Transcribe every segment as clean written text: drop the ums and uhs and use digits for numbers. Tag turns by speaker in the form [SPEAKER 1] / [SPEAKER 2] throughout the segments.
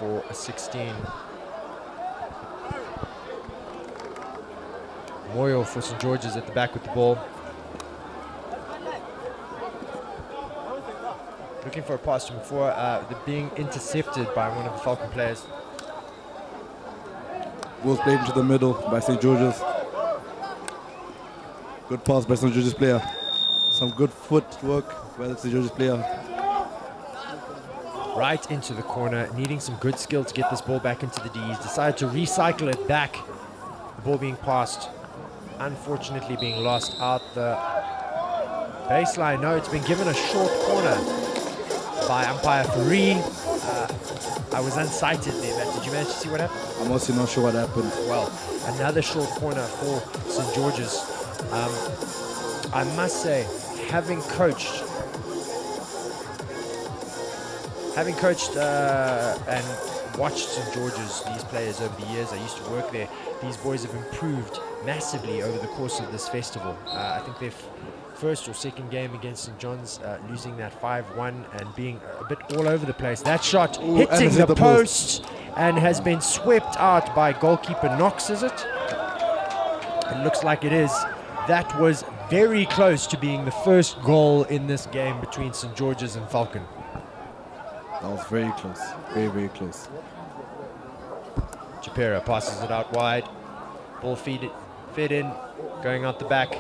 [SPEAKER 1] for a 16. Moyo for St. George's at the back with the ball. Looking for a pass to Mufua. They're being intercepted by one of the Falcon players.
[SPEAKER 2] Ball's played into the middle by St. George's. Good pass by St. George's player. Some good footwork by the St. George's player.
[SPEAKER 1] Right into the corner, needing some good skill to get this ball back into the D's. Decided to recycle it back. The ball being passed, unfortunately being lost out the baseline. No, it's been given a short corner by umpire Fari. I was unsighted there, but did you manage to see what happened?
[SPEAKER 2] I'm also not sure what happened.
[SPEAKER 1] Well, another short corner for St. George's. I must say, having coached and watched St. George's, these players over the years, I used to work there, these boys have improved massively over the course of this festival. I think their first or second game against St. John's, losing that 5-1 and being a bit all over the place. That shot hitting the post and has been swept out by goalkeeper Knox, is it? It looks like it is. That was very close to being the first goal in this game between St. George's and Falcon.
[SPEAKER 2] That was very close. Very, very close.
[SPEAKER 1] Chipera passes it out wide. Ball fed in, going out the back.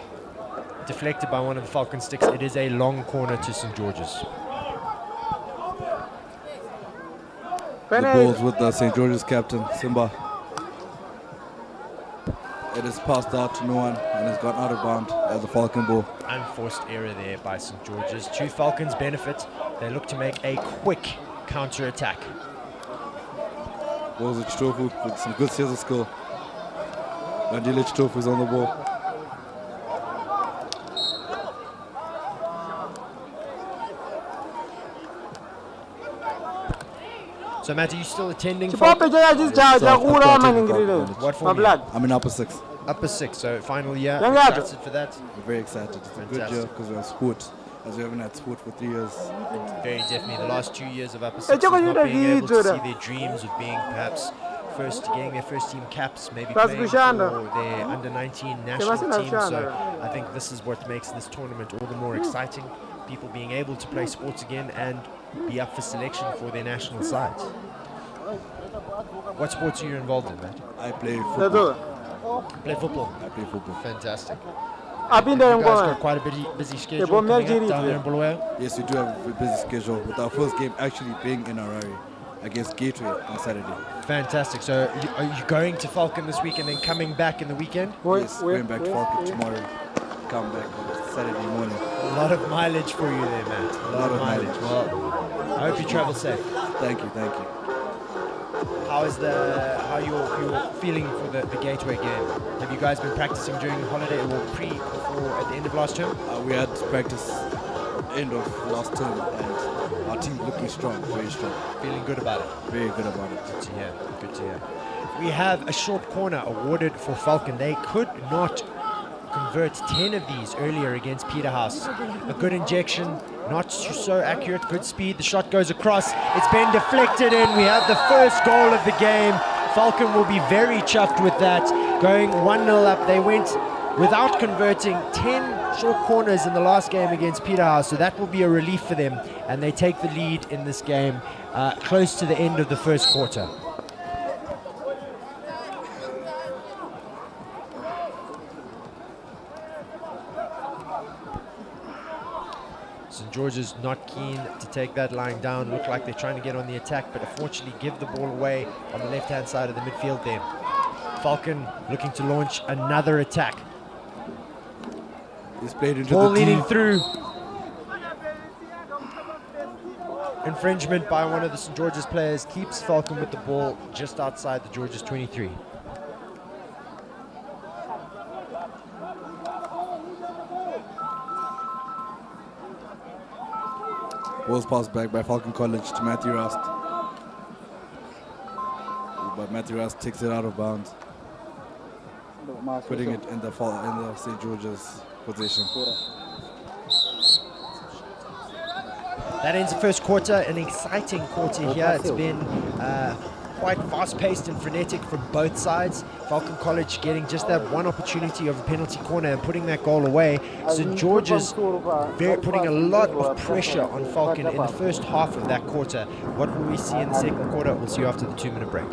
[SPEAKER 1] Deflected by one of the Falcon sticks. It is a long corner to St. George's.
[SPEAKER 2] The ball's with the St. George's captain, Simba. It is passed out to no one and it's gone out of bounds as a Falcon ball.
[SPEAKER 1] Unforced error there by St. George's. Two Falcons benefit. They look to make a quick counter-attack.
[SPEAKER 2] Ball's with Chitofu with some good sales of skill. Mandile Chitofu is on the ball.
[SPEAKER 1] So Matt, are you still attending?
[SPEAKER 2] What
[SPEAKER 1] for?
[SPEAKER 2] I'm in upper 6.
[SPEAKER 1] Upper 6, so final year. Excited for that?
[SPEAKER 2] We're very excited. It's a good year because we have sport, as we haven't had sport for 3 years.
[SPEAKER 1] Very definitely. The last 2 years of upper 6 not being able to see their dreams of being perhaps getting their first team caps, maybe playing for their under-19 national team. So I think this is what makes this tournament all the more exciting. People being able to play sports again and be up for selection for their national sides. What sports are you involved in, Matt?
[SPEAKER 2] I play football.
[SPEAKER 1] Play football?
[SPEAKER 2] I play football.
[SPEAKER 1] Fantastic. You guys got quite a busy schedule coming up down there in Bulawayo?
[SPEAKER 2] Yes, we do have a busy schedule, with our first game actually being in Harare against Gateway on Saturday.
[SPEAKER 1] Fantastic. So are you going to Falcon this week and then coming back in the weekend?
[SPEAKER 2] Yes, going back to Falcon tomorrow. Come back on Saturday morning.
[SPEAKER 1] A lot of mileage for you there, Matt. A lot of mileage. Well, I hope you travel safe.
[SPEAKER 2] Thank you, thank you.
[SPEAKER 1] How are you feeling for the Gateway game? Have you guys been practicing during holiday or before at the end of last term?
[SPEAKER 2] We had practice end of last term and our team looking strong, very strong.
[SPEAKER 1] Feeling good about it?
[SPEAKER 2] Very good about it.
[SPEAKER 1] Good to hear, good to hear. We have a short corner awarded for Falcon. They could not convert 10 of these earlier against Peterhouse. A good injection, not so accurate, good speed. The shot goes across. It's been deflected in. We have the first goal of the game. Falcon will be very chuffed with that. Going 1-0 up. They went without converting 10 short corners in the last game against Peterhouse, so that will be a relief for them, and they take the lead in this game close to the end of the first quarter. St. George's not keen to take that lying down. Look like they're trying to get on the attack, but unfortunately give the ball away on the left-hand side of the midfield there. Falcon looking to launch another attack.
[SPEAKER 2] He's played into
[SPEAKER 1] ball
[SPEAKER 2] the
[SPEAKER 1] leading through. Infringement by one of the St. George's players keeps Falcon with the ball just outside the George's 23.
[SPEAKER 2] Ball's passed back by Falcon College to Matthew Rust. But Matthew Rust takes it out of bounds, putting it in the St. George's position.
[SPEAKER 1] That ends the first quarter, an exciting quarter here. It's been quite fast-paced and frenetic from both sides. Falcon College getting just that one opportunity of a penalty corner and putting that goal away. St. George's putting a lot of pressure on Falcon in the first half of that quarter. What will we see in the second quarter? We'll see you after the 2-minute break.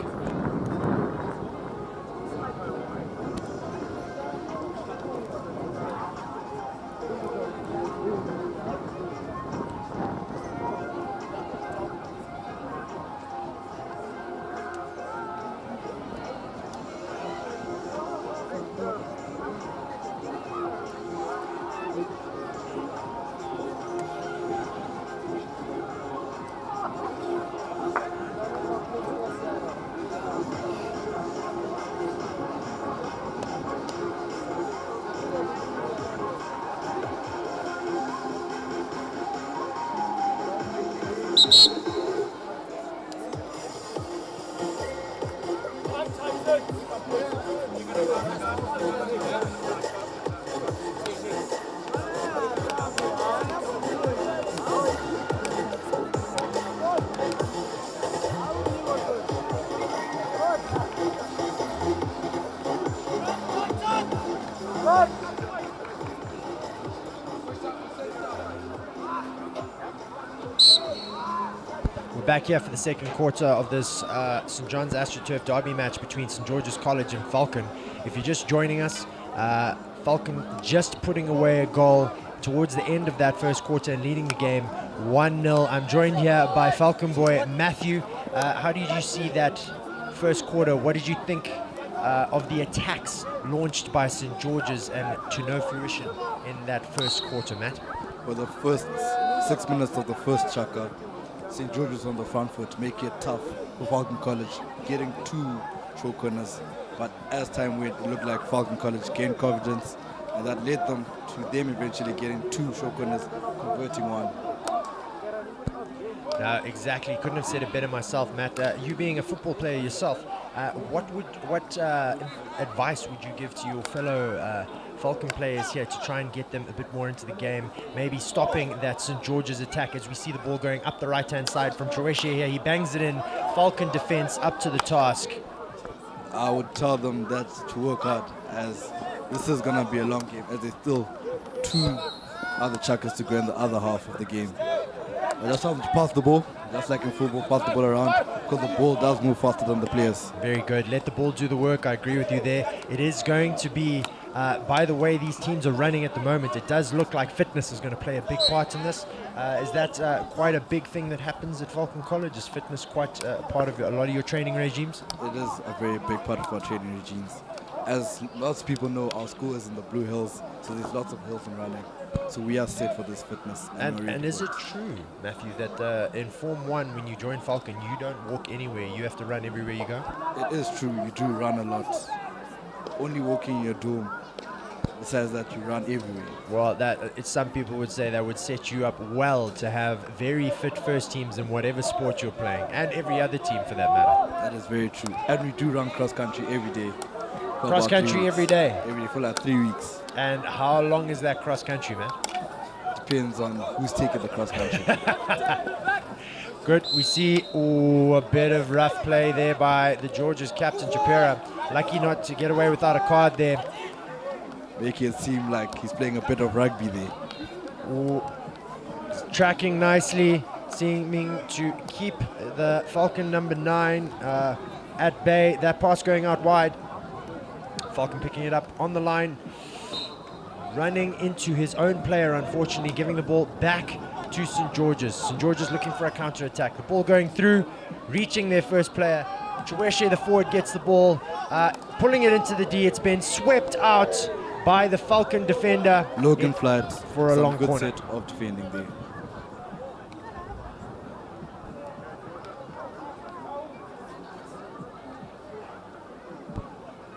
[SPEAKER 1] Back here for the second quarter of this St. John's AstroTurf Derby match between St. George's College and Falcon. If you're just joining us, Falcon just putting away a goal towards the end of that first quarter and leading the game 1-0. I'm joined here by Falcon boy Matthew. How did you see that first quarter? What did you think of the attacks launched by St. George's and to no fruition in that first quarter, Matt?
[SPEAKER 2] For the first 6 minutes of the first chaka, St. George's on the front foot, make it tough for Falcon College, getting 2 short corners. But as time went, it looked like Falcon College gained confidence, and that led them to them eventually getting 2 short corners, converting 1.
[SPEAKER 1] Exactly. Couldn't have said it better myself, Matt. You being a football player yourself, what advice would you give to your fellow Falcon players here to try and get them a bit more into the game, maybe stopping that St. George's attack as we see the ball going up the right-hand side from Chaweshe here. He bangs it in. Falcon defense up to the task.
[SPEAKER 2] I would tell them that to work hard, as this is going to be a long game, as there's still 2 other chuckers to go in the other half of the game. I just have to pass the ball, just like in football, pass the ball around, because the ball does move faster than the players.
[SPEAKER 1] Very good. Let the ball do the work. I agree with you there. It is going to be, by the way these teams are running at the moment, it does look like fitness is going to play a big part in this. Is that quite a big thing that happens at Falcon College? Is fitness quite part of a lot of your training regimes?
[SPEAKER 2] It is a very big part of our training regimes. As lots of people know, our school is in the Blue Hills, so there's lots of hills and running. So we are set for this fitness.
[SPEAKER 1] And is it true, Matthew, that in Form 1, when you join Falcon, you don't walk anywhere, you have to run everywhere you go?
[SPEAKER 2] It is true, you do run a lot. Only walking in your dorm, besides that you run everywhere.
[SPEAKER 1] Well, some people would say that would set you up well to have very fit first teams in whatever sport you're playing, and every other team for that matter.
[SPEAKER 2] That is very true. And we do run cross country every day.
[SPEAKER 1] Cross country every day?
[SPEAKER 2] Every day for like 3 weeks.
[SPEAKER 1] And how long is that cross country, man?
[SPEAKER 2] Depends on who's taking the cross country.
[SPEAKER 1] Good. We see a bit of rough play there by the George's captain, Chapera. Lucky not to get away without a card there.
[SPEAKER 2] Making it seem like he's playing a bit of rugby there.
[SPEAKER 1] Tracking nicely, seeming to keep the Falcon number 9 at bay. That pass going out wide. Falcon picking it up on the line. Running into his own player, unfortunately, giving the ball back to St. George's. St. George's looking for a counter-attack. The ball going through, reaching their first player. Chaweshe, the forward, gets the ball, pulling it into the D. It's been swept out by the Falcon defender.
[SPEAKER 2] Logan Flight
[SPEAKER 1] for a long
[SPEAKER 2] good
[SPEAKER 1] corner.
[SPEAKER 2] Set of defending there.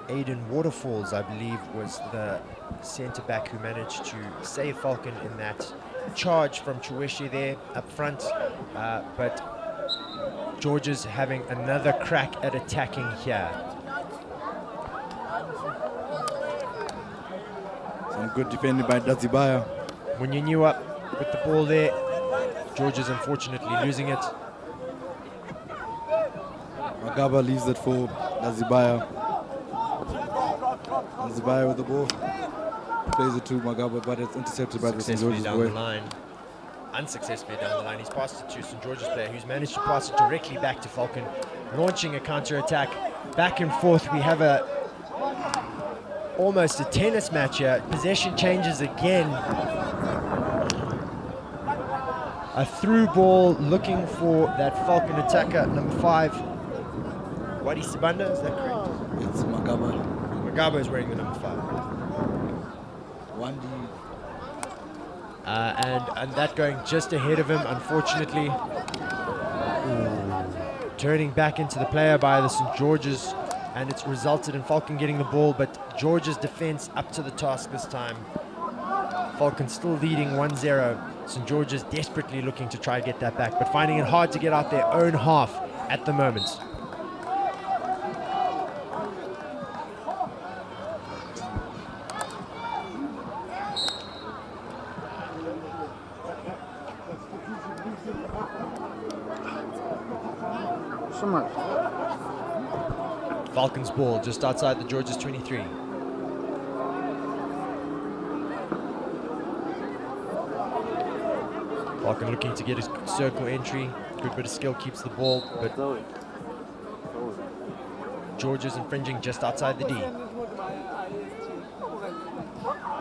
[SPEAKER 1] Aiden Waterfalls, I believe, was the centre-back who managed to save Falcon in that charge from Chaweshe there up front. But George's having another crack at attacking here.
[SPEAKER 2] Some good defending by Dazibaya.
[SPEAKER 1] When you knew up with the ball there, George is unfortunately losing it.
[SPEAKER 2] Magaba leaves it for Nazibaya. Nazibaya with the ball. Plays it to Magaba, but it's intercepted by the St.
[SPEAKER 1] Successfully
[SPEAKER 2] George's
[SPEAKER 1] down
[SPEAKER 2] boy.
[SPEAKER 1] the line. Unsuccessfully down the line. He's passed it to St. George's player, who's managed to pass it directly back to Falcon, launching a counter-attack. Back and forth, we have almost a tennis match here. Possession changes again. A through ball looking for that Falcon attacker, number 5. Wadi Sibanda, is that correct?
[SPEAKER 2] It's Magaba.
[SPEAKER 1] Magaba is wearing the number 5.
[SPEAKER 2] Wandi.
[SPEAKER 1] And that going just ahead of him, unfortunately. Turning back into the player by the St. George's, and it's resulted in Falcon getting the ball, but George's defense up to the task this time. Falcon still leading 1-0. St. George's desperately looking to try and get that back, but finding it hard to get out their own half at the moment. Falcons ball just outside the George's 23. Falcon looking to get his circle entry. Good bit of skill, keeps the ball, but George's infringing just outside the D.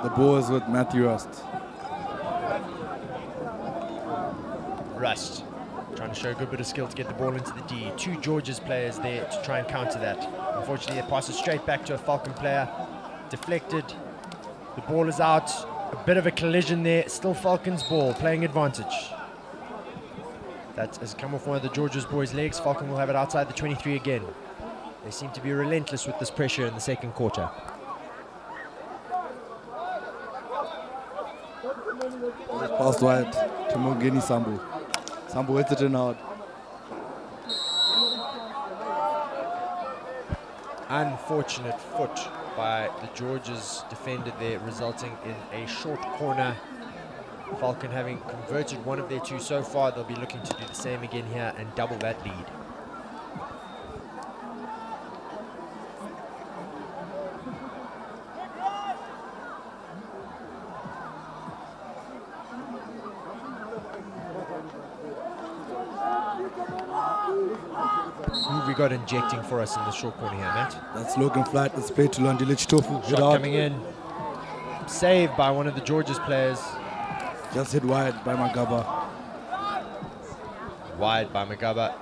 [SPEAKER 2] The ball is with Matthew Rust.
[SPEAKER 1] Rust trying to show a good bit of skill to get the ball into the D. 2 George's players there to try and counter that. Unfortunately, they pass it straight back to a Falcon player. Deflected. The ball is out. A bit of a collision there. Still Falcon's ball, playing advantage. That has come off one of the George's boys' legs. Falcon will have it outside the 23 again. They seem to be relentless with this pressure in the second quarter.
[SPEAKER 2] Passed wide to Mongeni Sambu. Sambu hits it in hard.
[SPEAKER 1] Unfortunate foot by the George's defender there, resulting in a short corner. Falcon having converted one of their 2 so far, they'll be looking to do the same again here and double that lead. Who have we got injecting for us in the short corner here, Matt?
[SPEAKER 2] That's Logan Flight. It's played to Landile Chitofu. Hit
[SPEAKER 1] Shot
[SPEAKER 2] hard.
[SPEAKER 1] coming in. Saved by one of the George's players.
[SPEAKER 2] Just hit wide by Magaba.
[SPEAKER 1] Wide by Magaba.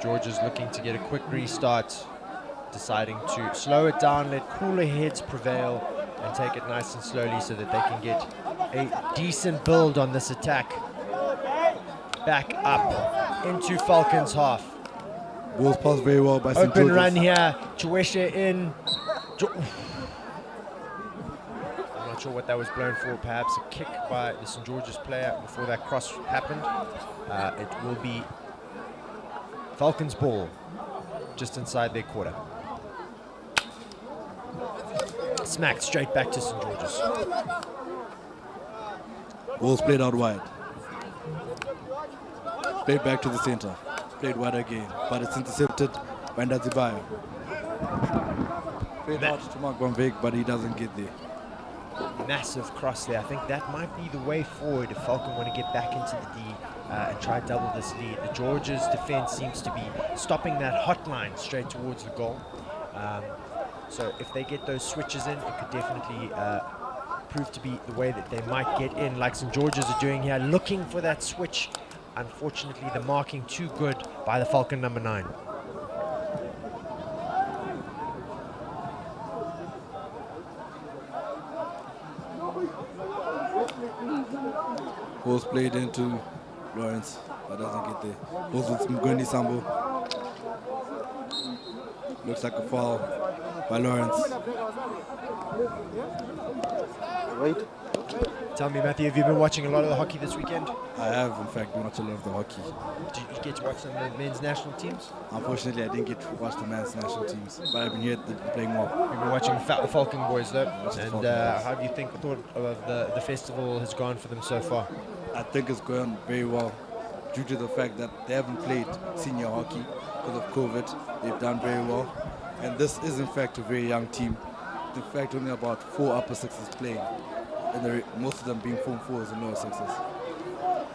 [SPEAKER 1] George's looking to get a quick restart. Deciding to slow it down, let cooler heads prevail, and take it nice and slowly so that they can get a decent build on this attack. Back up into Falcon's half.
[SPEAKER 2] Ball's passed very well by St.
[SPEAKER 1] Open
[SPEAKER 2] George's.
[SPEAKER 1] run here. Chueshe in. I'm not sure what that was blown for. Perhaps a kick by the St. George's player before that cross happened. It will be Falcons ball just inside their quarter. Smacked straight back to St. George's.
[SPEAKER 2] Ball's played out wide. Played back to the center. Played wide again, but it's intercepted by Ndazibaya. Played out to Mark Van Veek, but he doesn't get there.
[SPEAKER 1] Massive cross there. I think that might be the way forward if Falcon want to get back into the D and try to double this lead. The George's defense seems to be stopping that hotline straight towards the goal. So if they get those switches in, it could definitely prove to be the way that they might get in, like St. George's are doing here, looking for that switch. Unfortunately, the marking too good by the Falcon number 9.
[SPEAKER 2] Ball's played into Lawrence, but doesn't get there. Ball's with Mgwendi Sambo. Looks like a foul by Lawrence.
[SPEAKER 3] Right.
[SPEAKER 1] Tell me, Matthew, have you been watching a lot of the hockey this weekend?
[SPEAKER 2] I have, in fact, watched a lot of the hockey.
[SPEAKER 1] Did you get to watch some of the men's national teams?
[SPEAKER 2] Unfortunately, I didn't get to watch the men's national teams, but I've been here, they've been playing well.
[SPEAKER 1] We've been watching the Falcon boys, though.
[SPEAKER 2] Watched the
[SPEAKER 1] And
[SPEAKER 2] Falcon boys.
[SPEAKER 1] how do you thought of the festival has gone for them so far?
[SPEAKER 2] I think it's going very well. due to the fact that they haven't played senior hockey because of COVID. They've done very well. And this is in fact a very young team. In fact, only about 4 upper sixes playing, and most of them being Form 4s and lower sixes.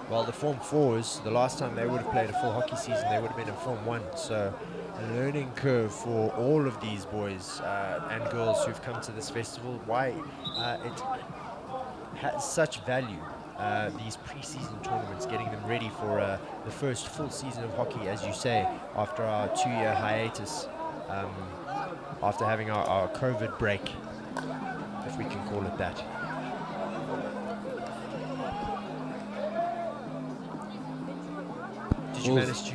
[SPEAKER 1] Well, the Form 4s, the last time they would have played a full hockey season, they would have been in Form 1. So a learning curve for all of these boys and girls who've come to this festival. Why it has such value, these pre-season tournaments, getting them ready for the first full season of hockey, as you say, after our 2-year hiatus, after having our COVID break, if we can call it that. Did you manage to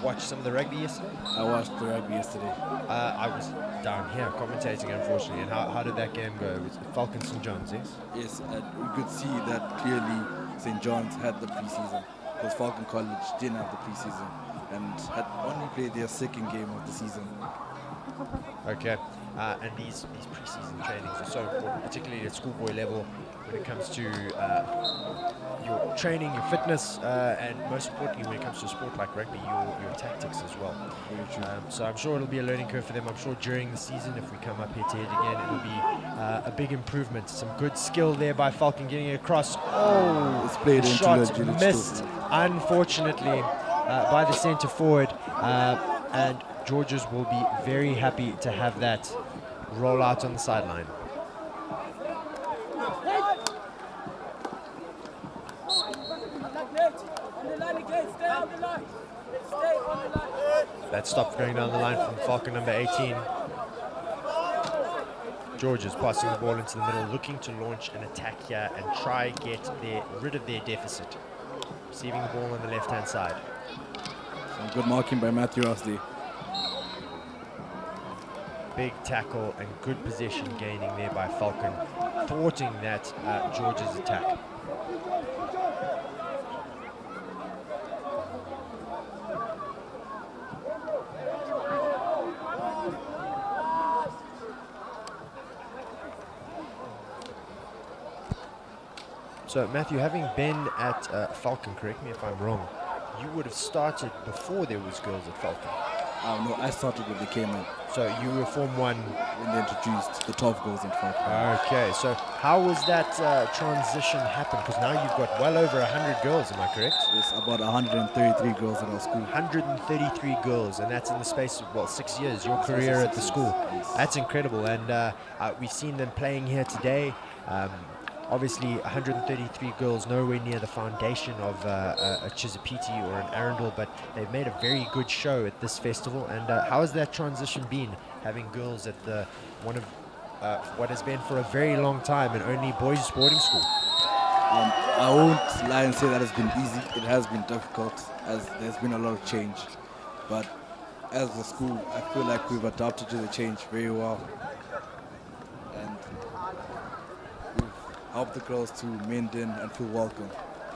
[SPEAKER 1] watch some of the rugby yesterday?
[SPEAKER 2] I watched the rugby yesterday.
[SPEAKER 1] I was down here commentating, unfortunately. And how did that game go? It was Falcons St. John's, yes?
[SPEAKER 2] Yes, we could see that clearly St. John's had the preseason because Falcon College didn't have the preseason and had only played their second game of the season.
[SPEAKER 1] Okay. And these pre-season trainings are so important, particularly at schoolboy level, when it comes to your training, your fitness, and most importantly, when it comes to a sport like rugby, your tactics as well. So I'm sure it'll be a learning curve for them. I'm sure during the season, if we come up head to head again, it'll be a big improvement. Some good skill there by Falcon getting it across. Oh,
[SPEAKER 2] it's played
[SPEAKER 1] the
[SPEAKER 2] into
[SPEAKER 1] shot
[SPEAKER 2] the
[SPEAKER 1] missed, unfortunately, by the centre forward. And Georges will be very happy to have that roll out on the sideline. That stop going down the line from Falcon number 18. Georges passing the ball into the middle, looking to launch an attack here and try get rid of their deficit. Receiving the ball on the left-hand side.
[SPEAKER 2] Some good marking by Matthew Rossley.
[SPEAKER 1] Big tackle and good possession gaining there by Falcon, thwarting that Georges attack. So Matthew, having been at Falcon, correct me if I'm wrong, you would have started before there was girls at Falcon.
[SPEAKER 2] No, I started when they came in.
[SPEAKER 1] So you were Form 1.
[SPEAKER 2] When they introduced the 12 girls in Falcon.
[SPEAKER 1] Okay, so how was that transition happen? Because now you've got well over 100 girls, am I correct?
[SPEAKER 2] Yes, about 133 girls in our school.
[SPEAKER 1] 133 girls, and that's in the space of, well, 6 years, your career at the school.
[SPEAKER 2] Yes.
[SPEAKER 1] That's incredible, and we've seen them playing here today. Obviously, 133 girls, nowhere near the foundation of a Chisipiti or an Arundel, but they've made a very good show at this festival. And how has that transition been, having girls at one of what has been for a very long time an only boys' sporting school?
[SPEAKER 2] I won't lie and say that it's been easy. It has been difficult, as there's been a lot of change. But as a school, I feel like we've adapted to the change very well. And help the girls to mend in and feel welcome.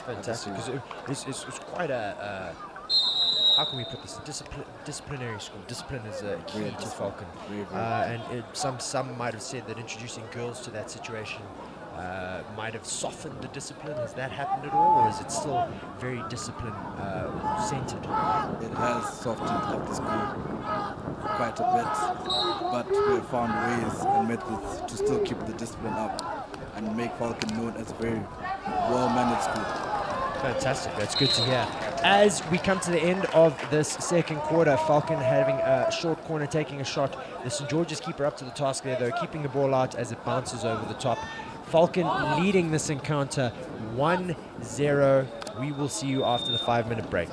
[SPEAKER 1] Fantastic, because it's quite a, how can we put this, disciplinary school. Discipline is a key to Falcon. And some might have said that introducing girls to that situation might have softened the discipline. Has that happened at all, or is it still very discipline centered?
[SPEAKER 2] It has softened up the school quite a bit, but we have found ways and methods to still keep the discipline up and make Falcon known as a very well-managed school.
[SPEAKER 1] Fantastic, that's good to hear. As we come to the end of this second quarter, Falcon having a short corner, taking a shot. The St. George's keeper up to the task there, though, keeping the ball out as it bounces over the top. Falcon leading this encounter 1-0. We will see you after the 5-minute break.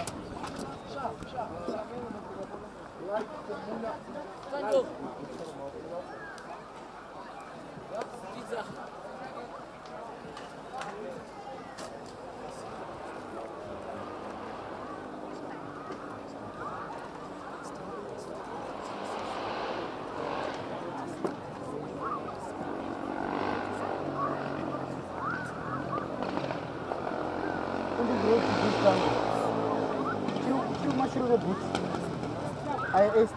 [SPEAKER 3] IST.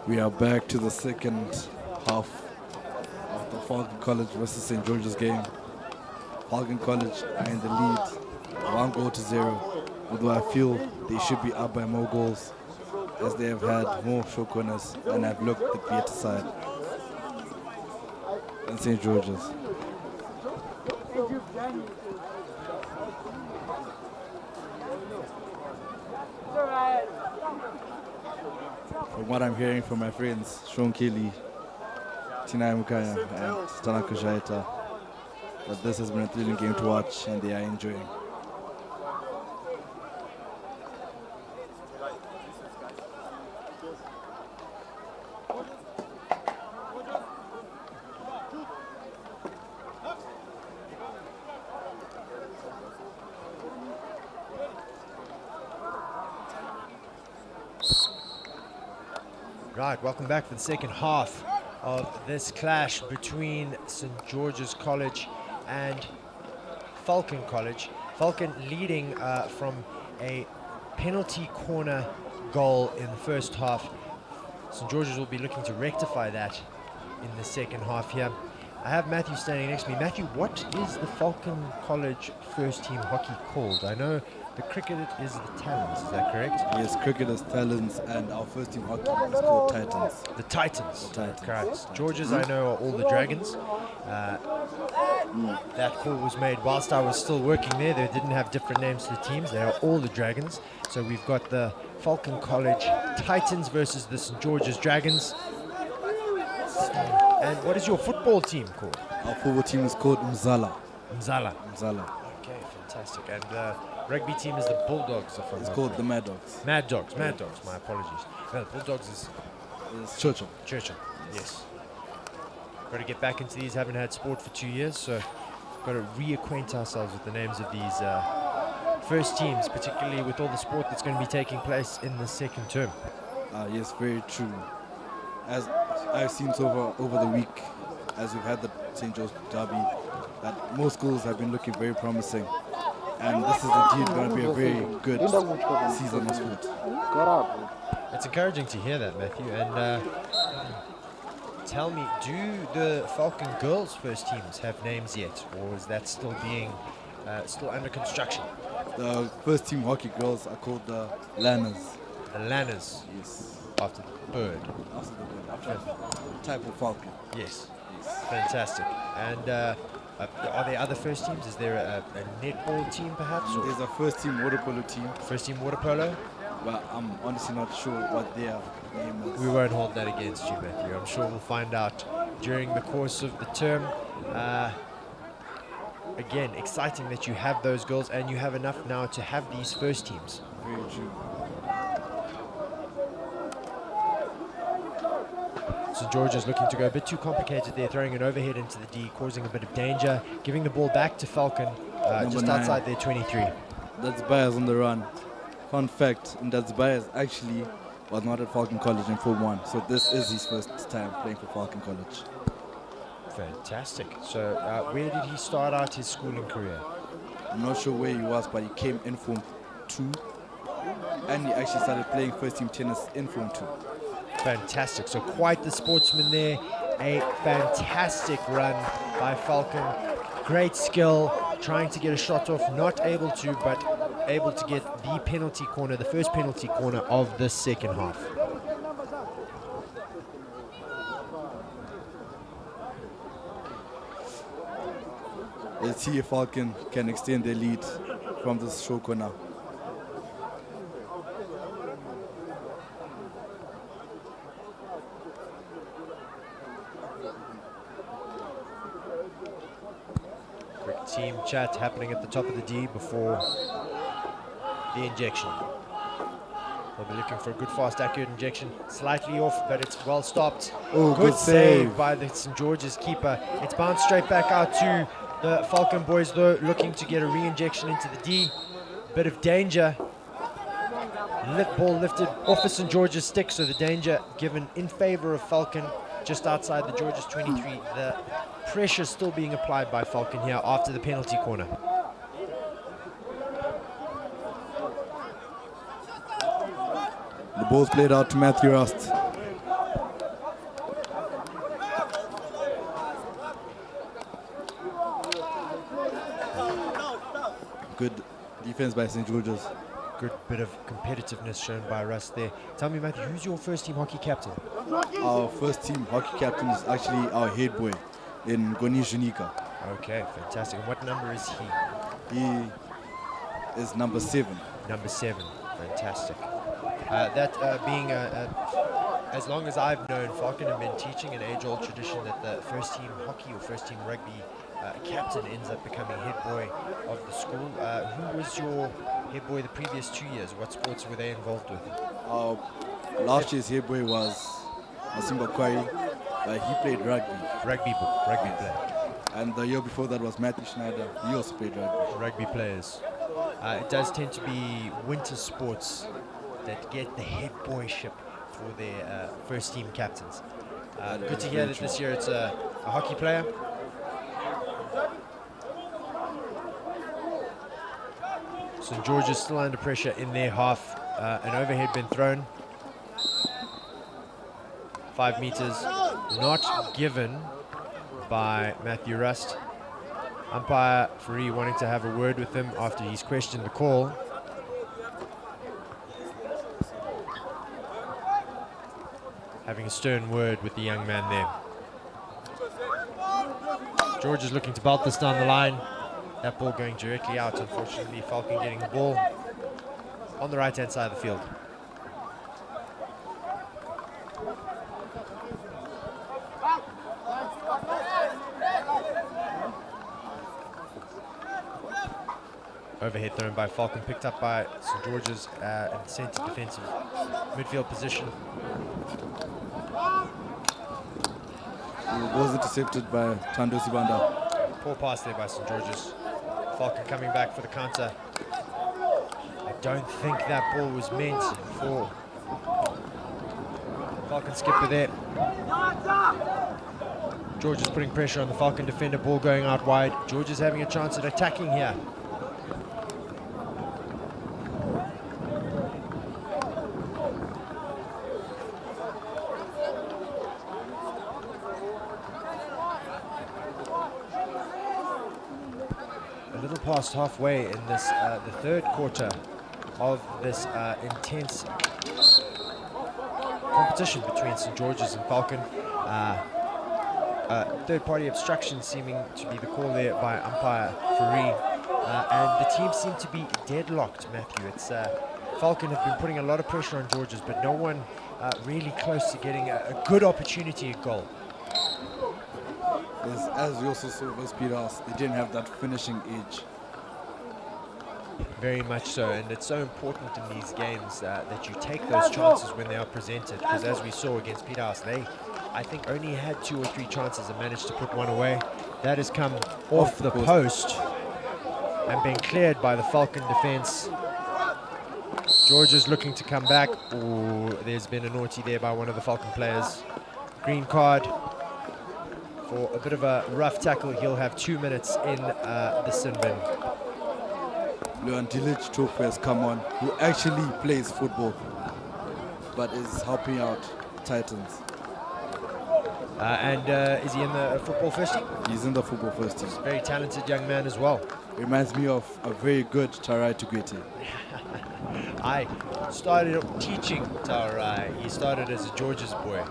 [SPEAKER 2] We are back to the second half of the Falcon College versus St. George's game. Falcon College are in the lead, 1-0, although I feel they should be up by more goals as they have had more short corners and have looked the better side than St. George's. From what I'm hearing from my friends, Sean Kelly, Tinai Mukaya, and Tanaka Jaita, that this has been a thrilling game to watch and they are enjoying.
[SPEAKER 1] Right, welcome back for the second half of this clash between St. George's College and Falcon College. Falcon leading from a penalty corner goal in the first half. St. George's will be looking to rectify that in the second half here. I have Matthew standing next to me. Matthew, what is the Falcon College first team hockey called? I know the cricket is the Talons, is that correct?
[SPEAKER 2] Yes, cricket is Talons and our first team hockey is called Titans.
[SPEAKER 1] The Titans.
[SPEAKER 2] The Titans.
[SPEAKER 1] Correct. George's, I know, are all the Dragons. That call was made whilst I was still working there. They didn't have different names to the teams. They are all the Dragons. So we've got the Falcon College Titans versus the St. George's Dragons. And what is your football team called?
[SPEAKER 2] Our football team is called Mzala.
[SPEAKER 1] Mzala.
[SPEAKER 2] Mzala.
[SPEAKER 1] Okay, fantastic. And the rugby team is the Bulldogs.
[SPEAKER 2] It's called the Mad Dogs.
[SPEAKER 1] Mad Dogs. Mad Dogs. My apologies. No, the Bulldogs is
[SPEAKER 2] It's Churchill.
[SPEAKER 1] Churchill. Yes. Got to get back into these. Haven't had sport for 2 years, so got to reacquaint ourselves with the names of these first teams, particularly with all the sport that's going to be taking place in the second term.
[SPEAKER 2] Yes, very true. As I've seen over the week, as we've had the St. George Derby, that most schools have been looking very promising. And this is indeed going to be a very good season of sport.
[SPEAKER 1] It's encouraging to hear that, Matthew. And tell me, do the Falcon girls' first teams have names yet? Or is that still being still under construction.
[SPEAKER 2] The first team hockey girls are called the Lanners.
[SPEAKER 1] The Lanners,
[SPEAKER 2] Yes.
[SPEAKER 1] after the bird.
[SPEAKER 2] After the bird, after the type of falcon.
[SPEAKER 1] Yes,
[SPEAKER 2] Yes.
[SPEAKER 1] fantastic. And are there other first teams? Is there a netball team perhaps? Or
[SPEAKER 2] There's a first team water polo team,
[SPEAKER 1] first team water polo?
[SPEAKER 2] but I'm honestly not sure what their name is.
[SPEAKER 1] We won't hold that against you, Matthew. I'm sure we'll find out during the course of the term. Again, exciting that you have those girls and you have enough now to have these first teams.
[SPEAKER 2] Very true.
[SPEAKER 1] St. George is looking to go a bit too complicated there, throwing an overhead into the D, causing a bit of danger, giving the ball back to Falcon, just
[SPEAKER 2] 9.
[SPEAKER 1] outside their 23.
[SPEAKER 2] That's Byers on the run. Fun fact, that's Byers actually was not at Falcon College in Form 1, so this is his first time playing for Falcon College.
[SPEAKER 1] Fantastic. So where did he start out his schooling career?
[SPEAKER 2] I'm not sure where he was, but he came in Form 2, and he actually started playing first team tennis in Form 2.
[SPEAKER 1] Fantastic. So quite the sportsman there. A fantastic run by Falcon. Great skill, trying to get a shot off, not able to, but able to get the penalty corner, the first penalty corner of the second half.
[SPEAKER 2] Let's see if Falcon can extend their lead from this show corner.
[SPEAKER 1] Quick team chat happening at the top of the D before the injection. They'll be looking for a good, fast, accurate injection. Slightly off, but it's well stopped.
[SPEAKER 2] Oh,
[SPEAKER 1] good
[SPEAKER 2] good
[SPEAKER 1] save
[SPEAKER 2] save.
[SPEAKER 1] by the St. George's keeper. It's bounced straight back out to the Falcon boys, though, looking to get a re-injection into the D. Bit of danger. Ball lifted off of St. George's stick, so the danger given in favor of Falcon just outside the George's 23. The pressure still being applied by Falcon here after the penalty corner.
[SPEAKER 2] The ball's played out to Matthew Rust. Good defense by St. George's.
[SPEAKER 1] Good bit of competitiveness shown by Russ there. Tell me, Matthew, who's your first team hockey captain?
[SPEAKER 2] Our first team hockey captain is actually our head boy in Gonish Unika.
[SPEAKER 1] Okay, fantastic. And what number is he?
[SPEAKER 2] He is number 7.
[SPEAKER 1] Number 7. Fantastic. Being as long as I've known, Falcon have been teaching an age-old tradition that the first team hockey or first team rugby captain ends up becoming head boy of the school. Who was your head boy the previous 2 years? What sports were they involved with?
[SPEAKER 2] Last year's head boy was Masimba Kwai. He played rugby.
[SPEAKER 1] Rugby player.
[SPEAKER 2] And the year before that was Matthew Schneider. He also played rugby.
[SPEAKER 1] Rugby players. It does tend to be winter sports that get the head boyship for their first team captains. Good to hear that this year it's a hockey player. St. George is still under pressure in their half. An overhead been thrown. 5 meters, not given by Matthew Rust. Umpire Free wanting to have a word with him after he's questioned the call. Having a stern word with the young man there. George is looking to belt this down the line. That ball going directly out. Unfortunately, Falcon getting the ball on the right-hand side of the field. Overhead thrown by Falcon, picked up by St. George's in centre defensive midfield position.
[SPEAKER 2] The ball was intercepted by Tando Sibanda.
[SPEAKER 1] Poor pass there by St. George's. Falcon coming back for the counter. I don't think that ball was meant for Falcon skipper there. George is putting pressure on the Falcon defender, ball going out wide. George is having a chance at attacking here. past halfway in this, the third quarter of this intense competition between St. George's and Falcon. Third-party obstruction seeming to be the call there by umpire Fourie. And the teams seem to be deadlocked, Matthew. It's Falcon have been putting a lot of pressure on George's, but no one really close to getting a good opportunity at goal.
[SPEAKER 2] As we also saw with Peterhouse, they didn't have that finishing edge.
[SPEAKER 1] Very much so, and it's so important in these games that you take those chances when they are presented, because as we saw against Peterhouse, they, I think, only had 2 or 3 chances and managed to put one away. That has come off the post and been cleared by the Falcon defense. George is looking to come back. Ooh, there's been a naughty there by one of the Falcon players. Green card for a bit of a rough tackle. He'll have 2 minutes in the sin bin.
[SPEAKER 2] Leon Dilic Tofu has come on, who actually plays football, but is helping out Titans.
[SPEAKER 1] Is he in the football first team?
[SPEAKER 2] He's in the football first team.
[SPEAKER 1] Very talented young man as well.
[SPEAKER 2] Reminds me of a very good Tarai Tugwete.
[SPEAKER 1] I started teaching Tarai. He started as a George's boy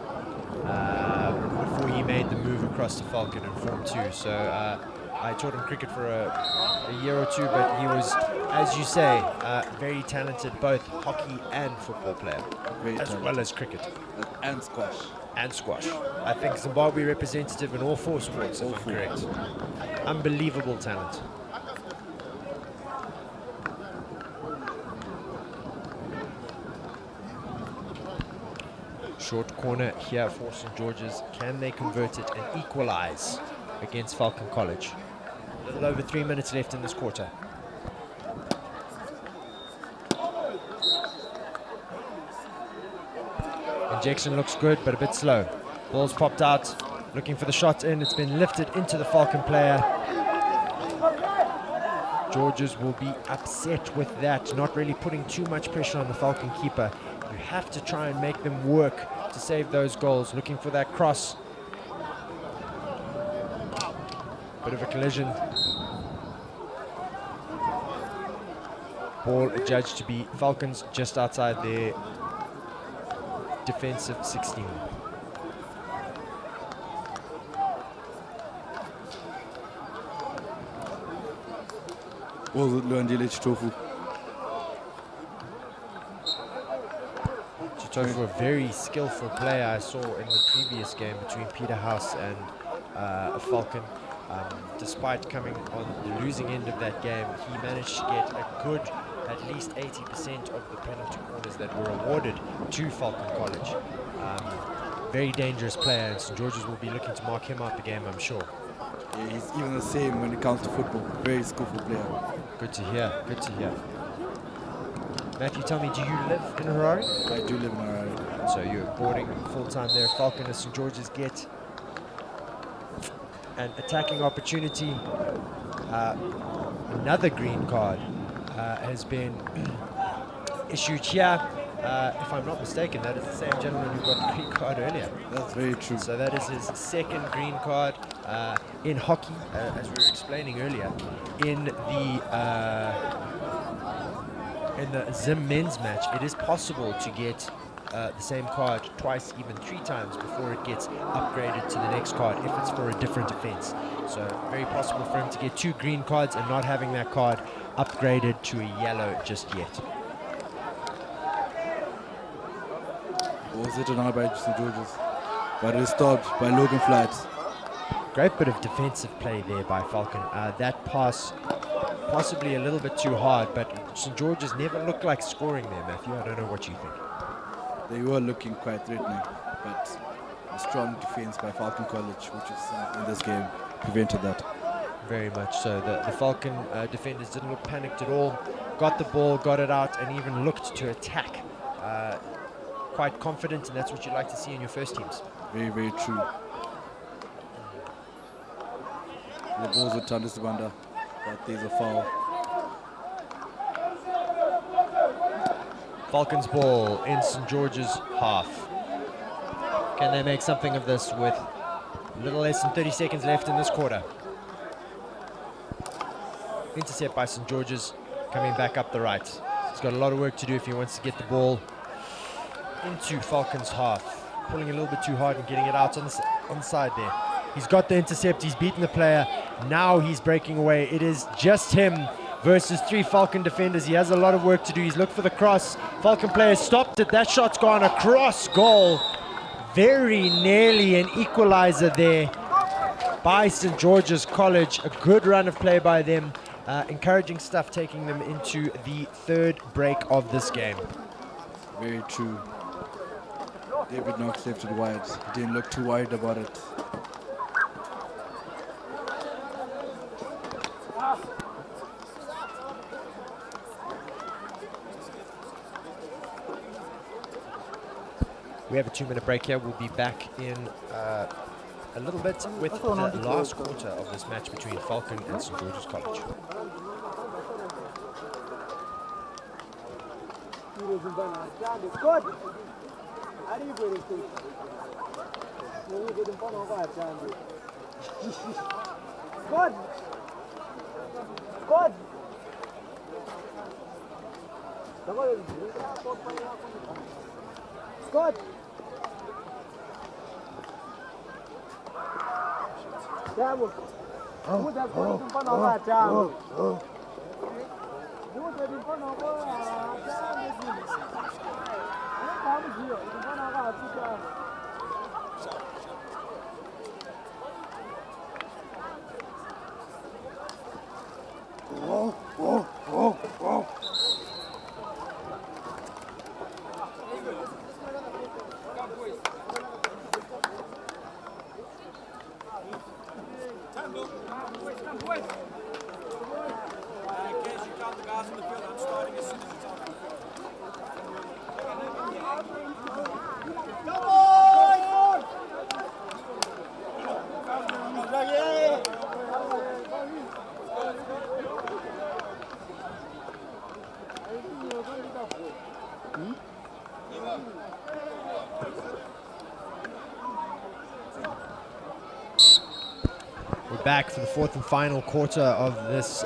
[SPEAKER 1] before he made the move across to Falcon in Form 2. So I taught him cricket for a year or 2, but he was, as you say, very talented, both hockey and football player, well as cricket.
[SPEAKER 2] And squash.
[SPEAKER 1] And squash. I think Zimbabwe representative in all 4 sports, if I'm correct. Unbelievable talent. Short corner here for St. George's. Can they convert it and equalize against Falcon College? A little over 3 minutes left in this quarter. Injection looks good, but a bit slow. Ball's popped out, looking for the shot in. It's been lifted into the Falcon player. Georges will be upset with that, not really putting too much pressure on the Falcon keeper. You have to try and make them work to save those goals. Looking for that cross. Bit of a collision. Ball adjudged to be Falcons just outside their defensive 16.
[SPEAKER 2] Was it Leon Dilic Tofu?
[SPEAKER 1] Tofu, a very skillful player I saw in the previous game between Peterhouse and Falcon. Despite coming on the losing end of that game, he managed to get a good, at least 80% of the penalty corners that were awarded to Falcon College. Very dangerous player, and St. George's will be looking to mark him out the game, I'm sure.
[SPEAKER 2] Yeah, he's even the same when it comes to football. Very skillful player.
[SPEAKER 1] Good to hear, good to hear. Matthew, tell me, do you live in Harare?
[SPEAKER 2] I do live in Harare.
[SPEAKER 1] So you're boarding full-time there. Falcon and St. George's get an attacking opportunity. Another green card has been issued here. If I'm not mistaken, that is the same gentleman who got the green card earlier.
[SPEAKER 2] That's very true.
[SPEAKER 1] So that is his second green card in hockey, as we were explaining earlier. In the Zim men's match, it is possible to get the same card twice, even 3 times before it gets upgraded to the next card if it's for a different offense. So very possible for him to get 2 green cards and not having that card upgraded to a yellow just yet.
[SPEAKER 2] Was it an by St. George's? But it is stopped by Logan Flights.
[SPEAKER 1] Great bit of defensive play there by Falcon. That pass possibly a little bit too hard, but St. George's never looked like scoring there, Matthew. I don't know what you think.
[SPEAKER 2] They were looking quite threatening, but a strong defense by Falcon College, which is in this game, prevented that.
[SPEAKER 1] Very much so. The Falcon defenders didn't look panicked at all. Got the ball, got it out, and even looked to attack. Quite confident, and that's what you like to see in your first teams.
[SPEAKER 2] Very, very true. The ball's with Tandis Banda, but there's a foul.
[SPEAKER 1] Falcons ball in St. George's half. Can they make something of this with a little less than 30 seconds left in this quarter? Intercept by St. George's, coming back up the right. He's got a lot of work to do if he wants to get the ball into Falcons' half. Pulling a little bit too hard and getting it out on the side there. He's got the intercept, he's beaten the player. Now he's breaking away. It is just him versus 3 Falcon defenders. He has a lot of work to do. He's looked for the cross. Falcon player stopped it. That shot's gone across goal. Very nearly an equalizer there by St. George's College. A good run of play by them. Encouraging stuff, taking them into the 3rd break of this game.
[SPEAKER 2] Very true. David Knox left it wide. He didn't look too worried about it.
[SPEAKER 1] We have a 2-minute break here. We'll be back in a little bit with the last quarter of this match between Falcon and St. George's College.
[SPEAKER 3] Scott! Thiago, muda a cor do pano lá, Thiago. Muda de pano lá, Thiago. Vamos ver, do pano lá, Thiago.
[SPEAKER 1] Back for the 4th and final quarter of this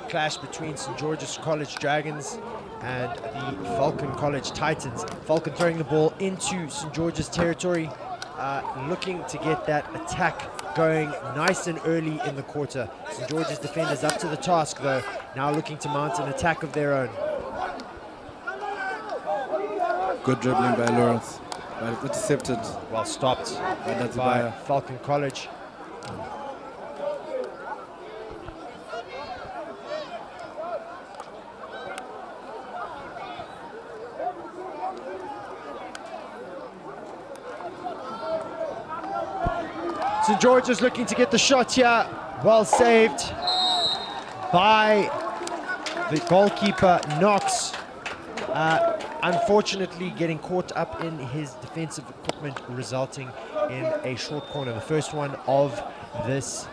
[SPEAKER 1] clash between St. George's College Dragons and the Falcon College Titans. Falcon throwing the ball into St. George's territory, looking to get that attack going nice and early in the quarter. St. George's defenders up to the task though, now looking to mount an attack of their own.
[SPEAKER 2] Good dribbling by Lawrence, but it's intercepted.
[SPEAKER 1] Well stopped by Falcon College. St. George's looking to get the shot here. Well saved by the goalkeeper, Knox. Unfortunately getting caught up in his defensive equipment, resulting in a short corner. The first one of this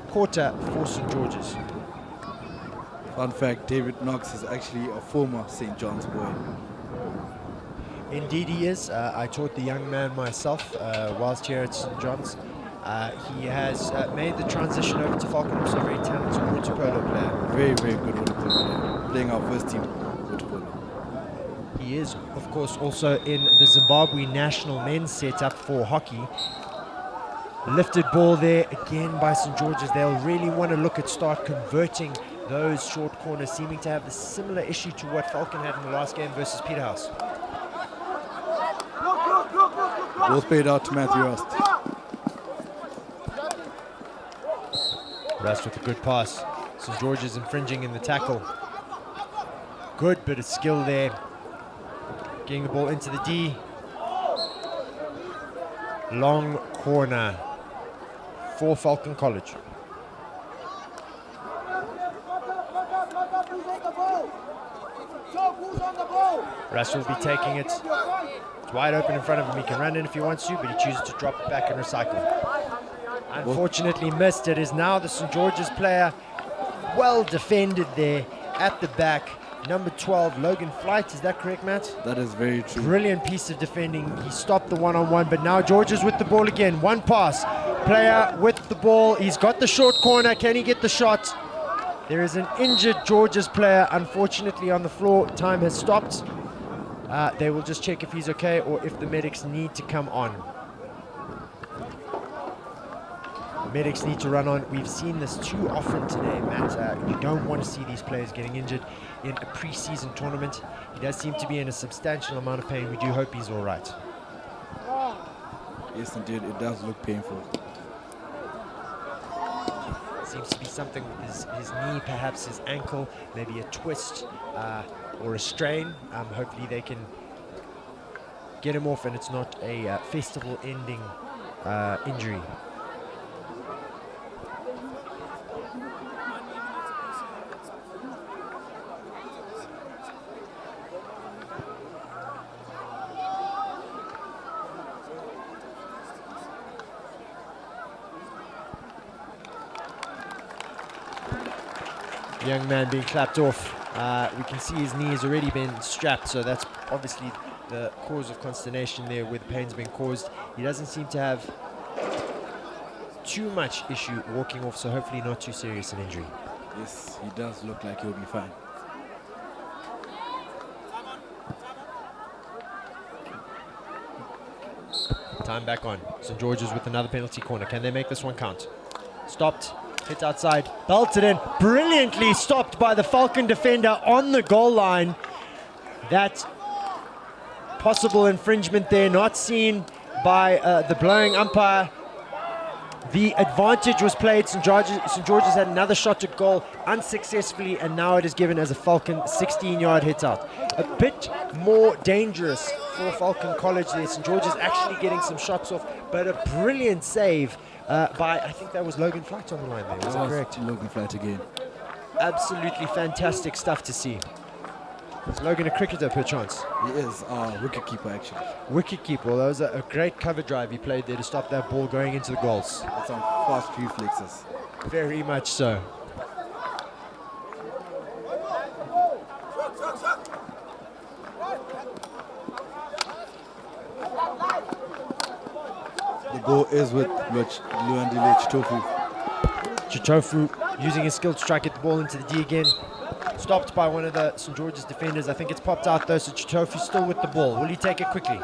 [SPEAKER 1] quarter for St. George's.
[SPEAKER 2] Fun fact, David Knox is actually a former St. John's boy.
[SPEAKER 1] Indeed he is. I taught the young man myself whilst here at St. John's. He has made the transition over to Falcon, also a very talented water polo player.
[SPEAKER 2] Very, very good water polo player. Playing our first team water polo.
[SPEAKER 1] He is, of course, also in the Zimbabwe national men's setup for hockey. Lifted ball there again by St. George's. They'll really want to look at start converting those short corners, seeming to have the similar issue to what Falcon had in the last game versus Peterhouse.
[SPEAKER 2] Both played out to Matthew Rust.
[SPEAKER 1] Rust with a good pass. St. George's infringing in the tackle. Good bit of skill there. Getting the ball into the D. Long corner for Falcon College. Rust will be taking it. It's wide open in front of him. He can run in if he wants to, but he chooses to drop it back and recycle. Unfortunately missed. It is now the St. George's player. Well defended there at the back. Number 12, Logan Flight. Is that correct, Matt?
[SPEAKER 2] That is very true.
[SPEAKER 1] Brilliant piece of defending. He stopped the one-on-one, but now George's with the ball again. One pass. player with the ball. He's got the short corner. Can he get the shot? There is an injured Georges player, unfortunately, on the floor. Time has stopped. They will just check if he's okay or if the medics need to come on. The medics need to run on. We've seen this too often today, Matt. You don't want to see these players getting injured in a pre-season tournament. He does seem to be in a substantial amount of pain. We do hope he's all right.
[SPEAKER 2] Yes, indeed, it does look painful.
[SPEAKER 1] Seems to be something with his knee, perhaps his ankle, maybe a twist or a strain. Hopefully they can get him off and it's not a festival-ending injury. Young man being clapped off. We can see his knee has already been strapped, so that's obviously the cause of consternation there where the pain's been caused. He doesn't seem to have too much issue walking off, so hopefully not too serious an injury.
[SPEAKER 2] Yes, he does look like he'll be fine.
[SPEAKER 1] Time back on. St. George's with another penalty corner. Can they make this one count? Stopped. Hit outside, belted in, brilliantly stopped by the Falcon defender on the goal line. That possible infringement there, not seen by the blowing umpire. The advantage was played. St. George's had another shot at goal unsuccessfully, and now it is given as a Falcon 16-yard hit out. A bit more dangerous for Falcon College there. St. George's actually getting some shots off, but a brilliant save by, I think that was Logan Flight on the line there, was that correct?
[SPEAKER 2] Logan Flight again.
[SPEAKER 1] Absolutely fantastic stuff to see. Is Logan a cricketer perchance?
[SPEAKER 2] He is wicketkeeper actually.
[SPEAKER 1] Wicketkeeper, well that was a great cover drive he played there to stop that ball going into the goals.
[SPEAKER 2] With some fast reflexes.
[SPEAKER 1] Very much so.
[SPEAKER 2] The ball is with Luandile Chitofu.
[SPEAKER 1] Chitofu using his skill to try to get the ball into the D again. Stopped by one of the St. George's defenders. I think it's popped out though, so Chitofu's still with the ball. Will he take it quickly?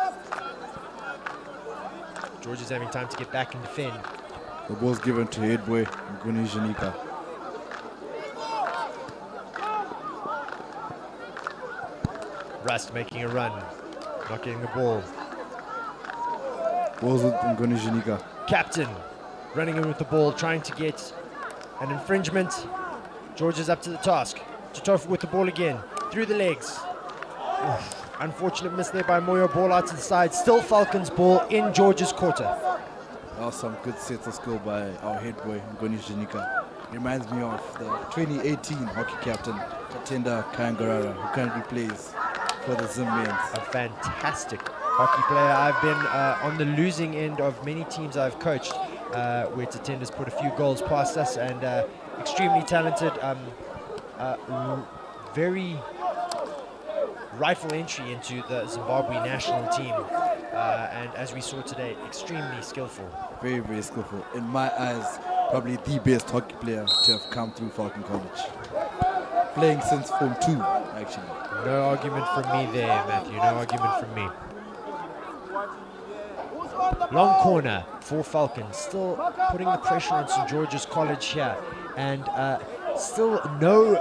[SPEAKER 1] George is having time to get back and defend.
[SPEAKER 2] The ball's given to Headboy Nguni Janika.
[SPEAKER 1] Rust making a run, not getting the ball.
[SPEAKER 2] Ball's with Nguni Janika.
[SPEAKER 1] Captain running in with the ball, trying to get an infringement. George is up to the task. Chitofu with the ball again, through the legs. Oof. Unfortunate miss there by Moyo, ball out to the side. Still Falcons ball in George's quarter.
[SPEAKER 2] That was some good sets of skill by our head boy, Nguni Janika. Reminds me of the 2018 hockey captain, Tatenda Kayangarara, who currently plays for the Zimbabweans.
[SPEAKER 1] A fantastic hockey player. I've been on the losing end of many teams I've coached, where Tatenda's put a few goals past us, and extremely talented, very rightful entry into the Zimbabwe national team, and as we saw today, extremely skillful.
[SPEAKER 2] Very, very skillful. In my eyes, probably the best hockey player to have come through Falcon College. Playing since Form 2, actually.
[SPEAKER 1] No argument from me there, Matthew. No argument from me. Long corner for Falcons, still putting the pressure on St. George's College here, and still no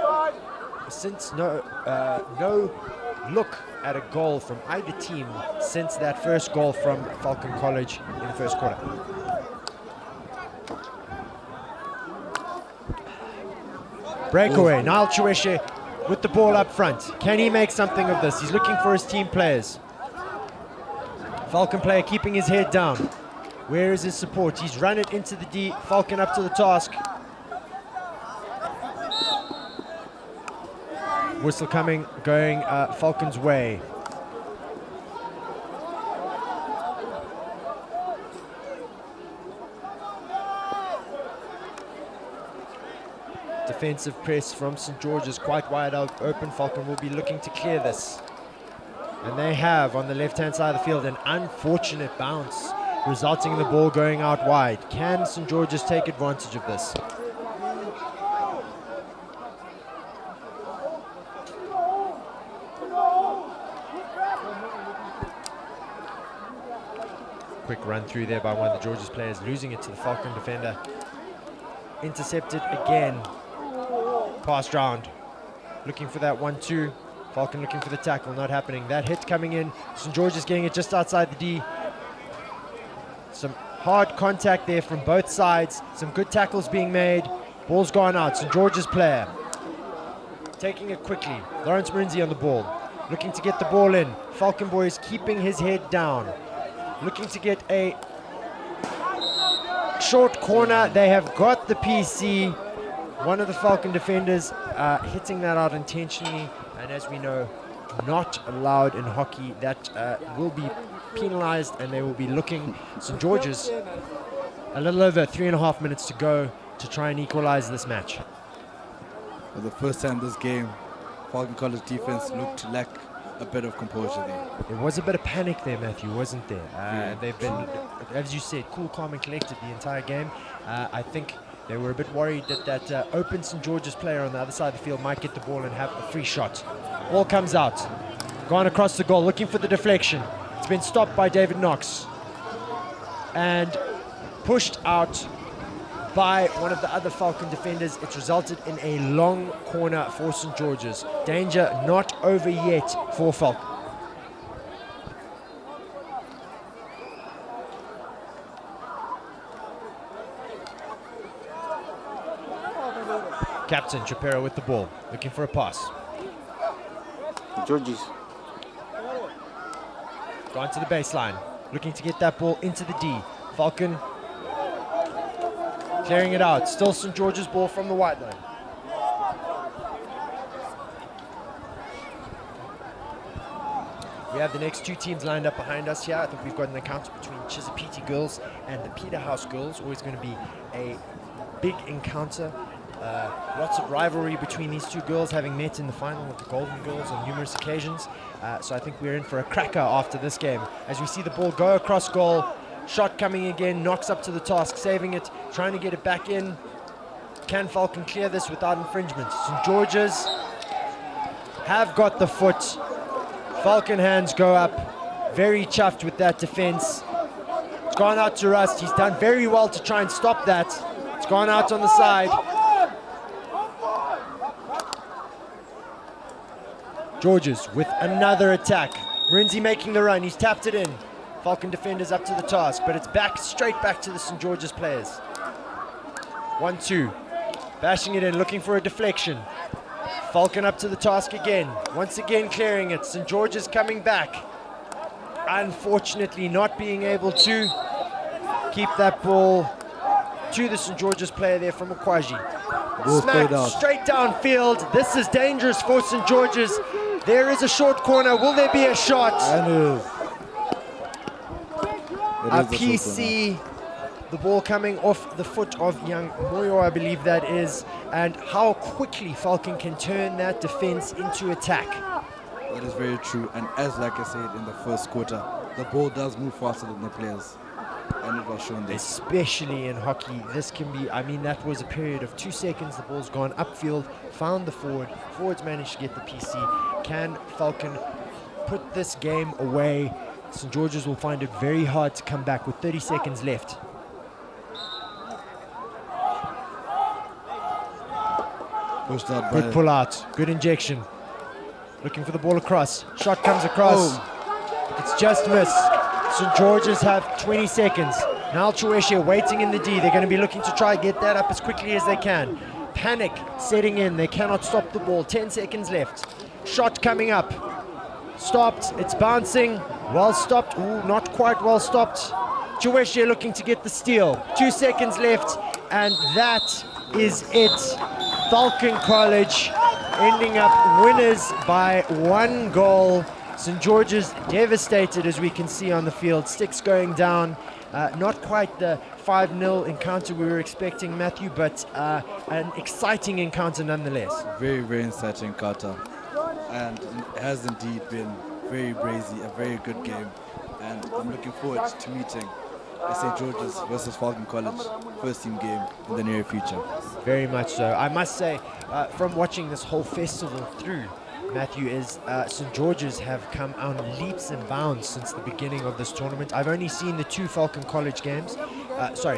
[SPEAKER 1] look at a goal from either team since that first goal from Falcon College in the first quarter. Breakaway, Niall Chueshe with the ball up front. Can he make something of this? He's looking for his team players. Falcon player keeping his head down. Where is his support? He's run it into the D. Falcon up to the task. Whistle coming, going Falcon's way. Defensive press from St. George's quite wide out open. Falcon will be looking to clear this. And they have on the left-hand side of the field an unfortunate bounce resulting in the ball going out wide. Can St. George's take advantage of this? Quick run through there by one of the George's players, losing it to the Falcon defender. Intercepted again. Passed round. Looking for that 1-2. Falcon looking for the tackle, not happening. That hit coming in. St. George's getting it just outside the D. Some hard contact there from both sides. Some good tackles being made. Ball's gone out. St. George's player taking it quickly. Lawrence Marinzi on the ball. Looking to get the ball in. Falcon boys keeping his head down. Looking to get a short corner. They have got the PC. One of the Falcon defenders hitting that out intentionally. And as we know, not allowed in hockey. That will be penalized, and they will be looking. St. George's a little over 3.5 minutes to go to try and equalize this match.
[SPEAKER 2] For the first time this game, Falcon College defense looked to lack a bit of composure there.
[SPEAKER 1] There was a bit of panic there, Matthew, wasn't there? They've been, as you said, cool, calm and collected the entire game. I think they were a bit worried that open St. George's player on the other side of the field might get the ball and have a free shot. Ball comes out. Gone across the goal, looking for the deflection. It's been stopped by David Knox. And pushed out by one of the other Falcon defenders. It's resulted in a long corner for St. George's. Danger not over yet for Falcon. Captain Chapero with the ball, looking for a pass.
[SPEAKER 4] Georges.
[SPEAKER 1] Gone to the baseline, looking to get that ball into the D. Falcon clearing it out. Still St. George's ball from the white line. We have the next two teams lined up behind us here. I think we've got an encounter between Chisapiti girls and the Peterhouse girls. Always going to be a big encounter. Lots of rivalry between these two girls, having met in the final with the Golden Girls on numerous occasions. So I think we're in for a cracker after this game. As we see the ball go across goal, shot coming again, Knocks up to the task, saving it, trying to get it back in. Can Falcon clear this without infringement? St. George's have got the foot. Falcon hands go up. Very chuffed with that defense. It's gone out to Rust. He's done very well to try and stop that. It's gone out on the side. Georges with another attack. Marinzi making the run. He's tapped it in. Falcon defenders up to the task, but it's back, straight back to the St. George's players. 1-2. Bashing it in, looking for a deflection. Falcon up to the task again. Once again clearing it. St. George's coming back. Unfortunately not being able to keep that ball to the St. George's player there from Okwaji. Smacked straight downfield. This is dangerous for St. George's. There is a short corner. Will there be a shot? A PC. The ball coming off the foot of young Moyo, I believe that is. And how quickly Falcon can turn that defense into attack.
[SPEAKER 2] That is very true. And as like I said in the first quarter, the ball does move faster than the players. And it was shown there.
[SPEAKER 1] Especially in hockey, this can be, I mean, that was a period of 2 seconds. The ball's gone upfield, found the forward. Forwards managed to get the PC. Can Falcon put this game away? St. George's will find it very hard to come back with 30 seconds left.
[SPEAKER 2] Pushed out
[SPEAKER 1] Good pull out, good injection. Looking for the ball across. Shot comes across. It's just missed. St. George's have 20 seconds. Now Chueshe waiting in the D. They're going to be looking to try and get that up as quickly as they can. Panic setting in. They cannot stop the ball. 10 seconds left. Shot coming up. Stopped. It's bouncing. Well stopped. Ooh, not quite well stopped. Chueshe looking to get the steal. 2 seconds left. And that is it. Falcon College ending up winners by 1 goal. St. George's devastated, as we can see on the field. Sticks going down. Not quite the 5-0 encounter we were expecting, Matthew, but an exciting encounter nonetheless.
[SPEAKER 2] Very, very exciting encounter. And it has indeed been very brazy, a very good game. And I'm looking forward to meeting St. George's versus Falcon College first team game in the near future.
[SPEAKER 1] Very much so. I must say, from watching this whole festival through, Matthew, is St. George's have come on leaps and bounds since the beginning of this tournament. I've only seen the 2 Falcon College games,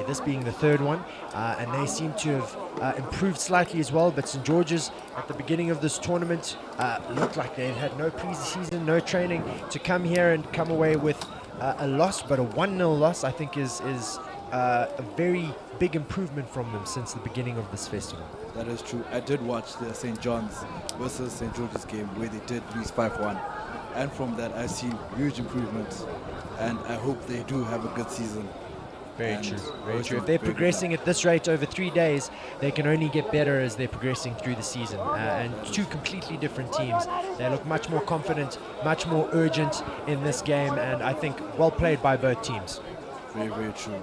[SPEAKER 1] this being the third one, and they seem to have improved slightly as well, but St. George's at the beginning of this tournament looked like they had no pre-season, no training, to come here and come away with a loss, but a 1-0 loss I think is a very big improvement from them since the beginning of this festival.
[SPEAKER 2] That is true. I did watch the St. John's versus St. George's game where they did lose 5-1. And from that, I've seen huge improvements. And I hope they do have a good season.
[SPEAKER 1] Very
[SPEAKER 2] And
[SPEAKER 1] true.
[SPEAKER 2] I
[SPEAKER 1] Very
[SPEAKER 2] wish
[SPEAKER 1] true.
[SPEAKER 2] them
[SPEAKER 1] If they're
[SPEAKER 2] very good
[SPEAKER 1] progressing
[SPEAKER 2] luck.
[SPEAKER 1] at this rate over 3 days, they can only get better as they're progressing through the season. And 2 completely different teams. They look much more confident, much more urgent in this game, and I think well played by both teams.
[SPEAKER 2] Very, very true.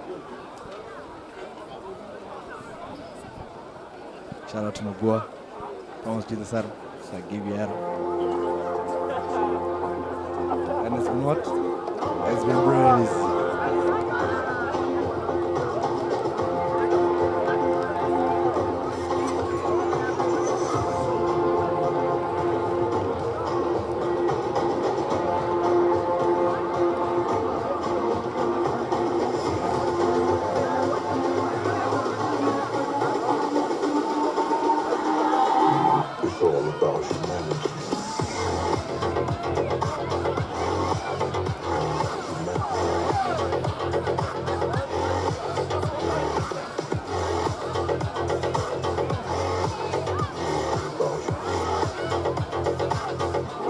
[SPEAKER 2] Shout out to my boy. Vamos de the saddle. So I give you arrow. And it's been what? It's been breeze.
[SPEAKER 4] It's all about humanity.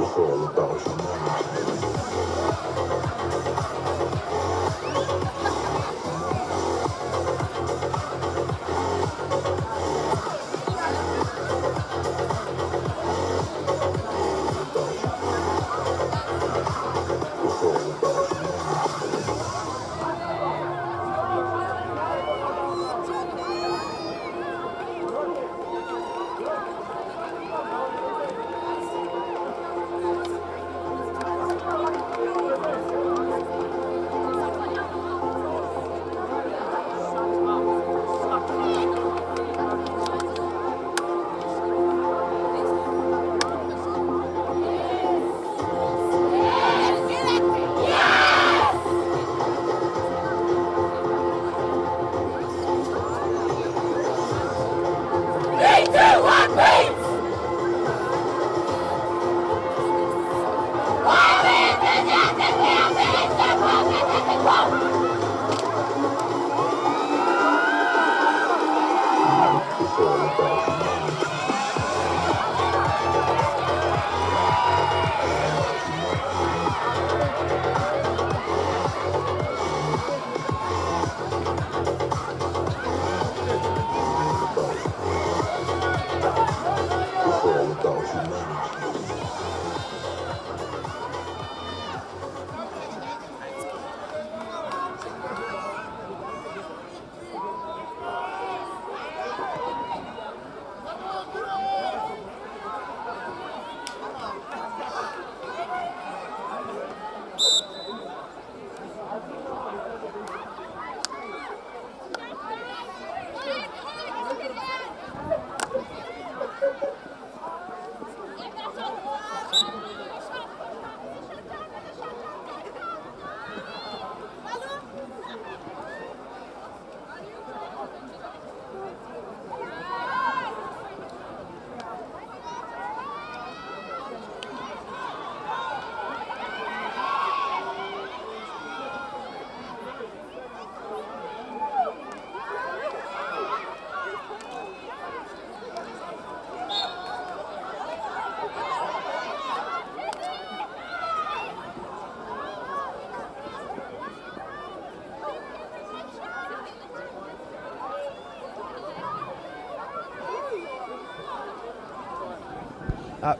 [SPEAKER 4] It's all about humanity. It's all about humanity. It's all about humanity. It's all about humanity.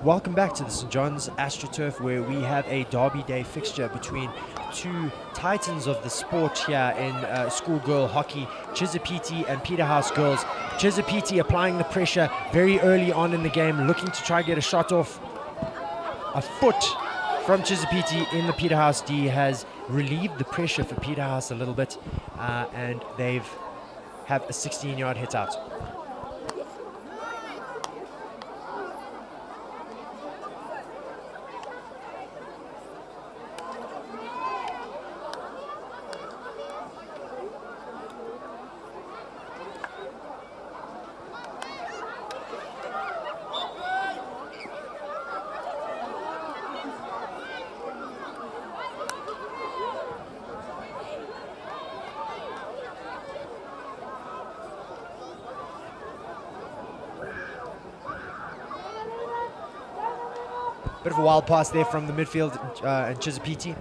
[SPEAKER 1] Welcome back to the St. John's AstroTurf, where we have a Derby Day fixture between 2 titans of the sport here in schoolgirl hockey, Chisipiti and Peterhouse girls. Chisipiti applying the pressure very early on in the game, looking to try get a shot off. A foot from Chisipiti in the Peterhouse D has relieved the pressure for Peterhouse a little bit, and they've have a 16-yard hit out. Bit of a wild pass there from the midfield, and Chisapiti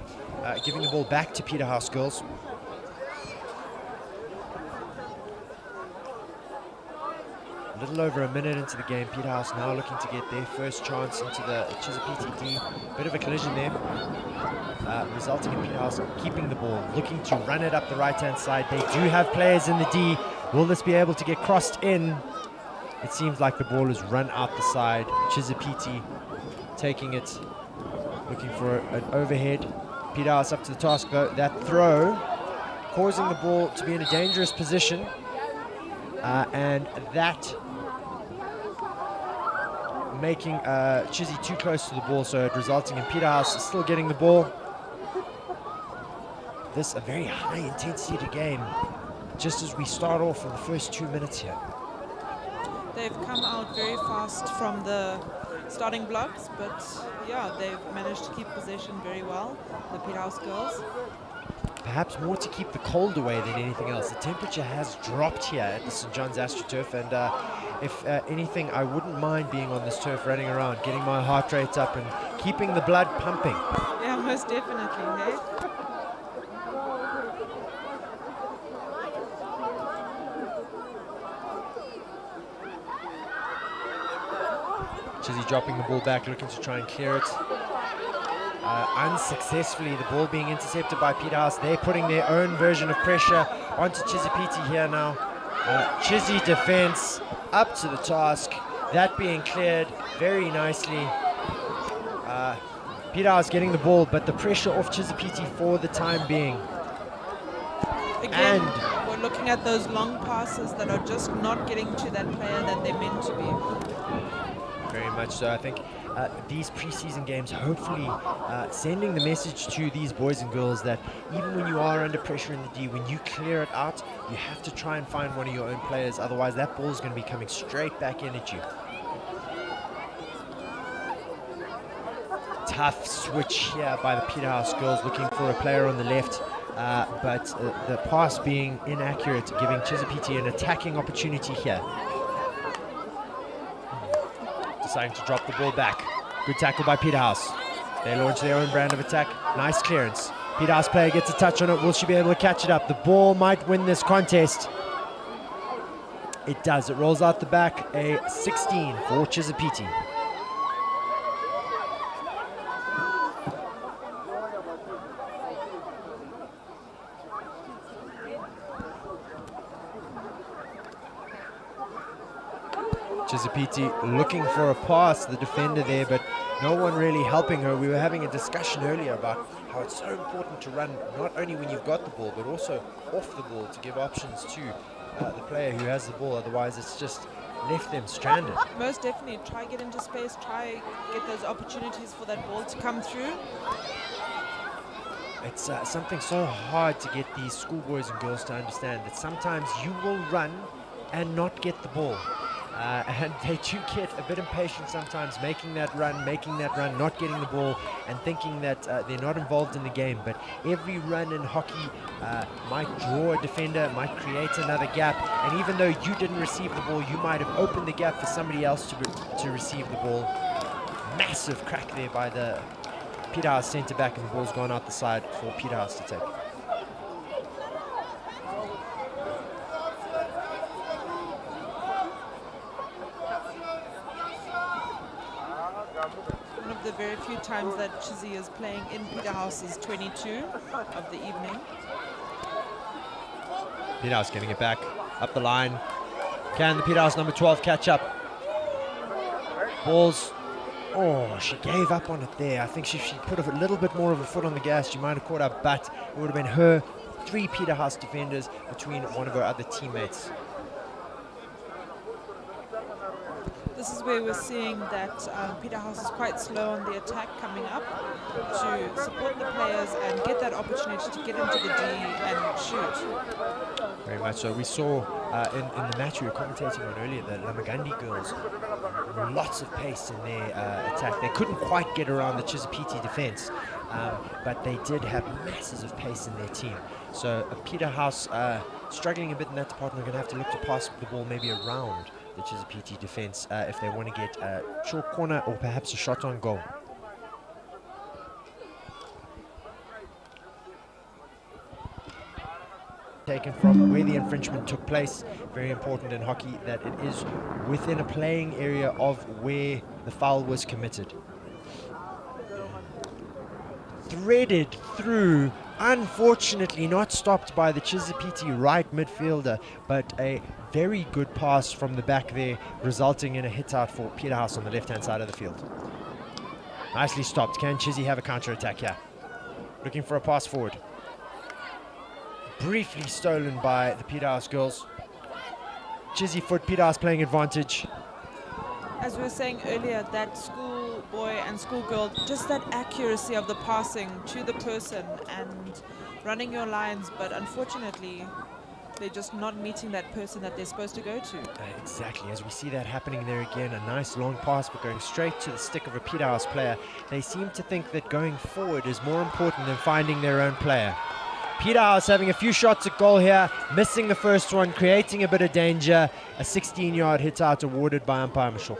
[SPEAKER 1] giving the ball back to Peterhouse girls. A little over a minute into the game, Peterhouse now looking to get their first chance into the Chisapiti D. Bit of a collision there, resulting in Peterhouse keeping the ball, looking to run it up the right-hand side. They do have players in the D. Will this be able to get crossed in? It seems like the ball is run out the side. Chisapiti taking it, looking for an overhead. Peterhouse up to the task though. That throw causing the ball to be in a dangerous position, and that making Chizzy too close to the ball, so it resulting in Peterhouse still getting the ball. This a very high intensity game, just as we start off in the first 2 minutes here.
[SPEAKER 5] They've come out very fast from the starting blocks, but yeah, they've managed to keep possession very well, the Peterhouse girls.
[SPEAKER 1] Perhaps more to keep the cold away than anything else. The temperature has dropped here at the St. John's AstroTurf, and if anything, I wouldn't mind being on this turf running around, getting my heart rate up and keeping the blood pumping.
[SPEAKER 5] Yeah, most definitely, hey?
[SPEAKER 1] Chizzy dropping the ball back, looking to try and clear it. Unsuccessfully, the ball being intercepted by Peterhouse. They're putting their own version of pressure onto Chisapiti here now. Chizzy defense up to the task. That being cleared very nicely. Peterhouse getting the ball, but the pressure off Chisapiti for the time being.
[SPEAKER 5] Again, we're looking at those long passes that are just not getting to that player that they're meant to be.
[SPEAKER 1] Very much so. I think these preseason games hopefully sending the message to these boys and girls that even when you are under pressure in the D, when you clear it out, you have to try and find one of your own players, otherwise that ball is going to be coming straight back in at you. Tough switch here by the Peterhouse girls, looking for a player on the left, but the pass being inaccurate, giving Chisapiti an attacking opportunity here. Deciding to drop the ball back. Good tackle by Peterhouse. They launch their own brand of attack. Nice clearance. Peterhouse player gets a touch on it. Will she be able to catch it up? The ball might win this contest. It does. It rolls out the back. A 16 for Chisapiti. Chisapiti looking for a pass, the defender there, but no one really helping her. We were having a discussion earlier about how it's so important to run not only when you've got the ball, but also off the ball to give options to the player who has the ball. Otherwise, it's just left them stranded.
[SPEAKER 5] Most definitely. Try get into space, try get those opportunities for that ball to come through.
[SPEAKER 1] It's something so hard to get these schoolboys and girls to understand, that sometimes you will run and not get the ball. And they do get a bit impatient sometimes, making that run, not getting the ball, and thinking that they're not involved in the game. But every run in hockey might draw a defender, might create another gap, and even though you didn't receive the ball, you might have opened the gap for somebody else to receive the ball. Massive crack there by the Peterhouse centre back, and the ball's gone out the side for Peterhouse to take.
[SPEAKER 5] One of the very few times that Chizzy is playing in Peterhouse is 22 of the evening.
[SPEAKER 1] Peterhouse getting it back up the line. Can the Peterhouse number 12 catch up? Ball's Oh, she gave up on it there. I think if she put a little bit more of a foot on the gas, she might have caught up, but it would have been her 3 Peterhouse defenders between one of her other teammates.
[SPEAKER 5] This is where we're seeing that Peterhouse is quite slow on the attack coming up to support the players and get that opportunity to get into the D and shoot.
[SPEAKER 1] Very much so. We saw in the match we were commentating on earlier, the Lamagandi girls, lots of pace in their attack. They couldn't quite get around the Chisapiti defense, but they did have masses of pace in their team. So Peterhouse struggling a bit in that department. They're going to have to look to pass the ball maybe around the Chisapiti defense if they want to get a short corner or perhaps a shot on goal. Taken from where the infringement took place. Very important in hockey that it is within a playing area of where the foul was committed. Threaded through, unfortunately not stopped by the Chisapiti right midfielder, but a very good pass from the back there, resulting in a hit out for Peterhouse on the left-hand side of the field. Nicely stopped. Can Chizzy have a counter-attack here? Looking for a pass forward. Briefly stolen by the Peterhouse girls. Chizzy foot, Peterhouse playing advantage.
[SPEAKER 5] As we were saying earlier, that schoolboy and schoolgirl, just that accuracy of the passing to the person and running your lines, but unfortunately they're just not meeting that person that they're supposed to go to.
[SPEAKER 1] Exactly, as we see that happening there again, a nice long pass but going straight to the stick of a Peterhouse player. They seem to think that going forward is more important than finding their own player. Peterhouse having a few shots at goal here, missing the first one, creating a bit of danger. A 16-yard hit out awarded by umpire Michelle.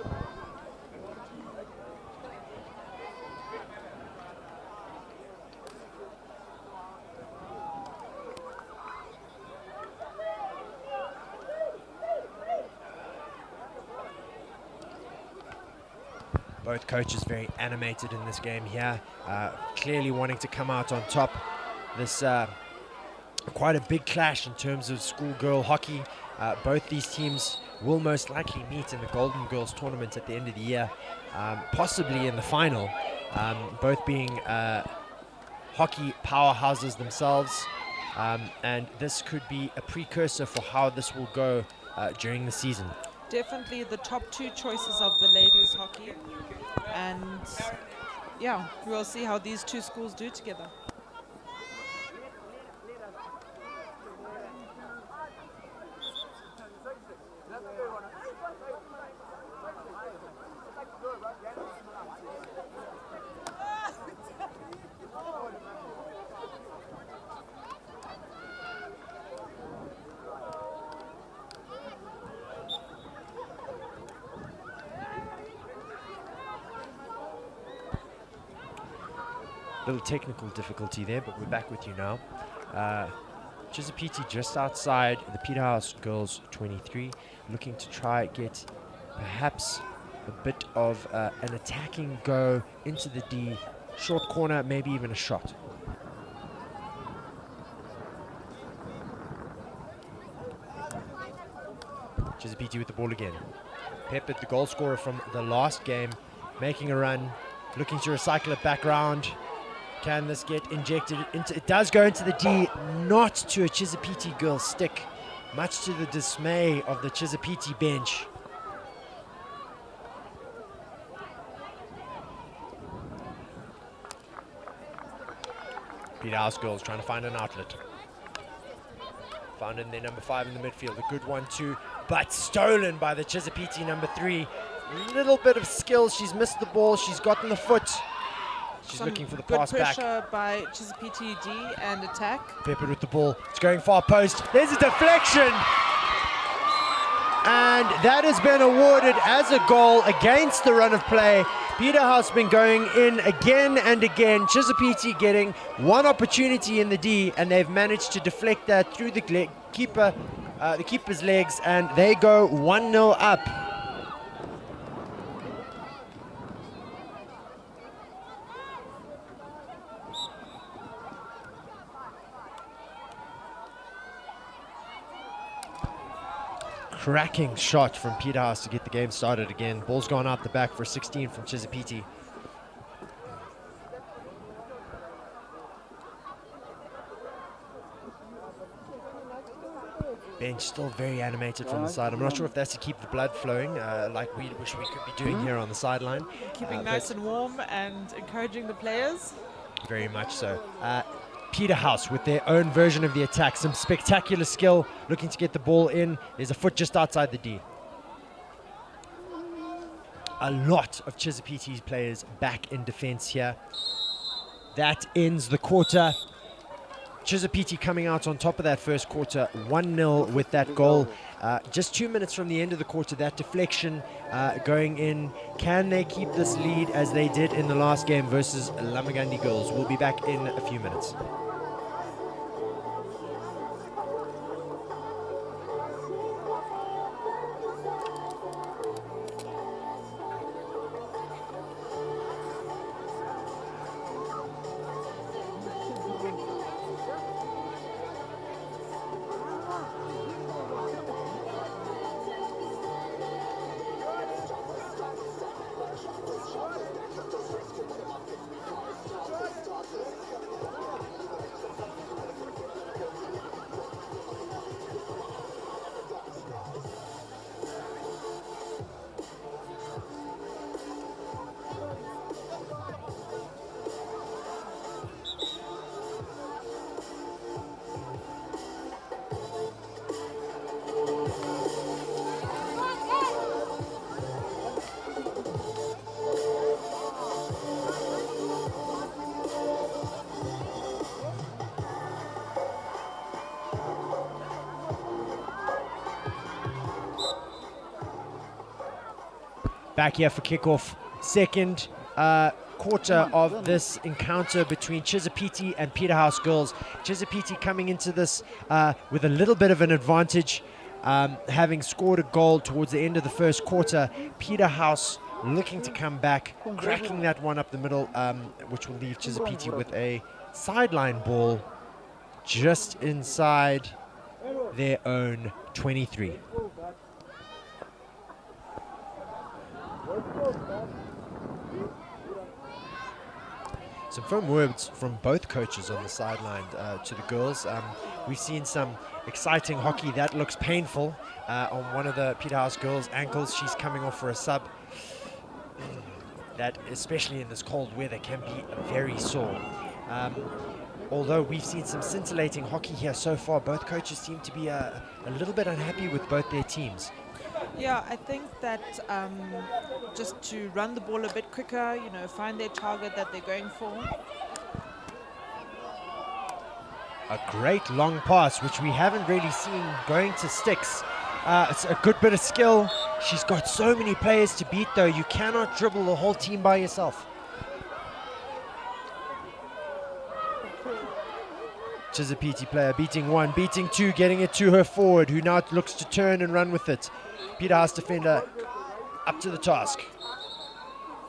[SPEAKER 1] Both coaches very animated in this game here, clearly wanting to come out on top. This quite a big clash in terms of schoolgirl hockey. Both these teams will most likely meet in the Golden Girls tournament at the end of the year, possibly in the final, both being hockey powerhouses themselves, and this could be a precursor for how this will go during the season.
[SPEAKER 5] Definitely the top 2 choices of the ladies hockey, and yeah, we'll see how these 2 schools do together.
[SPEAKER 1] Little technical difficulty there, but we're back with you now. Chisapiti just outside the Peterhouse girls 23, looking to try get perhaps a bit of an attacking go into the D, short corner, maybe even a shot. Chisapiti with the ball again. Peppered, the goal scorer from the last game, making a run, looking to recycle it back round. Can this get injected into? It does go into the D, not to a Chisapiti girl stick, much to the dismay of the Chisapiti bench. Peterhouse girls trying to find an outlet. Found in their number 5 in the midfield. A good 1-2, but stolen by the Chisapiti number 3. Little bit of skill. She's missed the ball. She's gotten the foot. She's looking for the pass back.
[SPEAKER 5] Good pressure by Chisapiti D and attack.
[SPEAKER 1] Peppered with the ball. It's going far post. There's a deflection. And that has been awarded as a goal against the run of play. Peterhouse been going in again and again. Chisapiti getting one opportunity in the D, and they've managed to deflect that through the keeper, the keeper's legs, and they go 1-0 up. cracking shot from Peterhouse to get the game started again. Ball's gone out the back for 16 from Chisapiti. Bench still very animated from the side. I'm not sure if that's to keep the blood flowing, like we wish we could be doing here on the sideline.
[SPEAKER 5] Keeping nice and warm and encouraging the players.
[SPEAKER 1] Very much so. Peterhouse with their own version of the attack. Some spectacular skill, looking to get the ball in. There's a foot just outside the D. A lot of Chisapiti's players back in defense here. That ends the quarter. Chisapiti coming out on top of that first quarter, 1-0 with that goal. Just 2 minutes from the end of the quarter, that deflection going in. Can they keep this lead as they did in the last game versus Lamagandi Girls? We'll be back in a few minutes. Back here for kickoff. Second quarter of this encounter between Chisapiti and Peterhouse Girls. Chisapiti coming into this with a little bit of an advantage, having scored a goal towards the end of the first quarter. Peterhouse looking to come back, cracking that one up the middle, which will leave Chisapiti with a sideline ball just inside their own 23. Some firm words from both coaches on the sideline to the girls. We've seen some exciting hockey that looks painful on one of the Peterhouse girls' ankles. She's coming off for a sub. That, especially in this cold weather, can be very sore. Although we've seen some scintillating hockey here so far, both coaches seem to be a little bit unhappy with both their teams.
[SPEAKER 5] Yeah, I think that just to run the ball a bit quicker, you know, find their target that they're going for.
[SPEAKER 1] A great long pass, which we haven't really seen going to Sticks. It's a good bit of skill. She's got so many players to beat, though. You cannot dribble the whole team by yourself. Chisapiti player beating one, beating two, getting it to her forward, who now looks to turn and run with it. Peterhouse defender up to the task.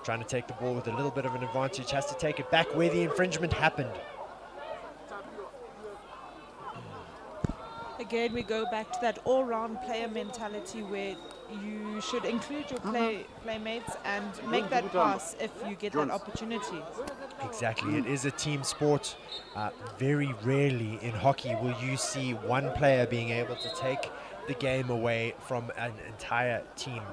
[SPEAKER 1] Trying to take the ball with a little bit of an advantage, has to take it back where the infringement happened.
[SPEAKER 5] Again, we go back to that all-round player mentality where you should include your playmates and make that pass if you get that opportunity.
[SPEAKER 1] Exactly, it is a team sport. Very rarely in hockey will you see one player being able to take the game away from an entire team.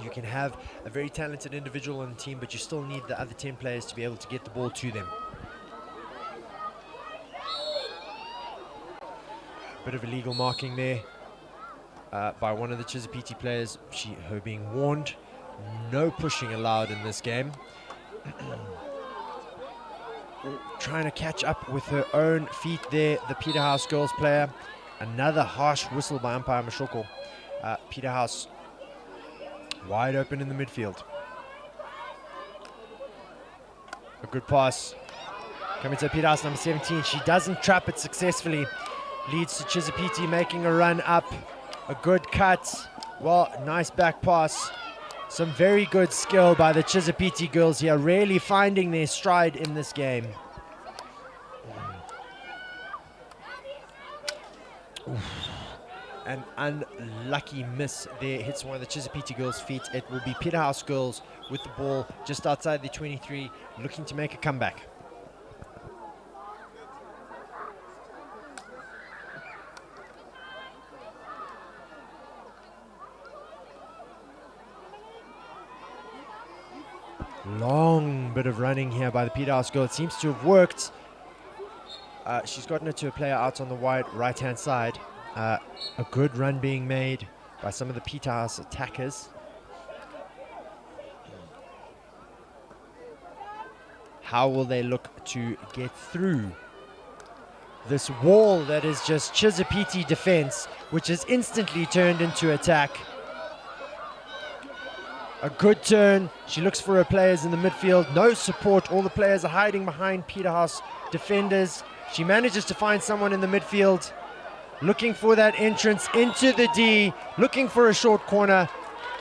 [SPEAKER 1] You can have a very talented individual on the team, but you still need the other 10 players to be able to get the ball to them. Bit of illegal marking there by one of the Chisapiti players. Her being warned, no pushing allowed in this game. Trying to catch up with her own feet there, the Peterhouse girls player. Another harsh whistle by umpire Mashoko. Peterhouse wide open in the midfield. A good pass coming to Peterhouse, number 17. She doesn't trap it successfully. Leads to Chisapiti making a run up. A good cut. Well, nice back pass. Some very good skill by the Chisapiti girls here, really finding their stride in this game. an unlucky miss there. Hits one of the Chisapiti girls' feet. It will be Peterhouse girls with the ball just outside the 23, looking to make a comeback. Long bit of running here by the Peterhouse girl. It seems to have worked. She's gotten it to a player out on the wide right-hand side. A good run being made by some of the Peterhouse attackers. How will they look to get through this wall that is just Chisapiti defense, which is instantly turned into attack? A good turn. She looks for her players in the midfield. No support. All the players are hiding behind Peterhouse defenders. She manages to find someone in the midfield, looking for that entrance into the D, looking for a short corner.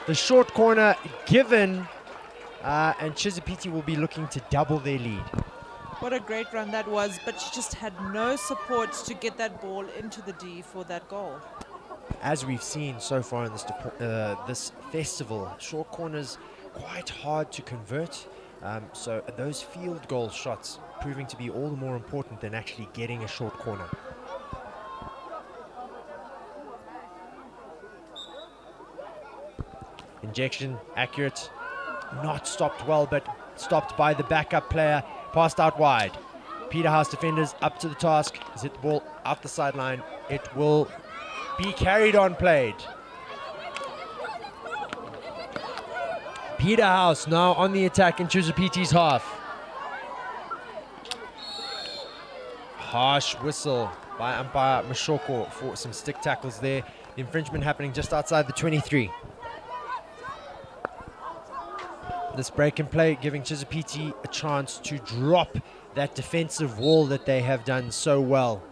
[SPEAKER 1] The short corner given, and Chisapiti will be looking to double their lead.
[SPEAKER 5] What a great run that was, but she just had no support to get that ball into the D for that goal.
[SPEAKER 1] As we've seen so far in this festival, short corners quite hard to convert. So those field goal shots proving to be all the more important than actually getting a short corner. Injection, accurate. Not stopped well, but stopped by the backup player. Passed out wide. Peterhouse defenders up to the task. Has hit the ball out the sideline. It will be carried on played. Peterhouse now on the attack in Chisapiti's half. Harsh whistle by umpire Mashoko for some stick tackles there. The infringement happening just outside the 23. This break and play giving Chisapiti a chance to drop that defensive wall that they have done so well.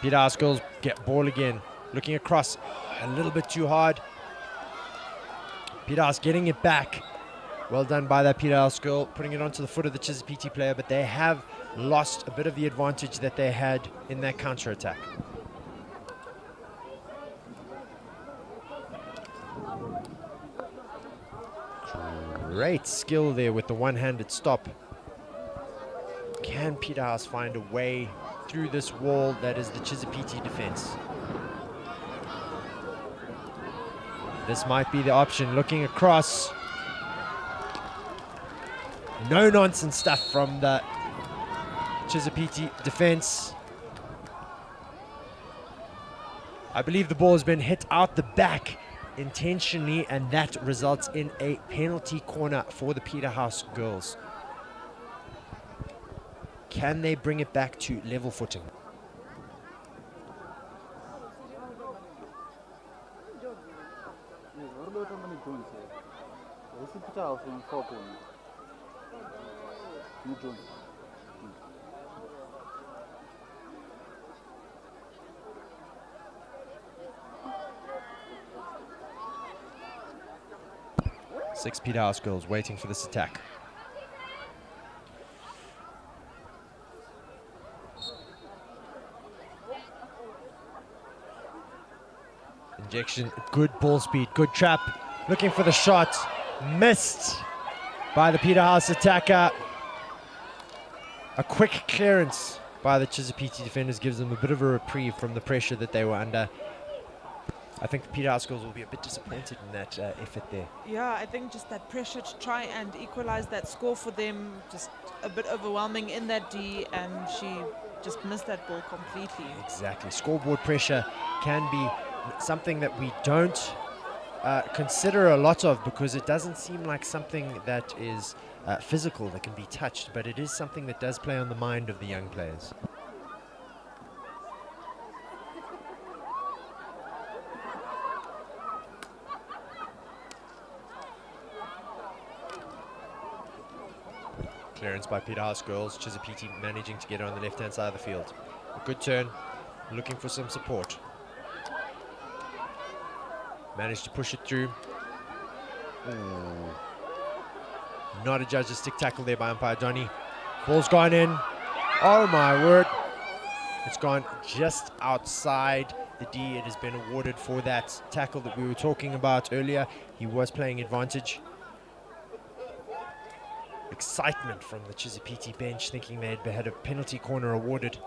[SPEAKER 1] Peterhouse girls get ball again. Looking across a little bit too hard. Peterhouse getting it back. Well done by that Peterhouse girl, putting it onto the foot of the Chisapiti player, but they have lost a bit of the advantage that they had in that counter-attack. Great skill there with the one-handed stop. Can Peterhouse find a way through this wall that is the Chisapiti defense? This might be the option. Looking across. No nonsense stuff from the Chisapiti defense. I believe the ball has been hit out the back intentionally, and that results in a penalty corner for the Peterhouse girls. Can they bring it back to level footing? Six Peterhouse girls waiting for this attack. Injection, good ball speed, good trap. Looking for the shot. Missed by the Peterhouse attacker. A quick clearance by the Chisapiti defenders gives them a bit of a reprieve from the pressure that they were under. I think the Peterhouse girls will be a bit disappointed in that effort there.
[SPEAKER 5] Yeah, I think just that pressure to try and equalize that score for them, just a bit overwhelming in that D, and she just missed that ball completely.
[SPEAKER 1] Exactly. Scoreboard pressure can be something that we don't consider a lot of, because it doesn't seem like something that is physical, that can be touched, but it is something that does play on the mind of the young players. Clearance by Peterhouse girls. Chisapiti managing to get on the left-hand side of the field. A good turn, looking for some support. Managed to push it through. Ooh. Not a judge's stick tackle there by umpire Johnny. Ball's gone in. Oh my word. It's gone just outside the D. It has been awarded for that tackle that we were talking about earlier. He was playing advantage. Excitement from the Chisipiti bench, thinking they'd had a penalty corner awarded.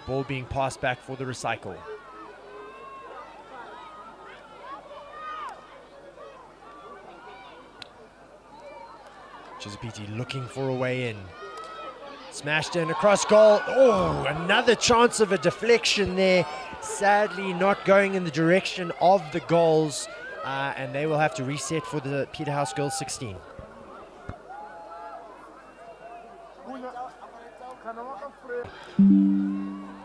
[SPEAKER 1] Ball being passed back for the recycle. Chisipiti looking for a way in. Smashed in across goal. Oh, another chance of a deflection there. Sadly not going in the direction of the goals. And they will have to reset for the Peterhouse Girls 16.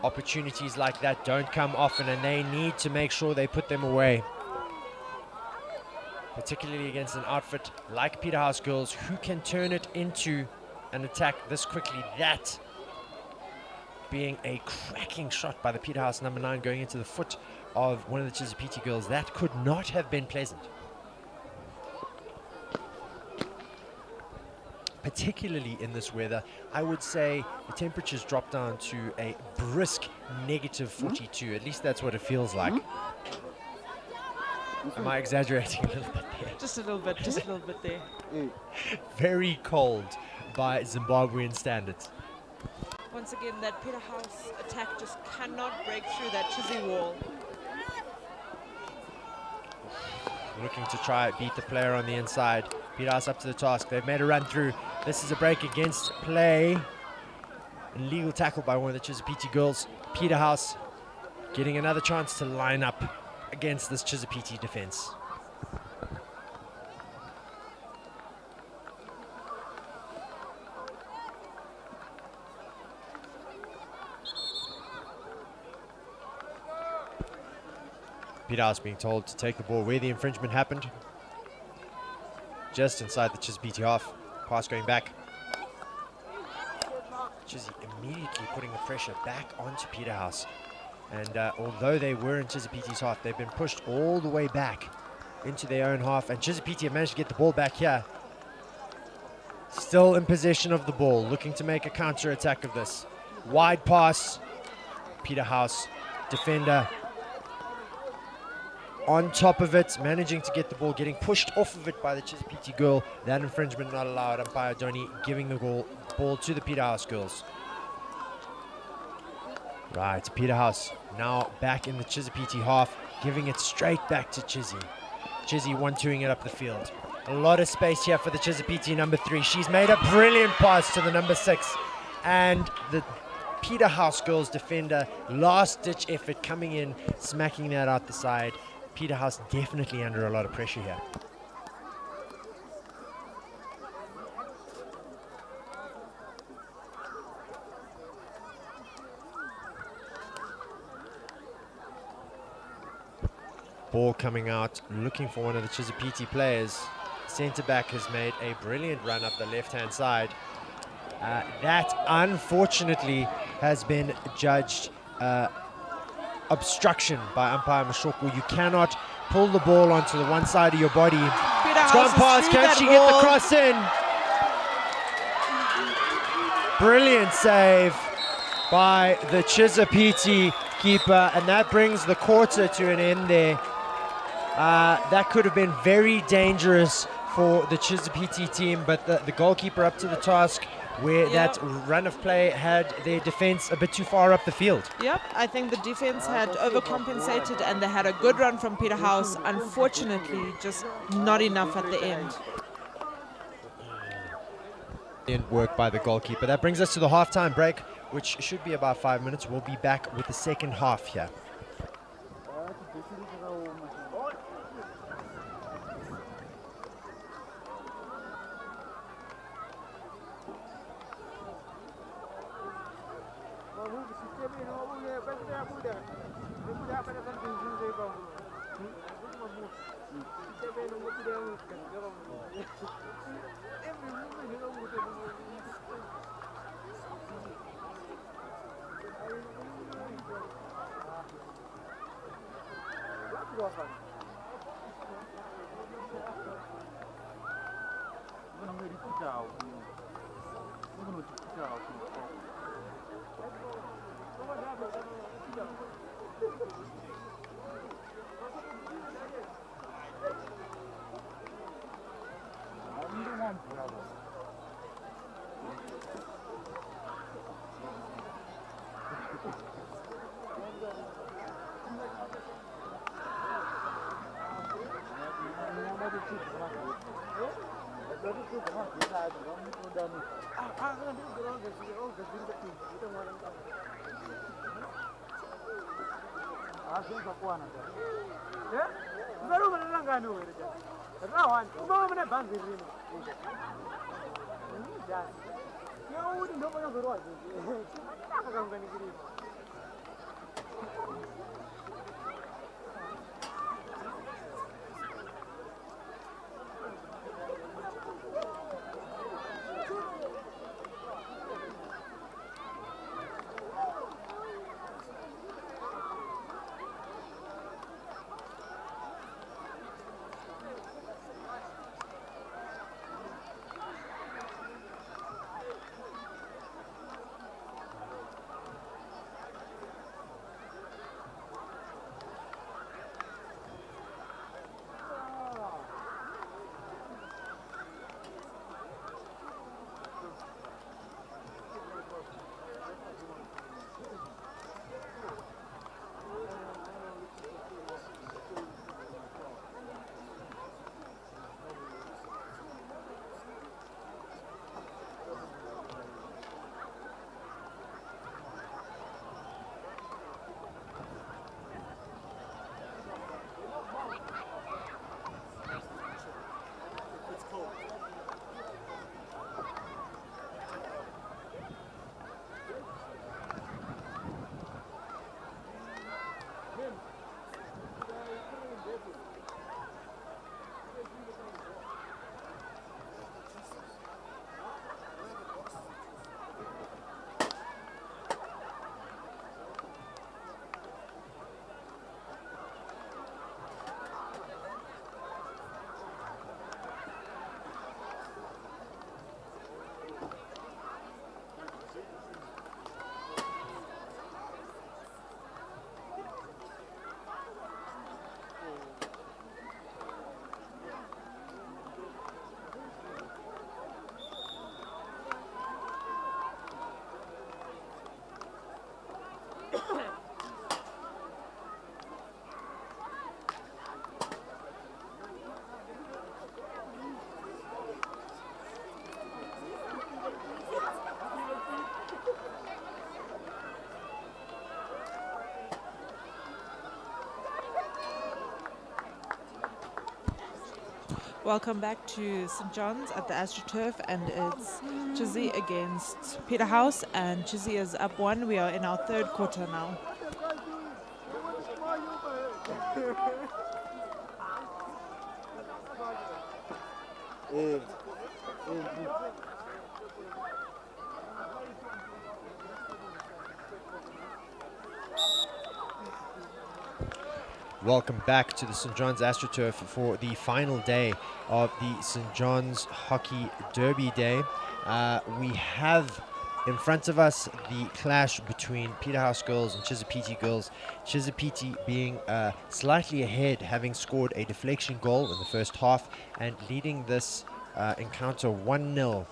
[SPEAKER 1] Opportunities like that don't come often, and they need to make sure they put them away. Particularly against an outfit like Peterhouse Girls, who can turn it into an attack this quickly. That being a cracking shot by the Peterhouse number 9 going into the foot of one of the Chisipiti girls. That could not have been pleasant. Particularly in this weather, I would say the temperatures drop down to a brisk negative 42. At least that's what it feels like. Am I exaggerating a little bit there?
[SPEAKER 5] Just a little bit there.
[SPEAKER 1] Very cold by Zimbabwean standards.
[SPEAKER 5] Once again, that Peterhouse attack just cannot break through that Chizzy wall.
[SPEAKER 1] Looking to try beat the player on the inside. Peterhouse up to the task. They've made a run through. This is a break against play. Illegal tackle by one of the Chisipiti girls. Peterhouse getting another chance to line up against this Chisipiti defense. Peterhouse being told to take the ball where the infringement happened. Just inside the Chisipiti half. Pass going back. Chizzy immediately putting the pressure back onto Peterhouse. And although they were in Chisipiti's half, they've been pushed all the way back into their own half. And Chisipiti have managed to get the ball back here. Still in possession of the ball, looking to make a counter-attack of this. Wide pass. Peterhouse, defender, on top of it, managing to get the ball, getting pushed off of it by the Chisipiti girl. That infringement not allowed. Umpire Donny giving the ball to the Peterhouse girls. Right, Peterhouse now back in the Chisipiti half, giving it straight back to Chizzy. Chizzy 1-2ing it up the field. A lot of space here for the Chisipiti number 3. She's made a brilliant pass to the number 6. And the Peterhouse girls defender, last ditch effort coming in, smacking that out the side. Peterhouse definitely under a lot of pressure here. Ball coming out, looking for one of the Chisipiti players. Centre back has made a brilliant run up the left-hand side. That unfortunately has been judged obstruction by umpire Mashoko. You cannot pull the ball onto the one side of your body. It's gone past. Can she get the cross in? Brilliant save by the Chisipiti keeper, and that brings the quarter to an end there. That could have been very dangerous for the Chisipiti team, but the goalkeeper up to the task where that run of play had their defense a bit too far up the field.
[SPEAKER 5] Yep, I think the defense had overcompensated and they had a good run from Peterhouse. Unfortunately, just not enough at the end.
[SPEAKER 1] Brilliant work by the goalkeeper. That brings us to the halftime break, which should be about 5 minutes. We'll be back with the second half here.
[SPEAKER 5] Welcome back to St. John's at the AstroTurf, and it's Chizzy against Peterhouse, and Chizzy is up 1. We are in our third quarter now.
[SPEAKER 1] Welcome back to the St. John's AstroTurf for the final day of the St. John's Hockey Derby Day. We have in front of us the clash between Peterhouse girls and Chisapiti girls. Chisapiti being slightly ahead, having scored a deflection goal in the first half and leading this encounter 1-0.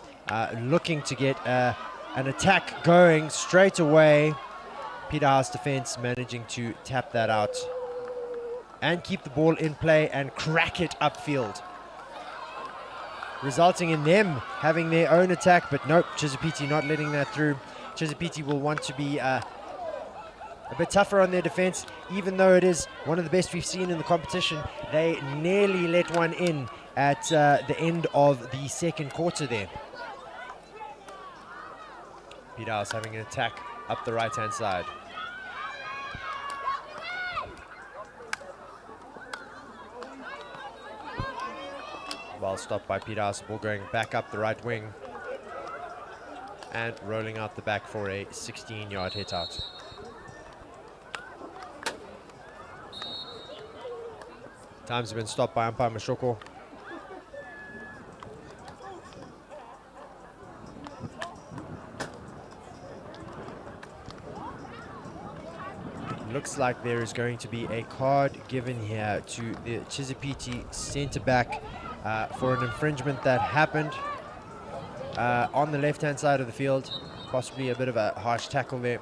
[SPEAKER 1] Looking to get an attack going straight away. Peterhouse defense managing to tap that out and keep the ball in play and crack it upfield, resulting in them having their own attack, but nope, Chisapiti not letting that through. Chisapiti will want to be a bit tougher on their defense, even though it is one of the best we've seen in the competition. They nearly let one in at the end of the second quarter there. Peterhouse having an attack up the right-hand side. Well stopped by Peterhouse, ball going back up the right wing and rolling out the back for a 16-yard hit out. Times have been stopped by umpire Mashoko. looks like there is going to be a card given here to the Chizipiti centre-back for an infringement that happened on the left-hand side of the field. Possibly a bit of a harsh tackle there.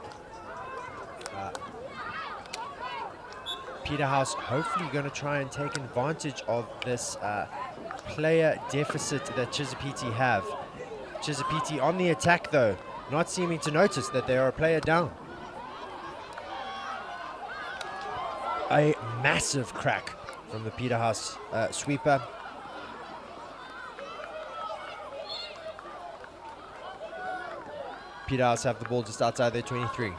[SPEAKER 1] Peterhouse hopefully going to try and take advantage of this player deficit that Chizipiti have. Chizipiti on the attack though, not seeming to notice that they are a player down. A massive crack from the Peterhouse sweeper. Peterhouse have the ball just outside their 23.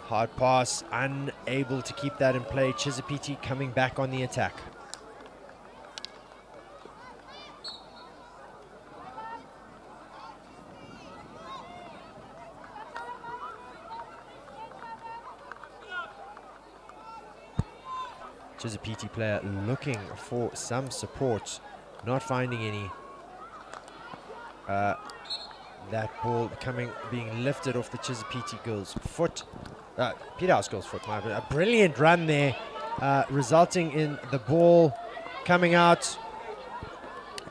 [SPEAKER 1] Hard pass, unable to keep that in play. Chizipiti coming back on the attack. Chizipiti player looking for some support, not finding any. That ball being lifted off the Chizipiti girls' foot. Peterhouse girls' foot. A brilliant run there, resulting in the ball coming out.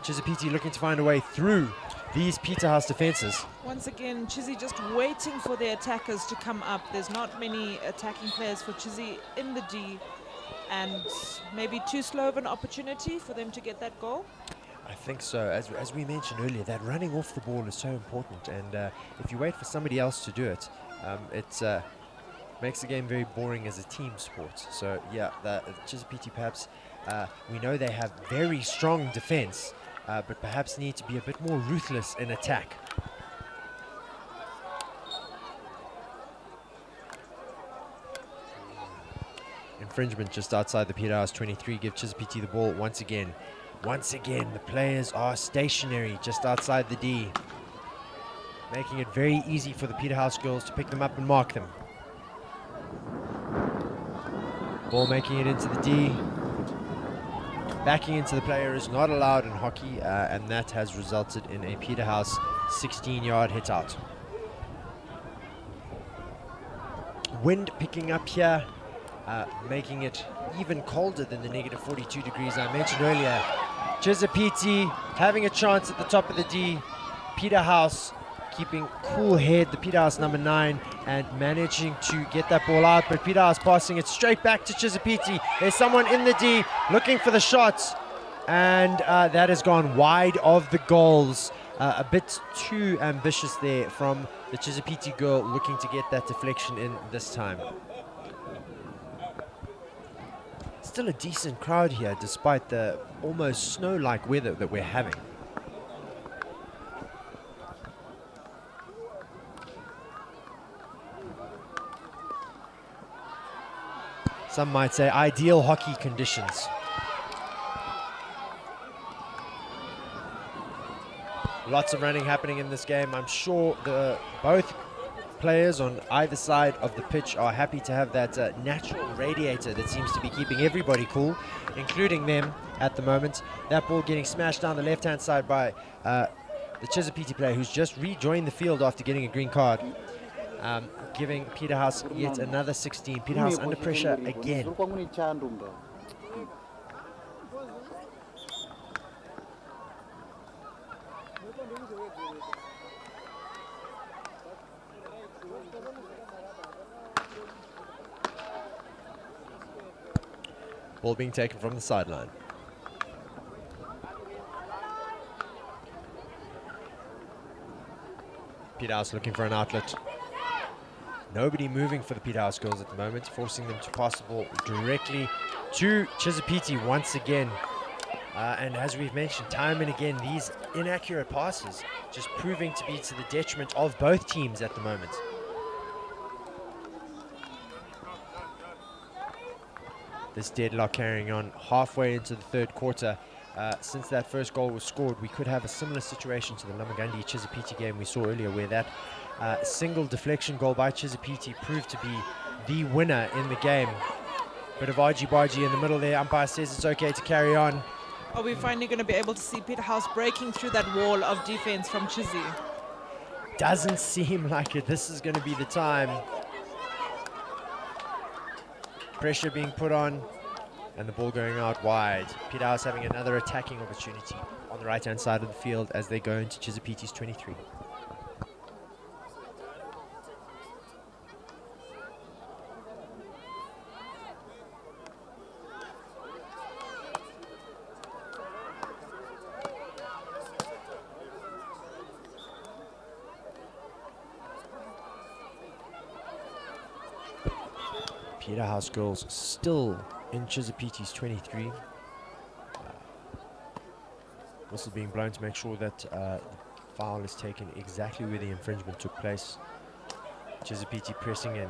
[SPEAKER 1] Chizipiti looking to find a way through these Peterhouse defenses.
[SPEAKER 5] Once again, Chizzy just waiting for their attackers to come up. There's not many attacking players for Chizzy in the D, and maybe too slow of an opportunity for them to get that goal.
[SPEAKER 1] I think so. As we mentioned earlier, that running off the ball is so important, and if you wait for somebody else to do it, it makes the game very boring as a team sport. So yeah, the Chizipiti perhaps, we know they have very strong defense, but perhaps need to be a bit more ruthless in attack. Infringement just outside the Peterhouse 23, give Chizipiti the ball once again. Once again, the players are stationary just outside the D, making it very easy for the Peterhouse girls to pick them up and mark them. Ball making it into the D. Backing into the player is not allowed in hockey, and that has resulted in a Peterhouse 16-yard hit out. Wind picking up here, making it even colder than the negative 42 degrees I mentioned earlier. Chizipiti having a chance at the top of the D. Peterhouse keeping cool head, the Peterhouse number 9, and managing to get that ball out, but Peterhouse passing it straight back to Chizipiti. There's someone in the D looking for the shots, and that has gone wide of the goals. A bit too ambitious there from the Chizipiti girl, looking to get that deflection in this time. Still a decent crowd here despite the almost snow-like weather that we're having. Some might say ideal hockey conditions. Lots of running happening in this game. I'm sure both players on either side of the pitch are happy to have that natural radiator that seems to be keeping everybody cool, including them at the moment. That ball getting smashed down the left-hand side by the Chizipiti player, who's just rejoined the field after getting a green card, giving Peterhouse yet another 16. Peterhouse under pressure again. Ball being taken from the sideline. Peterhouse looking for an outlet. Nobody moving for the Peterhouse girls at the moment, forcing them to pass the ball directly to Chizipiti once again. And as we've mentioned time and again, these inaccurate passes just proving to be to the detriment of both teams at the moment. This deadlock carrying on halfway into the third quarter. Since that first goal was scored, we could have a similar situation to the Lamagandi Chizipiti game we saw earlier, where that single deflection goal by Chizipiti proved to be the winner in the game. Bit of argy-bargy in the middle there. Umpire says it's okay to carry on.
[SPEAKER 5] Are we finally going to be able to see Peterhouse breaking through that wall of defense from Chizzy?
[SPEAKER 1] doesn't seem like it. This is going to be the time. Pressure being put on, and the ball going out wide. Peterhouse having another attacking opportunity on the right-hand side of the field as they go into Chisapiti's 23. Peterhouse girls still in Chisapiti's 23. Whistle being blown to make sure that the foul is taken exactly where the infringement took place. Chisapiti pressing in.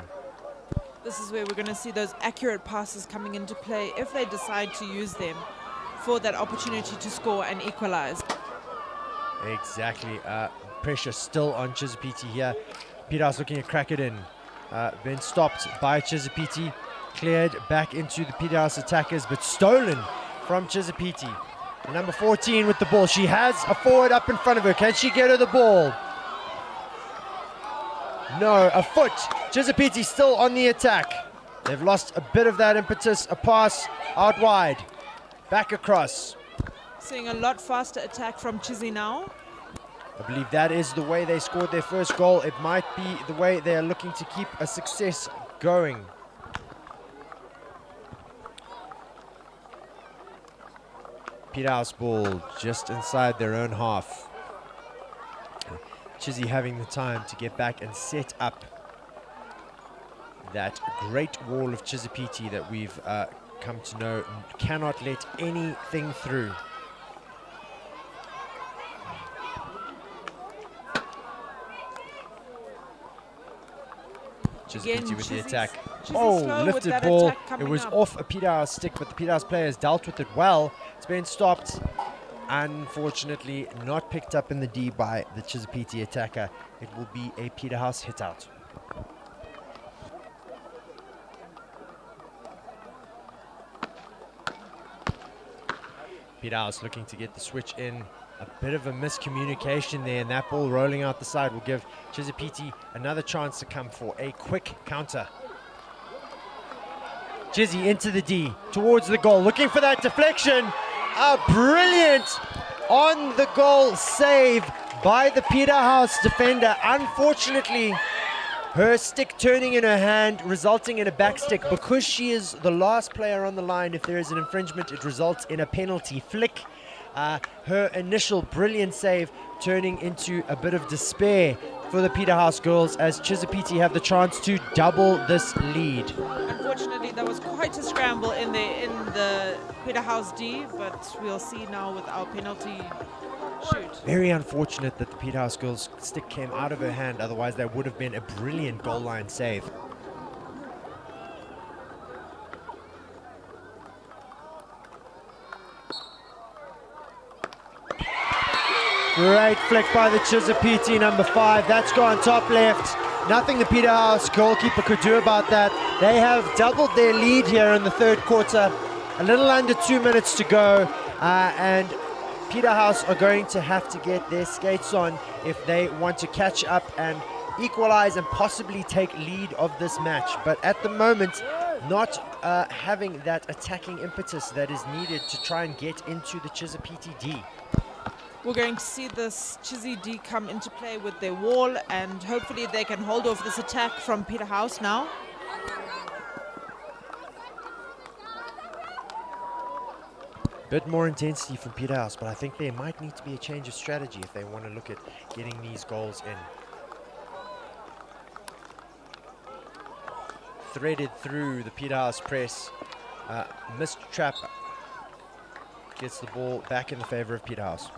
[SPEAKER 5] This is where we're going to see those accurate passes coming into play if they decide to use them for that opportunity to score and equalize.
[SPEAKER 1] Exactly. Pressure still on Chisapiti here. Peterhouse looking to crack it in. Been stopped by Chisapiti. Cleared back into the Peterhouse attackers, but stolen from Chisapiti. Number 14 with the ball. She has a forward up in front of her. Can she get her the ball? No, a foot. Chisapiti still on the attack. They've lost a bit of that impetus. A pass out wide. Back across.
[SPEAKER 5] Seeing a lot faster attack from Chizzy now.
[SPEAKER 1] I believe that is the way they scored their first goal. It might be the way they are looking to keep a success going. Peterhouse ball just inside their own half. Chizzy having the time to get back and set up that great wall of Chisapiti that we've come to know cannot let anything through. Chisapiti with the attack.
[SPEAKER 5] slow with
[SPEAKER 1] Lifted
[SPEAKER 5] that
[SPEAKER 1] ball.
[SPEAKER 5] attack coming
[SPEAKER 1] It was
[SPEAKER 5] up.
[SPEAKER 1] off a Peterhouse stick, but the Peterhouse players dealt with it well. It's been stopped. Unfortunately, not picked up in the D by the Chisapiti attacker. It will be a Peterhouse hit out. Peterhouse looking to get the switch in. A bit of a miscommunication there, and that ball rolling out the side will give Chisapiti another chance to come for a quick counter. Chizzy into the D, towards the goal, looking for that deflection. A brilliant on the goal save by the Peterhouse defender. Unfortunately, her stick turning in her hand, resulting in a back stick. Because she is the last player on the line, if there is an infringement, it results in a penalty flick. Her initial brilliant save turning into a bit of despair for the Peterhouse girls as Chisapiti have the chance to double this lead.
[SPEAKER 5] Unfortunately, there was quite a scramble in the Peterhouse D, but we'll see now with our penalty shoot.
[SPEAKER 1] Very unfortunate that the Peterhouse girls' stick came out of her hand, otherwise that would have been a brilliant goal line save. Great flick by the Chisapiti number 5. That's gone top left. Nothing the Peterhouse goalkeeper could do about that. They have doubled their lead here in the third quarter. A little under 2 minutes to go. And Peterhouse are going to have to get their skates on if they want to catch up and equalize and possibly take lead of this match. But at the moment, not having that attacking impetus that is needed to try and get into the Chisapiti D.
[SPEAKER 5] We're going to see this Chizzy D come into play with their wall, and hopefully they can hold off this attack from Peterhouse now.
[SPEAKER 1] Bit more intensity from Peterhouse, but I think there might need to be a change of strategy if they want to look at getting these goals in. Threaded through the Peterhouse press. Missed trap. Gets the ball back in the favor of Peterhouse.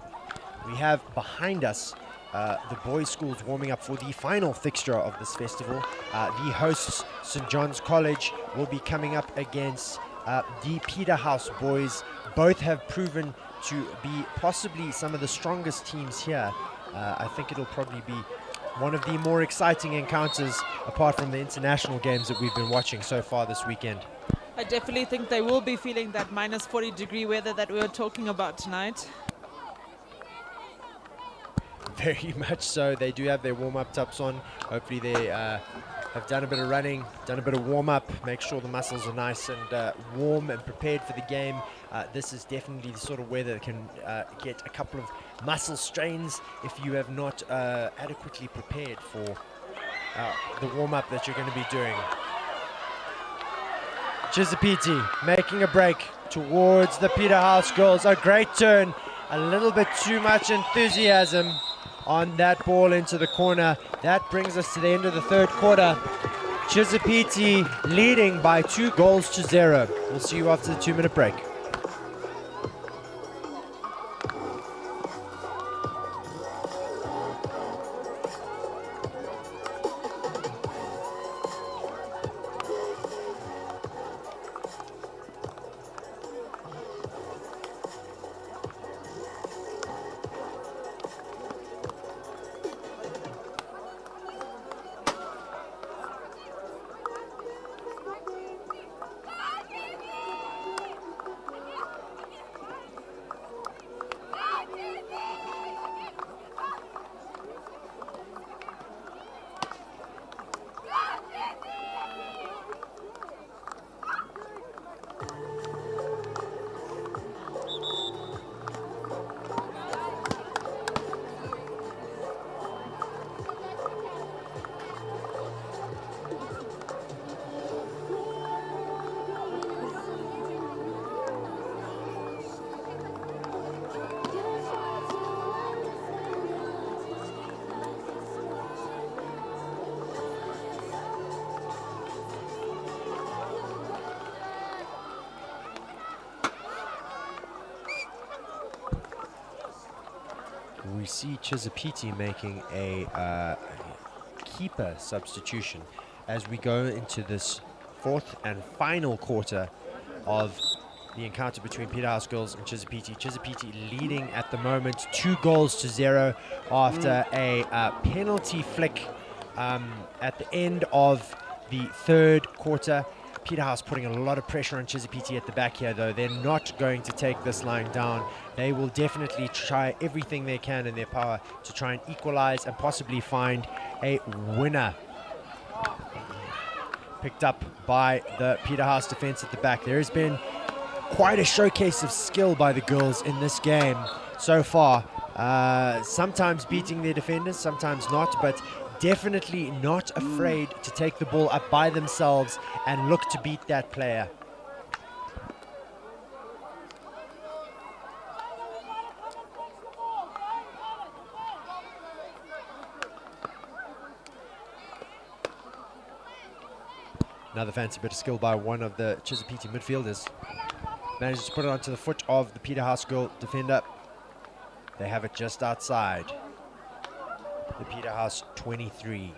[SPEAKER 1] We have behind us the boys' schools warming up for the final fixture of this festival. The hosts, St. John's College, will be coming up against the Peterhouse boys. Both have proven to be possibly some of the strongest teams here. I think it'll probably be one of the more exciting encounters apart from the international games that we've been watching so far this weekend.
[SPEAKER 5] I definitely think they will be feeling that minus 40-degree weather that we were talking about tonight.
[SPEAKER 1] Very much so. They do have their warm-up tops on. Hopefully they have done a bit of running, done a bit of warm-up, make sure the muscles are nice and warm and prepared for the game. This is definitely the sort of weather that can get a couple of muscle strains if you have not adequately prepared for the warm-up that you're going to be doing. Chisipiti making a break towards the Peterhouse girls. A great turn, a little bit too much enthusiasm on that ball into the corner. That brings us to the end of the third quarter. Chisipiti leading by 2-0. We'll see you after the 2-minute break. We see Chisipiti making a keeper substitution as we go into this fourth and final quarter of the encounter between Peterhouse girls and Chisipiti. Chisipiti leading at the moment 2-0 after a penalty flick at the end of the third quarter. Peterhouse putting a lot of pressure on Chisipiti at the back here, though. They're not going to take this line down. They will definitely try everything they can in their power to try and equalize and possibly find a winner. Picked up by the Peterhouse defense at the back. There has been quite a showcase of skill by the girls in this game so far. Sometimes beating their defenders, sometimes not, but definitely not afraid to take the ball up by themselves and look to beat that player. Another fancy bit of skill by one of the Chisipiti midfielders. Manages to put it onto the foot of the Peterhouse girl defender. They have it just outside the Peterhouse 23.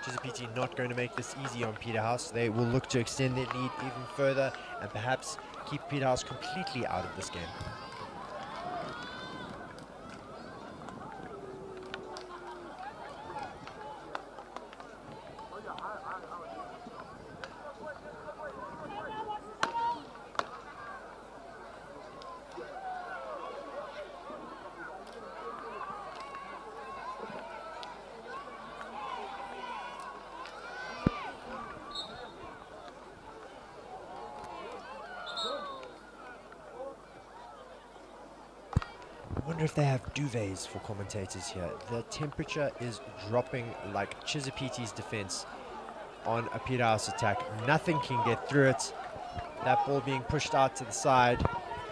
[SPEAKER 1] Chisipiti not going to make this easy on Peterhouse. They will look to extend their lead even further and perhaps keep Peterhouse completely out of this game. I wonder if they have duvets for commentators here. The temperature is dropping like Chisipiti's defense on a Peterhouse attack. Nothing can get through it. That ball being pushed out to the side.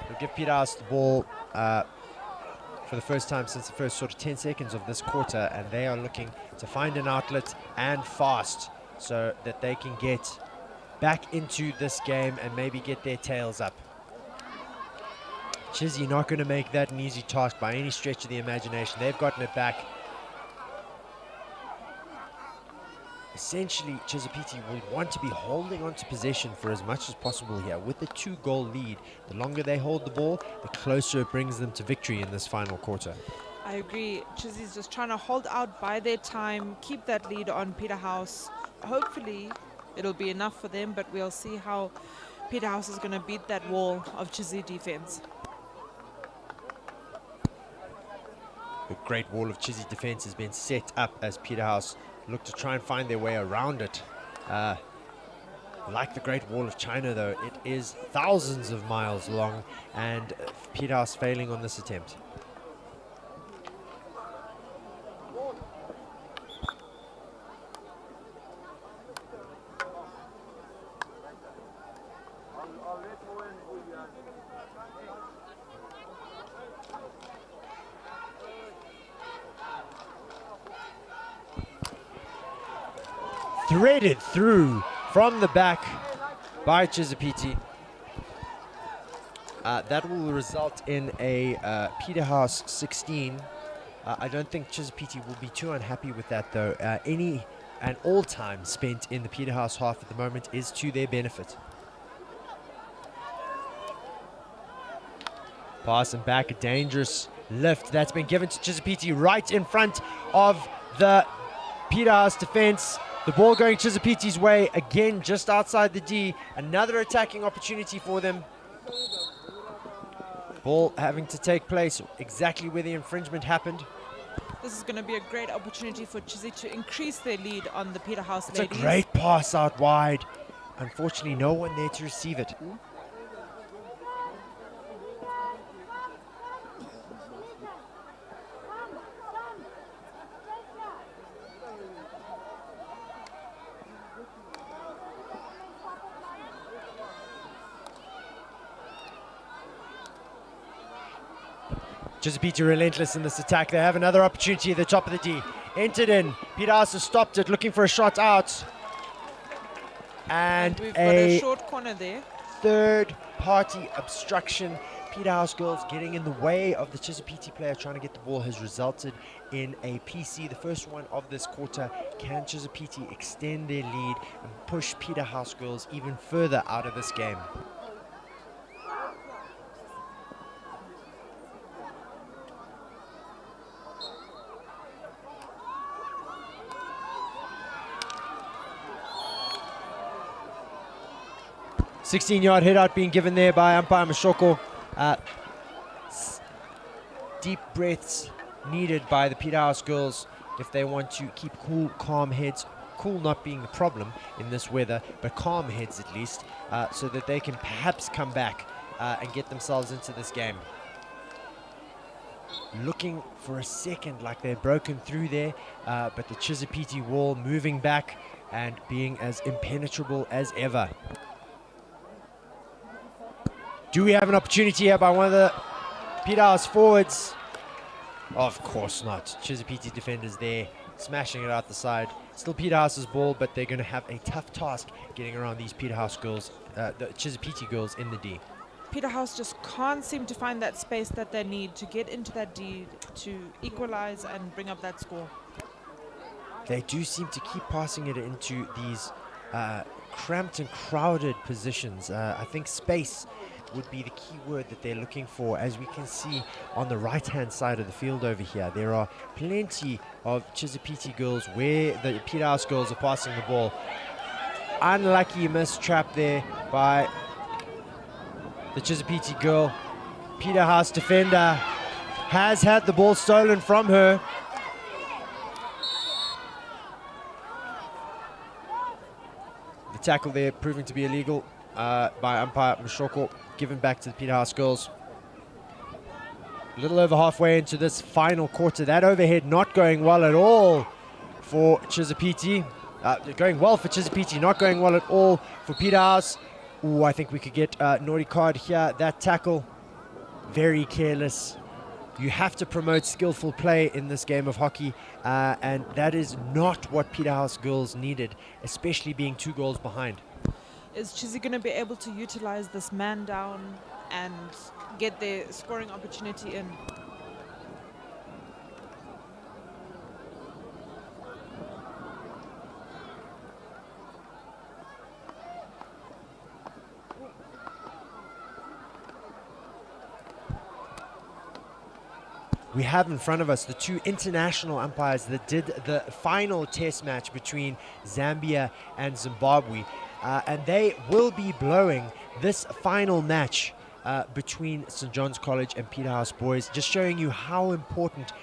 [SPEAKER 1] They'll give Peterhouse the ball for the first time since the first sort of 10 seconds of this quarter, and they are looking to find an outlet and fast so that they can get back into this game and maybe get their tails up. Chizzy not going to make that an easy task by any stretch of the imagination. They've gotten it back. Essentially, Chisipiti will want to be holding on to possession for as much as possible here. With the 2-goal lead, the longer they hold the ball, the closer it brings them to victory in this final quarter.
[SPEAKER 5] I agree. Chizzy's just trying to hold out by their time, keep that lead on Peterhouse. Hopefully, it'll be enough for them, but we'll see how Peterhouse is going to beat that wall of Chizzy defense.
[SPEAKER 1] The great wall of Chizzy defense has been set up as Peterhouse look to try and find their way around it. Like the Great Wall of China, though, it is thousands of miles long, and Peterhouse failing on this attempt. Threaded through from the back by Chizapiti. That will result in a Peterhouse 16. I don't think Chizapiti will be too unhappy with that, though. All time spent in the Peterhouse half at the moment is to their benefit. Pass and back, a dangerous lift that's been given to Chizapiti right in front of the Peterhouse defense. The ball going Chizapiti's way, again just outside the D. Another attacking opportunity for them. Ball having to take place exactly where the infringement happened.
[SPEAKER 5] This is going to be a great opportunity for Chizzy to increase their lead on the Peterhouse
[SPEAKER 1] It's
[SPEAKER 5] ladies.
[SPEAKER 1] a great pass out wide. Unfortunately, no one there to receive it. Chizapiti relentless in this attack. They have another opportunity at the top of the D. Entered in. Peterhouse has stopped it, looking for a shot out. And
[SPEAKER 5] We've got a short corner there.
[SPEAKER 1] third-party obstruction. Peterhouse girls getting in the way of the Chizapiti player trying to get the ball has resulted in a PC, the first one of this quarter. Can Chizapiti extend their lead and push Peterhouse girls even further out of this game? "16-yard hit out being given there by umpire Mashoko. Deep breaths needed by the Peterhouse girls if they want to keep cool, calm heads. Cool not being the problem in this weather, but calm heads at least, so that they can perhaps come back and get themselves into this game. Looking for a second like they're broken through there, but the Chizapiti wall moving back and being as impenetrable as ever. Do we have an opportunity here by one of the Peterhouse forwards? Of course not. Chizapiti defenders there, smashing it out the side. Still Peterhouse's ball, but they're going to have a tough task getting around these Peterhouse girls, the Chizapiti girls in the D.
[SPEAKER 5] Peterhouse just can't seem to find that space that they need to get into that D to equalize and bring up that score.
[SPEAKER 1] They do seem to keep passing it into these cramped and crowded positions. I think space would be the key word that they're looking for. As we can see on the right-hand side of the field over here, there are plenty of Chizapiti girls where the Peterhouse girls are passing the ball. Unlucky miss trap there by the Chizapiti girl. Peterhouse defender has had the ball stolen from her. The tackle there proving to be illegal by umpire Mashoko, given back to the Peterhouse girls. A little over halfway into this final quarter. That overhead not going well at all for Chizapiti. Going well for Chizapiti, not going well at all for Peterhouse. Ooh, I think we could get a naughty card here. That tackle, very careless. You have to promote skillful play in this game of hockey, and that is not what Peterhouse girls needed, especially being 2 goals behind.
[SPEAKER 5] Is Chizzy going to be able to utilize this man down and get their scoring opportunity in?
[SPEAKER 1] We have in front of us the 2 international umpires that did the final test match between Zambia and Zimbabwe. And they will be blowing this final match between St. John's College and Peterhouse boys, just showing you how important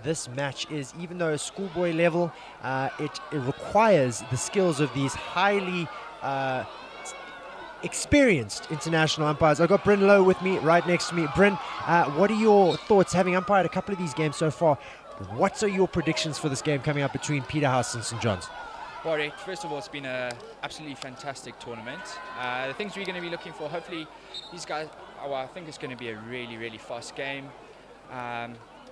[SPEAKER 1] this match is. Even though schoolboy level, it requires the skills of these highly experienced international umpires. I've got Bryn Lowe with me, right next to me. Bryn, what are your thoughts, having umpired a couple of these games so far? What are your predictions for this game coming up between Peterhouse and St. John's?
[SPEAKER 6] Well, Rick, first of all, it's been an absolutely fantastic tournament. The things we're going to be looking for, hopefully, these guys, I think it's going to be a really, really fast game.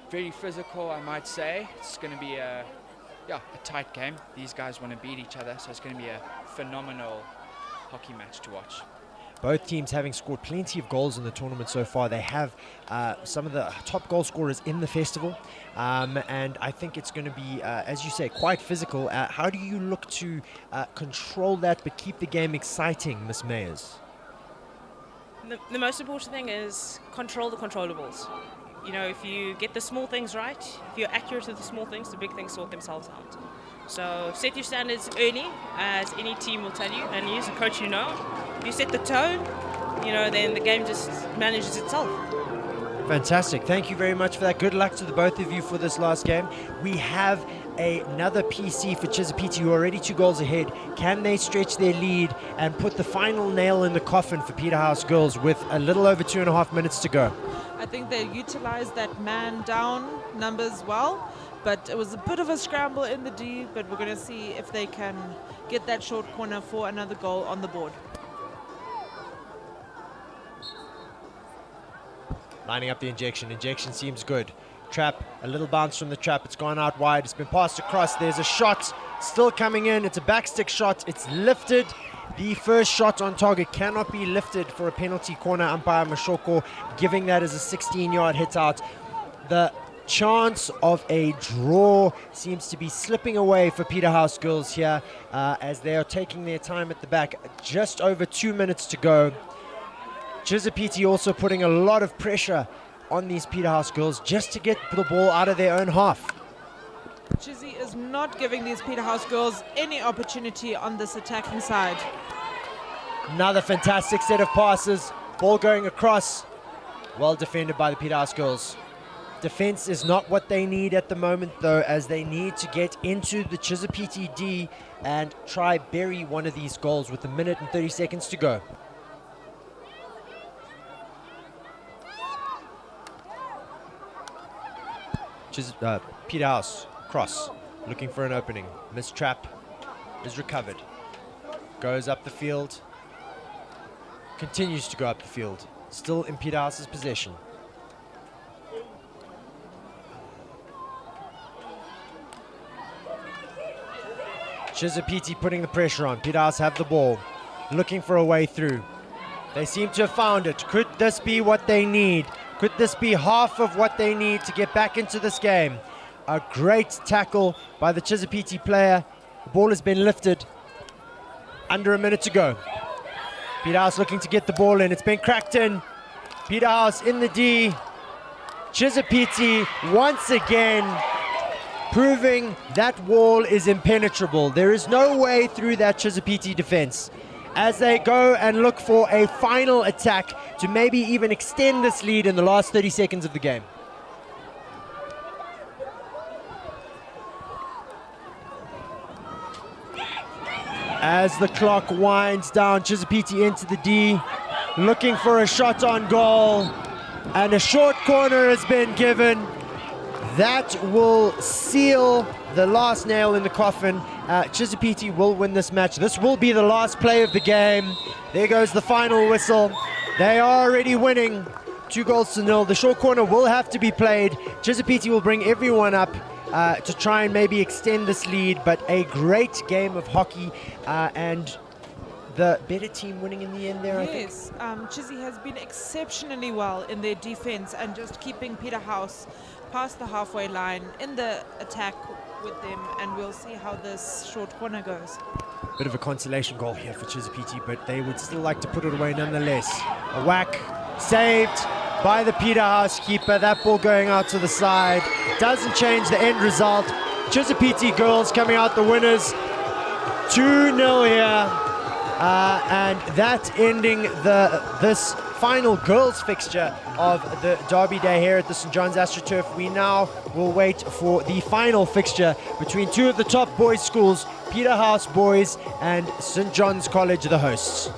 [SPEAKER 6] Very physical, I might say. It's going to be a tight game. These guys want to beat each other, so it's going to be a phenomenal hockey match to watch.
[SPEAKER 1] Both teams having scored plenty of goals in the tournament so far. They have some of the top goal scorers in the festival. And I think it's going to be, as you say, quite physical. How do you look to control that but keep the game exciting, Miss Mayers?
[SPEAKER 7] The most important thing is control the controllables. You know, if you get the small things right, if you're accurate with the small things, the big things sort themselves out. So set your standards early, as any team will tell you, and you as a coach, you know. If you set the tone, you know, then the game just manages itself.
[SPEAKER 1] Fantastic. Thank you very much for that. Good luck to the both of you for this last game. We have another PC for Chisapiti, who are already 2 goals ahead. Can they stretch their lead and put the final nail in the coffin for Peterhouse girls with a little over 2.5 minutes to go?
[SPEAKER 5] I think they utilized that man down numbers well, but it was a bit of a scramble in the D, but we're going to see if they can get that short corner for another goal on the board.
[SPEAKER 1] Lining up the injection. Injection seems good. Trap, a little bounce from the trap. It's gone out wide. It's been passed across. There's a shot still coming in. It's a backstick shot. It's lifted. The first shot on target cannot be lifted for a penalty corner. Umpire Mashoko giving that as a 16-yard hit out. The chance of a draw seems to be slipping away for Peterhouse girls here as they are taking their time at the back. Just over 2 minutes to go. Chisapiti also putting a lot of pressure on these Peterhouse girls just to get the ball out of their own half.
[SPEAKER 5] Chizzy is not giving these Peterhouse girls any opportunity on this attacking side.
[SPEAKER 1] Another fantastic set of passes. Ball going across. Well defended by the Peterhouse girls. Defense is not what they need at the moment, though, as they need to get into the Chisapiti D and try bury one of these goals with 1 minute and 30 seconds to go. Peterhouse cross, looking for an opening. Miss Trap is recovered. Goes up the field. Continues to go up the field. Still in Peterhouse's possession. Chisapiti putting the pressure on. Peterhouse have the ball. Looking for a way through. They seem to have found it. Could this be what they need? Could this be half of what they need to get back into this game? A great tackle by the Chisapiti player. The ball has been lifted. Under a minute to go. Peterhouse looking to get the ball in. It's been cracked in. Peterhouse in the D. Chisapiti once again proving that wall is impenetrable. There is no way through that Chisapiti defense, as they go and look for a final attack to maybe even extend this lead in the last 30 seconds of the game. As the clock winds down, Chisapiti into the D, looking for a shot on goal, and a short corner has been given. That will seal the last nail in the coffin. Chisapiti will win this match. This will be the last play of the game. There goes the final whistle. They are already winning 2-0. The short corner will have to be played. Chisapiti will bring everyone up to try and maybe extend this lead, but a great game of hockey and the better team winning in the end there, I think.
[SPEAKER 5] Yes, Chizzy has been exceptionally well in their defense and just keeping Peterhouse past the halfway line in the attack with them, and we'll see how this short corner goes.
[SPEAKER 1] Bit of a consolation goal here for Chisapiti, but they would still like to put it away nonetheless. A whack, saved by the Peterhouse keeper. That ball going out to the side. Doesn't change the end result. Chisapiti girls coming out the winners. 2-0 here. And that ending this final girls fixture of the Derby Day here at the St. John's AstroTurf. We now will wait for the final fixture between two of the top boys' schools, Peterhouse Boys and St. John's College, the hosts.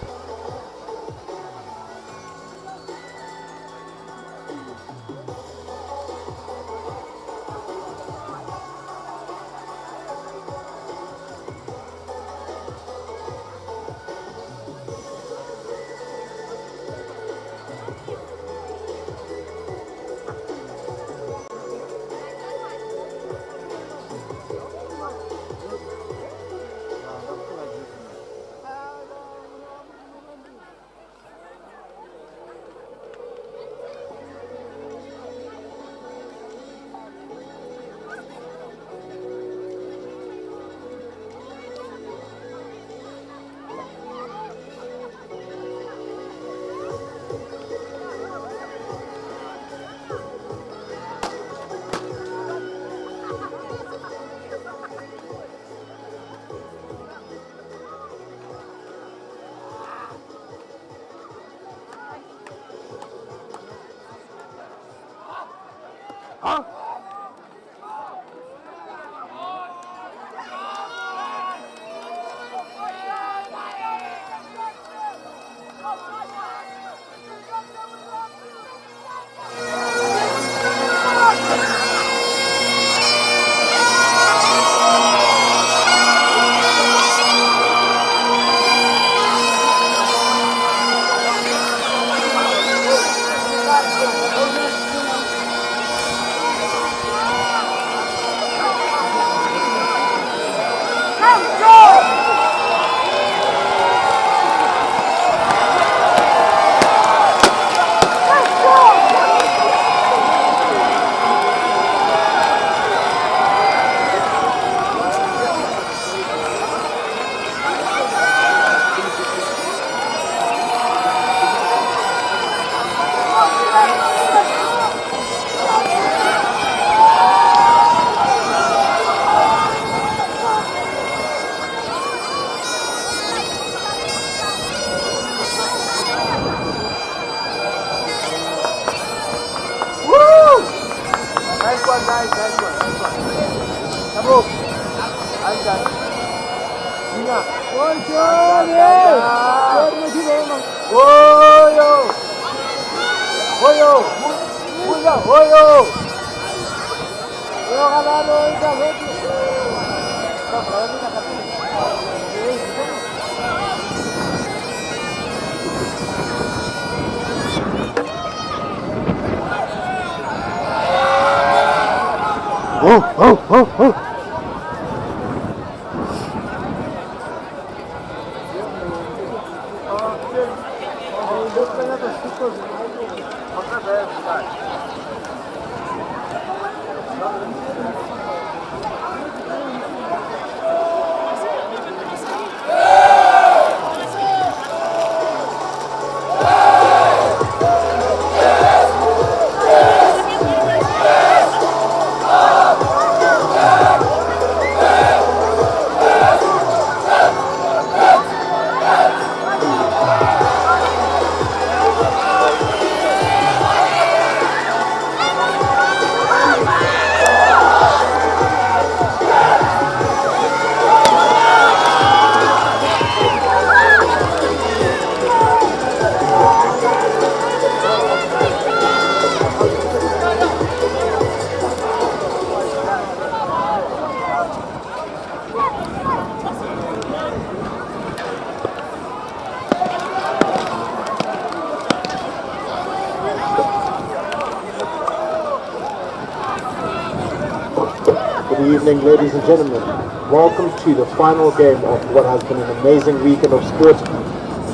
[SPEAKER 8] Good evening, ladies and gentlemen. Welcome to the final game of what has been an amazing weekend of sport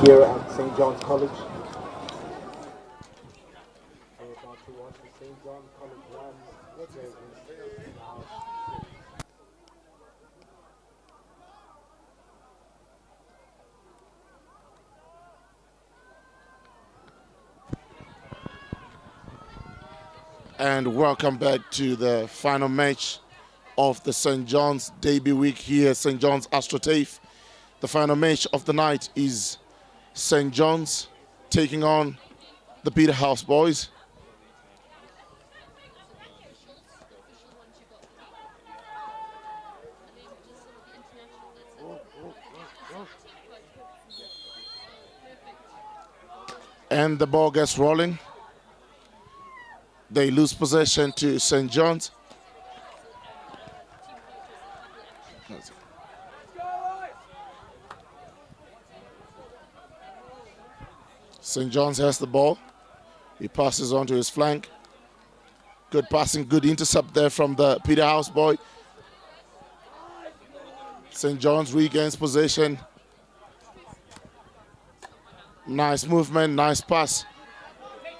[SPEAKER 8] here at St. John's College. We're about to watch the St. John's College Rams.
[SPEAKER 9] And welcome back to the final match of the St. John's debut week here at St. John's AstroTurf. The final match of the night is St. John's taking on the Peterhouse boys. And the ball gets rolling. They lose possession to St. John's. St. John's has the ball. He passes on to his flank. Good passing, good intercept there from the Peterhouse boy. St. John's regains possession. Nice movement, nice pass.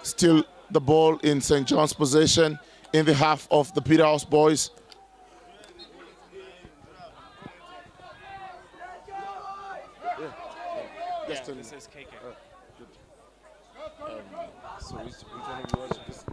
[SPEAKER 9] Still the ball in St. John's possession in the half of the Peterhouse boys.
[SPEAKER 10] Yeah, this is KK. So which one of you watching this?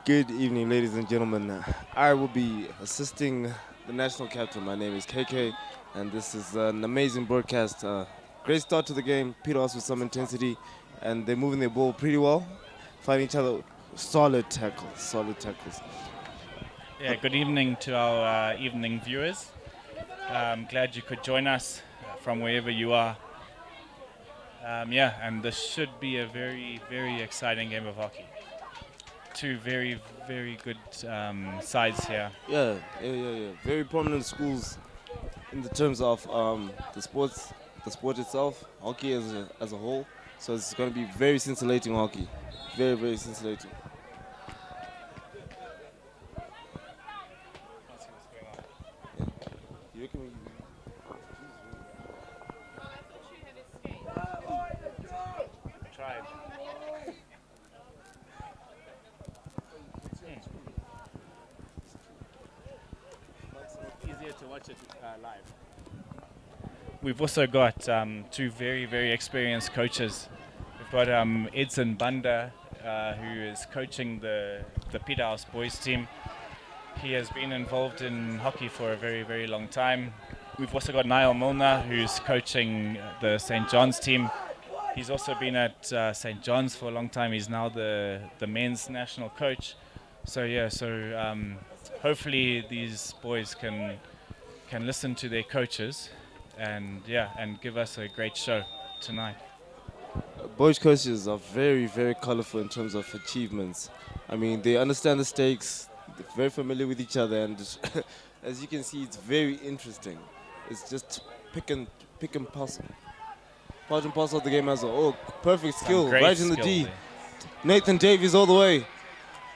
[SPEAKER 11] Good evening, ladies and gentlemen. I will be assisting the national captain. My name is KK, and this is an amazing broadcast. Great start to the game. Peterhouse with some intensity, and they're moving their ball pretty well, fighting each other. Solid tackles.
[SPEAKER 10] Yeah, good evening to our evening viewers. I'm glad you could join us from wherever you are. And this should be a very, very exciting game of hockey. Two very, very good sides here.
[SPEAKER 11] Yeah. Very prominent schools in the terms of the sport itself, hockey as a whole. So it's going to be very scintillating hockey. Very, very scintillating. You reckon we...
[SPEAKER 10] Tried. Easier to watch it live. We've also got two very, very experienced coaches. We've got Edson Banda, who is coaching the Peterhouse boys team. He has been involved in hockey for a very, very long time. We've also got Niall Milner, who's coaching the St. John's team. He's also been at St. John's for a long time. He's now the men's national coach. So hopefully these boys can listen to their coaches and give us a great show tonight.
[SPEAKER 11] Boys coaches are very, very colorful in terms of achievements. I mean, they understand the stakes, they're very familiar with each other, and as you can see, it's very interesting. It's just pick and pass. Part and parcel of the game as well. Oh, perfect skill, right in the D. There. Nathan Davies all the way.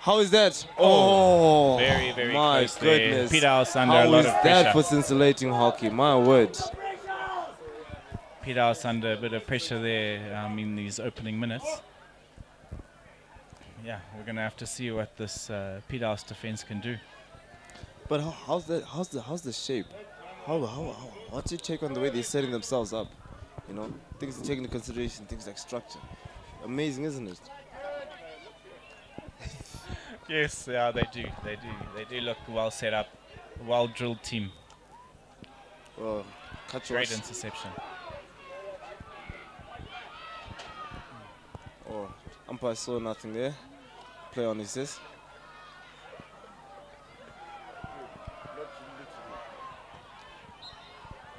[SPEAKER 11] How is that? Oh,
[SPEAKER 10] very, very
[SPEAKER 11] my
[SPEAKER 10] close
[SPEAKER 11] goodness.
[SPEAKER 10] There. Peterhouse under a lot of pressure.
[SPEAKER 11] How is that for scintillating hockey? My word.
[SPEAKER 10] Peterhouse under a bit of pressure there in these opening minutes. Yeah, we're going to have to see what this Peterhouse defense can do.
[SPEAKER 11] But how's the shape? What's your take on the way they're setting themselves up? You know, things to take into consideration, things like structure. Amazing, isn't it?
[SPEAKER 10] Yes, yeah, they do. They do look well set up, well drilled team.
[SPEAKER 11] Well,
[SPEAKER 10] great interception.
[SPEAKER 11] Oh, umpire saw nothing there. Play on assist.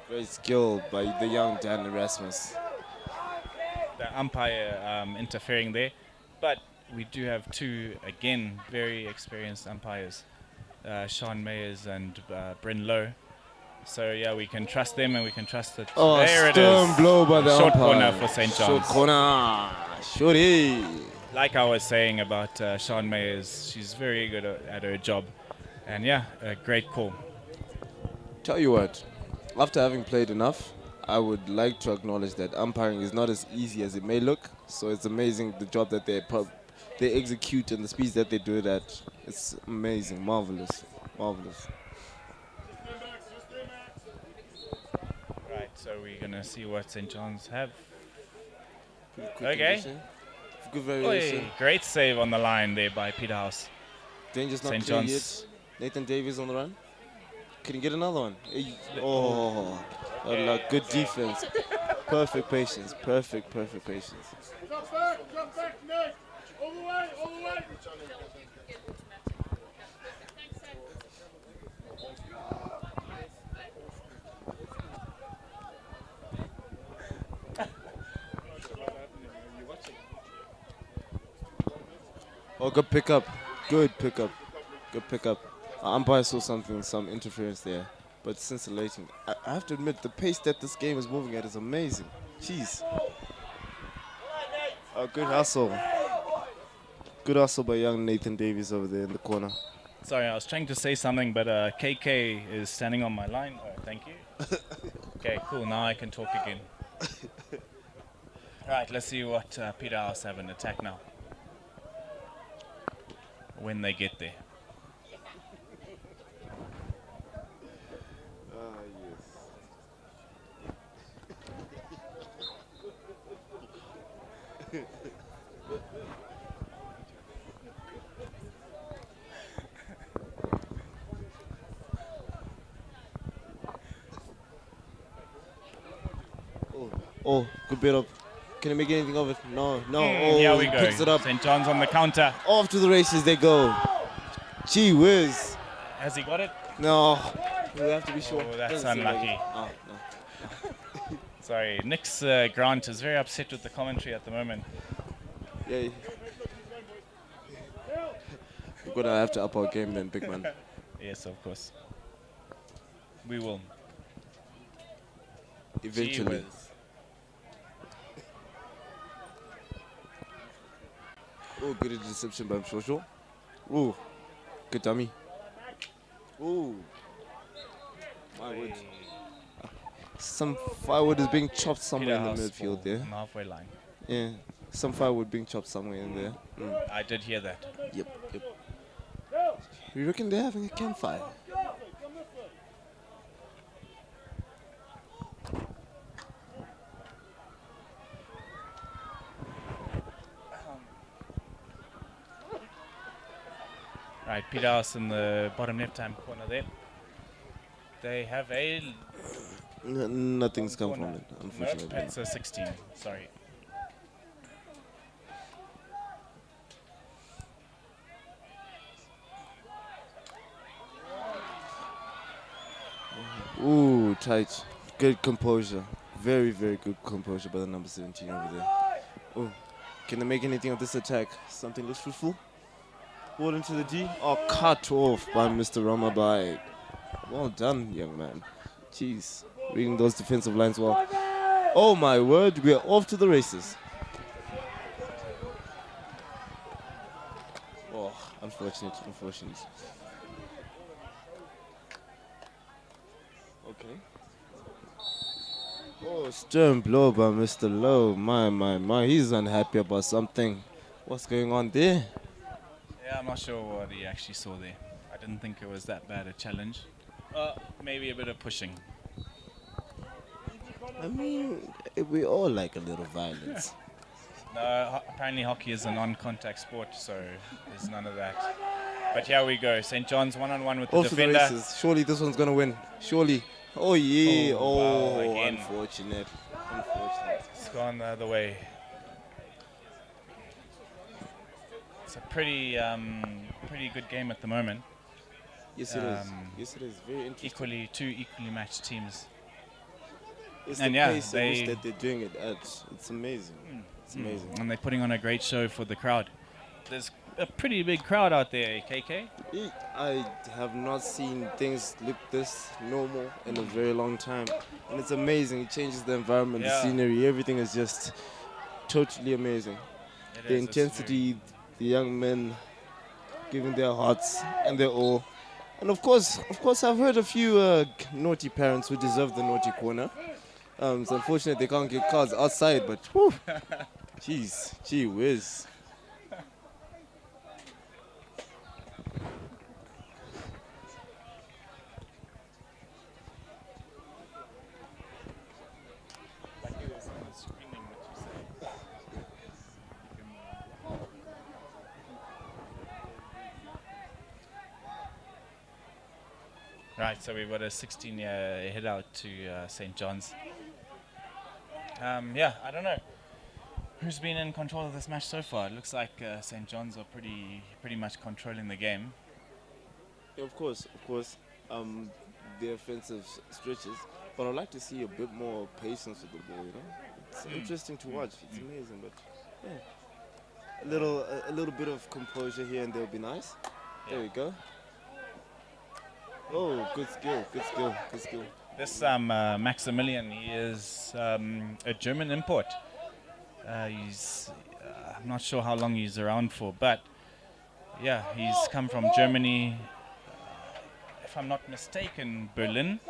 [SPEAKER 11] Great skill by the young Dan Erasmus.
[SPEAKER 10] The umpire interfering there, but we do have two, again, very experienced umpires, Sean Mayers and Bryn Lowe. So yeah, we can trust them, and we can trust that.
[SPEAKER 11] Oh,
[SPEAKER 10] there it
[SPEAKER 11] stern
[SPEAKER 10] is.
[SPEAKER 11] blow by the
[SPEAKER 10] short
[SPEAKER 11] umpire.
[SPEAKER 10] Corner for St. John's.
[SPEAKER 11] Short corner, shorty.
[SPEAKER 10] Like I was saying about Sean Mayers, she's very good at her job, and yeah, a great call.
[SPEAKER 11] Tell you what, after having played enough, I would like to acknowledge that umpiring is not as easy as it may look. So it's amazing the job that they execute and the speeds that they do it at. It's amazing, marvelous.
[SPEAKER 10] Right, so we're gonna see what St. John's have.
[SPEAKER 11] Okay. Good variation.
[SPEAKER 10] Great save on the line there by Peterhouse.
[SPEAKER 11] Danger's not
[SPEAKER 10] St.
[SPEAKER 11] clear
[SPEAKER 10] John's.
[SPEAKER 11] yet. Nathan Davies on the run. Can he get another one? Oh, good defense. Perfect patience. Perfect patience.
[SPEAKER 3] Drop back, Nick. All the way, all the way.
[SPEAKER 11] Oh, good pickup. Good pickup. Good pickup. Umpire saw some interference there. But scintillating. I have to admit, the pace that this game is moving at is amazing. Jeez. Oh, good hustle. Good hustle by young Nathan Davies over there in the corner.
[SPEAKER 10] Sorry, I was trying to say something, but KK is standing on my line. Oh, thank you. Okay, cool. Now I can talk again. Right, let's see what Peterhouse have in attack now. When they get there.
[SPEAKER 11] Oh, good bit up. Can he make anything of it? No.
[SPEAKER 10] Here we
[SPEAKER 11] he
[SPEAKER 10] go.
[SPEAKER 11] picks it up.
[SPEAKER 10] St. John's on the counter.
[SPEAKER 11] Off to the races they go. Gee whiz.
[SPEAKER 10] Has he got it?
[SPEAKER 11] No. We have to be sure.
[SPEAKER 10] Oh, that's
[SPEAKER 11] Doesn't seem like
[SPEAKER 10] unlucky.
[SPEAKER 11] it. Oh, no.
[SPEAKER 10] Sorry, Nick's Grant is very upset with the commentary at the moment.
[SPEAKER 11] Yeah. We're gonna have to up our game then, big man.
[SPEAKER 10] Yes, of course. We will.
[SPEAKER 11] Eventually.
[SPEAKER 10] Gee whiz.
[SPEAKER 11] Oh, good interception by Mshosho. Oh, good dummy. Oh, my word. Some firewood is being chopped somewhere in the
[SPEAKER 10] Peterhouse
[SPEAKER 11] midfield
[SPEAKER 10] for
[SPEAKER 11] there.
[SPEAKER 10] halfway line.
[SPEAKER 11] Yeah, some firewood being chopped somewhere in there.
[SPEAKER 10] I did hear that.
[SPEAKER 11] Yep. You reckon they're having a campfire?
[SPEAKER 10] Right, Peterhouse in the bottom left-hand corner there. They have a...
[SPEAKER 11] Nothing's come
[SPEAKER 10] corner.
[SPEAKER 11] from it, unfortunately.
[SPEAKER 10] Nope, it's a 16, sorry.
[SPEAKER 11] Ooh, tight. Good composure. Very, very good composure by the number 17 over there. Oh, can they make anything of this attack? Something looks fruitful. Ball into the D. Oh, cut off by Mr. Ramabai. Well done, young man. Jeez, reading those defensive lines well. Oh my word, we are off to the races. Oh, unfortunate. Okay. Oh, stern blow by Mr. Lowe. My. He's unhappy about something. What's going on there?
[SPEAKER 10] Yeah, I'm not sure what he actually saw there. I didn't think it was that bad a challenge. Maybe a bit of pushing.
[SPEAKER 11] I mean, we all like a little violence.
[SPEAKER 10] No, apparently hockey is a non-contact sport, so there's none of that. But here we go. St. John's one-on-one with the
[SPEAKER 11] Off to the
[SPEAKER 10] defender.
[SPEAKER 11] races. Surely this one's going to win. Surely. Oh, yeah.
[SPEAKER 10] Oh, wow, again.
[SPEAKER 11] Unfortunate.
[SPEAKER 10] It's gone the other way. It's a pretty good game at the moment.
[SPEAKER 11] Yes, it is. Yes, it is. Very interesting.
[SPEAKER 10] Two equally matched teams.
[SPEAKER 11] It's
[SPEAKER 10] And
[SPEAKER 11] the
[SPEAKER 10] yeah,
[SPEAKER 11] pace at which that they're doing it at. It's amazing. It's amazing.
[SPEAKER 10] And they're putting on a great show for the crowd. There's a pretty big crowd out there, KK.
[SPEAKER 11] I have not seen things look this normal in a very long time. And it's amazing. It changes the environment, the scenery. Everything is just totally amazing. The intensity, the young men giving their hearts and their all. And of course, I've heard a few naughty parents who deserve the naughty corner. It's unfortunate they can't get cars outside, but whew, gee whiz.
[SPEAKER 10] Right, so we've got a 16-year head out to St. John's. Yeah, I don't know who's been in control of this match so far. It looks like St. John's are pretty much controlling the game.
[SPEAKER 11] Yeah, of course. The offensive stretches, but I'd like to see a bit more patience with the ball. It's interesting to watch. It's amazing, but yeah, a little bit of composure here and there would be nice. There we go. Oh, good skill.
[SPEAKER 10] This Maximilian, he is a German import. He's I'm not sure how long he's around for, but yeah, he's come from Germany. If I'm not mistaken, Berlin.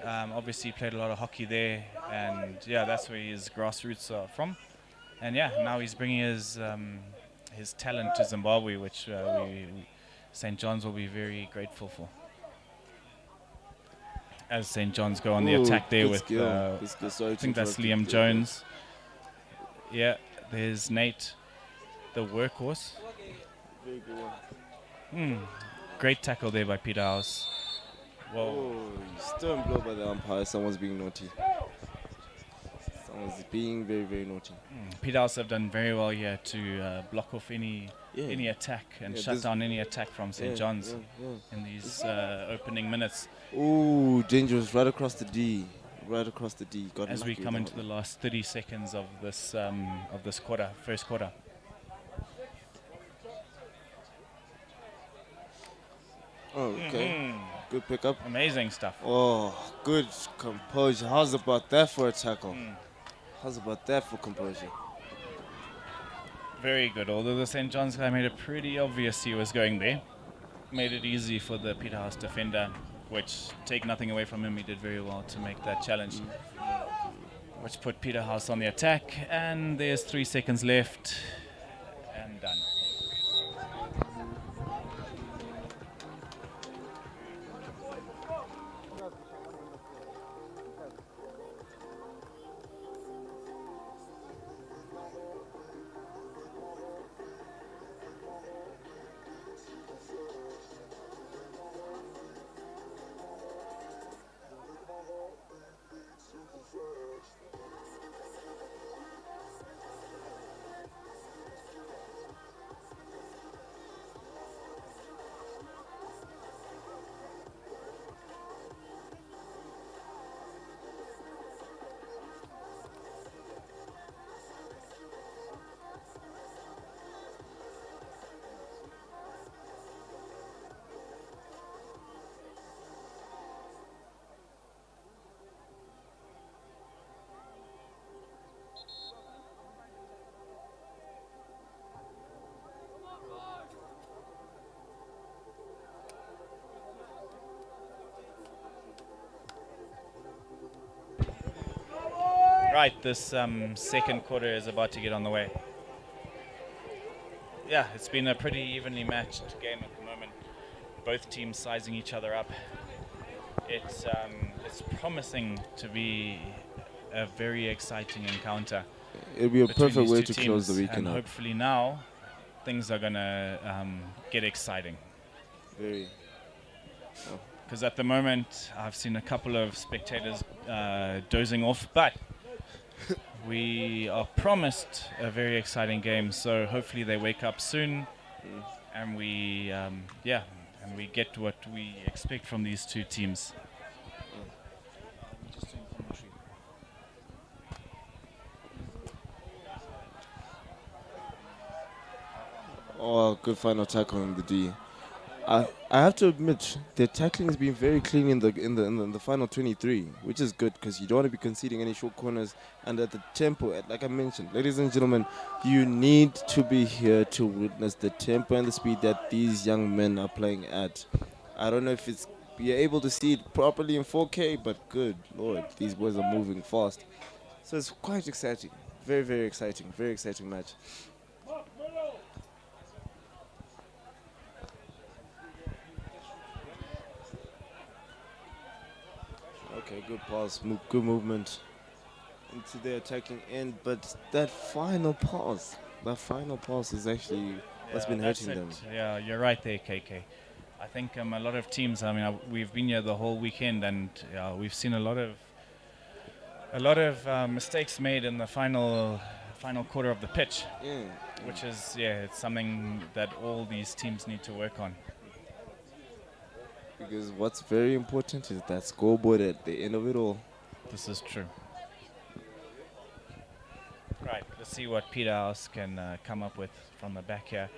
[SPEAKER 10] Obviously played a lot of hockey there, and yeah, that's where his grassroots are from. And yeah, now he's bringing his talent to Zimbabwe, which St. John's will be very grateful for. As St. John's go on the attack there with, I think that's Liam Jones. Yeah, there's Nate, the workhorse.
[SPEAKER 11] Very good one.
[SPEAKER 10] Great tackle there by Peterhouse. Whoa.
[SPEAKER 11] Stern blow by the umpire. Someone's being naughty. Someone's being very, very naughty.
[SPEAKER 10] Peterhouse have done very well here to block off any attack and shut down any attack from St. John's in these opening minutes.
[SPEAKER 11] Ooh, dangerous right across the D. Got
[SPEAKER 10] as we come into the last 30 seconds of this quarter, first quarter.
[SPEAKER 11] Oh, okay. Good pickup.
[SPEAKER 10] Amazing stuff.
[SPEAKER 11] Oh, good composure. How's about that for a tackle? How's about that for composure?
[SPEAKER 10] Very good. Although the St. John's guy made it pretty obvious he was going there. Made it easy for the Peterhouse defender, which, take nothing away from him, he did very well to make that challenge. Which put Peterhouse on the attack, and there's 3 seconds left, and done. Right, this second quarter is about to get on the way. Yeah, it's been a pretty evenly matched game at the moment. Both teams sizing each other up. It's promising to be a very exciting encounter.
[SPEAKER 11] It'll be a perfect way to
[SPEAKER 10] teams,
[SPEAKER 11] close the weekend
[SPEAKER 10] and
[SPEAKER 11] up.
[SPEAKER 10] hopefully now things are gonna get exciting.
[SPEAKER 11] Very.
[SPEAKER 10] Because at the moment I've seen a couple of spectators dozing off, but we are promised a very exciting game, so hopefully they wake up soon, and we get what we expect from these two teams.
[SPEAKER 11] Oh, good final tackle in the D. I have to admit, their tackling has been very clean in the final 23, which is good because you don't want to be conceding any short corners. And at the tempo, like I mentioned, ladies and gentlemen, you need to be here to witness the tempo and the speed that these young men are playing at. I don't know if you're able to see it properly in 4K, but good Lord, these boys are moving fast. So it's quite exciting. Very, very exciting. Very exciting match. Okay, good pass, good movement into the attacking end, but that final pass is actually what's been hurting them.
[SPEAKER 10] Yeah, you're right there, KK. I think a lot of teams. I mean, we've been here the whole weekend, and we've seen a lot of mistakes made in the final quarter of the pitch, which is it's something that all these teams need to work on.
[SPEAKER 11] Because what's very important is that scoreboard at the end of it all.
[SPEAKER 10] This is true. Right, let's see what Peterhouse can come up with from the back here.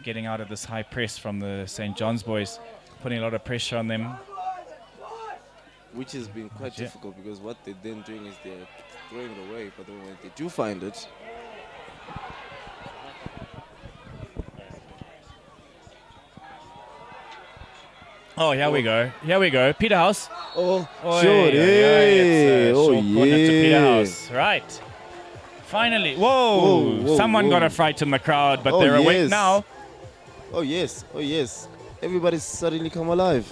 [SPEAKER 10] Getting out of this high press from the St. John's boys, putting a lot of pressure on them.
[SPEAKER 11] Which has been quite difficult because what they're then doing is they're throwing it away, but then when they do find it,
[SPEAKER 10] oh, here we go. Here we go. Peterhouse.
[SPEAKER 11] Oh,
[SPEAKER 10] sure.
[SPEAKER 11] It's
[SPEAKER 10] short corner to Peterhouse. Right. Finally. Whoa. Someone got a fright in the crowd, but they're awake now.
[SPEAKER 11] Oh, yes. Oh, yes. Everybody's suddenly come alive.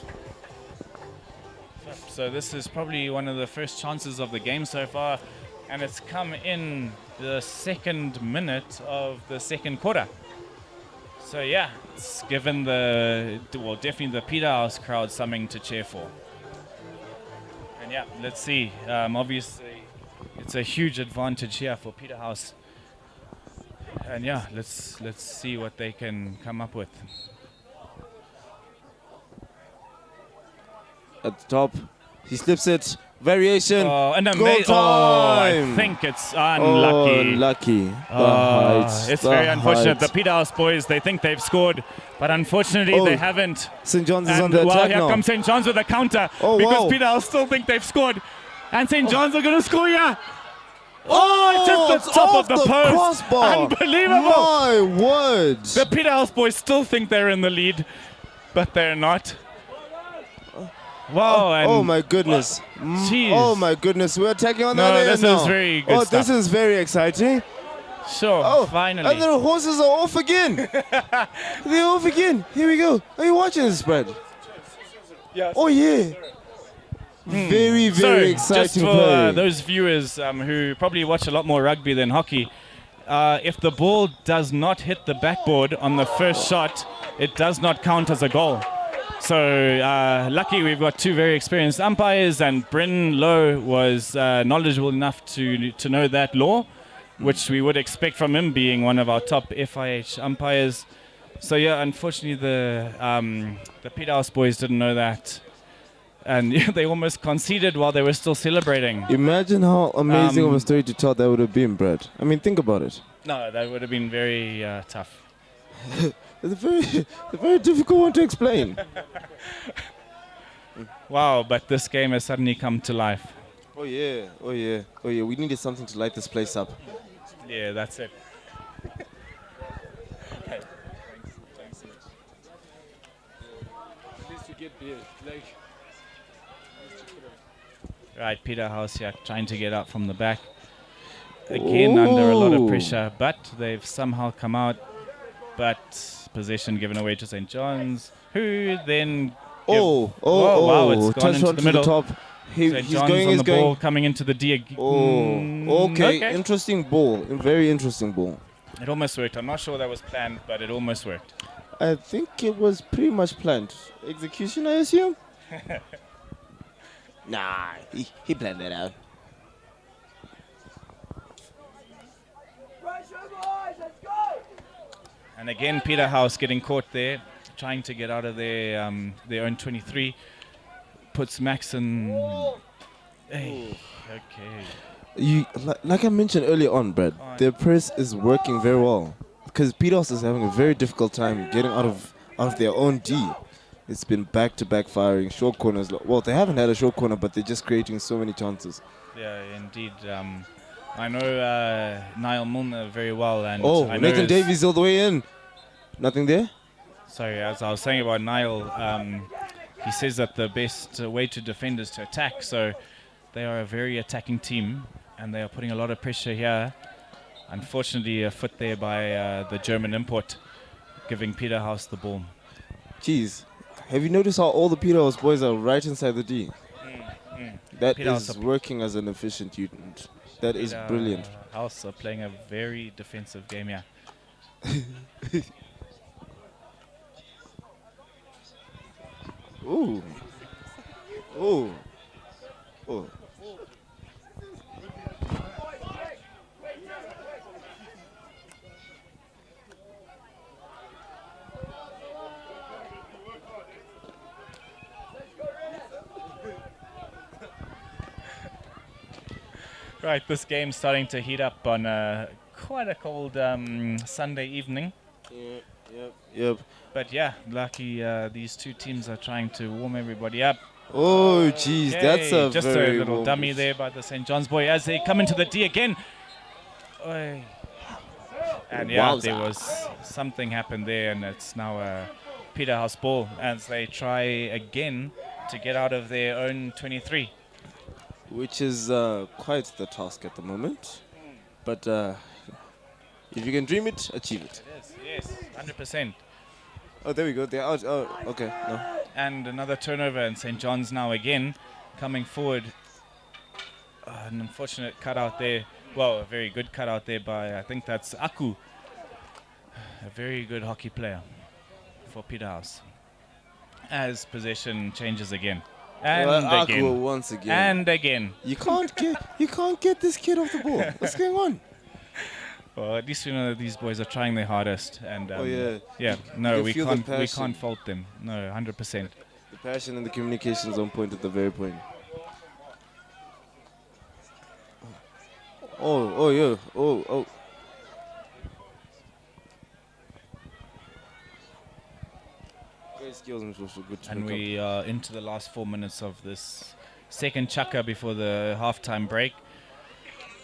[SPEAKER 10] So this is probably one of the first chances of the game so far, and it's come in the second minute of the second quarter. So yeah, it's given definitely the Peterhouse crowd something to cheer for. And yeah, let's see. Obviously, it's a huge advantage here for Peterhouse. And yeah, let's see what they can come up with.
[SPEAKER 11] At the top, he slips it. Variation.
[SPEAKER 10] And
[SPEAKER 11] goal
[SPEAKER 10] I
[SPEAKER 11] time.
[SPEAKER 10] think it's unlucky.
[SPEAKER 11] Unlucky.
[SPEAKER 10] It's very unfortunate. The Peterhouse boys, they think they've scored, but unfortunately they haven't.
[SPEAKER 11] St. John's is
[SPEAKER 10] And
[SPEAKER 11] on the attack
[SPEAKER 10] here
[SPEAKER 11] now.
[SPEAKER 10] comes St. John's with a counter because Peterhouse still think they've scored. And St. John's are going to score here. Oh, it's just the top of the post.
[SPEAKER 11] Crossbar.
[SPEAKER 10] Unbelievable.
[SPEAKER 11] My word.
[SPEAKER 10] The Peterhouse boys still think they're in the lead, but they're not. Wow.
[SPEAKER 11] Oh my goodness.
[SPEAKER 10] Jeez.
[SPEAKER 11] Oh my goodness. We're attacking on that end
[SPEAKER 10] this
[SPEAKER 11] now.
[SPEAKER 10] is very good stuff.
[SPEAKER 11] This is very exciting.
[SPEAKER 10] Sure, finally.
[SPEAKER 11] And the horses are off again. They're off again. Here we go. Are you watching this, Brad?
[SPEAKER 10] Yes.
[SPEAKER 11] Oh, yeah. Very, very exciting
[SPEAKER 10] just for
[SPEAKER 11] play.
[SPEAKER 10] those viewers who probably watch a lot more rugby than hockey, if the ball does not hit the backboard on the first shot, it does not count as a goal. So lucky we've got two very experienced umpires, and Brendan Lowe was knowledgeable enough to know that law, which we would expect from him being one of our top FIH umpires. So yeah, unfortunately the Peterhouse boys didn't know that, and they almost conceded while they were still celebrating.
[SPEAKER 11] Imagine how amazing of a story to tell that would have been, Brad. I mean, think about it.
[SPEAKER 10] No, that would have been very tough.
[SPEAKER 11] It's a very difficult one to explain.
[SPEAKER 10] Wow, but this game has suddenly come to life.
[SPEAKER 11] Oh yeah, oh yeah, oh yeah. We needed something to light this place up.
[SPEAKER 10] Yeah, that's it. Okay. Thanks.
[SPEAKER 12] At least you get beer.
[SPEAKER 10] Right, Peterhouse here trying to get out from the back. Again under a lot of pressure, but they've somehow come out. But possession given away to St. John's, who then...
[SPEAKER 11] wow,
[SPEAKER 10] it's gone into the middle.
[SPEAKER 11] Top.
[SPEAKER 10] St. John's on the ball, coming into the D.
[SPEAKER 11] Okay, interesting ball. A very interesting ball.
[SPEAKER 10] It almost worked. I'm not sure that was planned, but it almost worked.
[SPEAKER 11] I think it was pretty much planned. Execution, I assume? Nah, he planned that out.
[SPEAKER 10] And again, Peterhouse getting caught there, trying to get out of their own 23. Puts Max in... Hey, okay.
[SPEAKER 11] Like I mentioned earlier on, Brad, their press is working very well. Because Peterhouse is having a very difficult time getting out of their own D. It's been back-to-back firing, short corners. Well, they haven't had a short corner, but they're just creating so many chances.
[SPEAKER 10] Yeah, indeed. I know Niall Milner very well. And I know
[SPEAKER 11] Nathan Davies all the way in. Nothing there?
[SPEAKER 10] Sorry, as I was saying about Niall, he says that the best way to defend is to attack. So they are a very attacking team, and they are putting a lot of pressure here. Unfortunately, a foot there by the German import, giving Peterhouse the ball.
[SPEAKER 11] Jeez, have you noticed how all the Peterhouse boys are right inside the D? That
[SPEAKER 10] Peterhouse
[SPEAKER 11] is working as an efficient unit. That is brilliant.
[SPEAKER 10] House are playing a very defensive game here.
[SPEAKER 11] Ooh. Ooh. Oh.
[SPEAKER 10] Right, this game's starting to heat up on quite a cold Sunday evening.
[SPEAKER 11] Yep.
[SPEAKER 10] But yeah, lucky these two teams are trying to warm everybody up.
[SPEAKER 11] Oh, jeez, that's a
[SPEAKER 10] just
[SPEAKER 11] very
[SPEAKER 10] a little
[SPEAKER 11] warm
[SPEAKER 10] dummy
[SPEAKER 11] push.
[SPEAKER 10] there by the St. John's boy as they come into the D again. Oi. And yeah,
[SPEAKER 11] Wowza.
[SPEAKER 10] there was something happened there, and it's now a Peterhouse ball as they try again to get out of their own 23.
[SPEAKER 11] Which is quite the task at the moment. But if you can dream it, achieve it.
[SPEAKER 10] Yes, 100%.
[SPEAKER 11] Oh, there we go. They're out. Oh, okay. No.
[SPEAKER 10] And another turnover, and St. John's now again coming forward. An unfortunate cutout there. Well, a very good cutout there by, I think that's Aku. A very good hockey player for Peterhouse. As possession changes again. And
[SPEAKER 11] Well,
[SPEAKER 10] again.
[SPEAKER 11] Aku once again.
[SPEAKER 10] And again.
[SPEAKER 11] You can't get this kid off the ball. What's going on?
[SPEAKER 10] Well, at least we know that these boys are trying their hardest, and
[SPEAKER 11] Oh, yeah.
[SPEAKER 10] yeah.
[SPEAKER 11] You
[SPEAKER 10] No,
[SPEAKER 11] can
[SPEAKER 10] we
[SPEAKER 11] feel the
[SPEAKER 10] can't
[SPEAKER 11] passion.
[SPEAKER 10] fault them. No, 100%.
[SPEAKER 11] The passion and the communication's on point at the very point. Oh, yeah. Oh. Great skills, Mr. Russell. Good to
[SPEAKER 10] And
[SPEAKER 11] pick up.
[SPEAKER 10] we are into the last 4 minutes of this second chukker before the halftime break,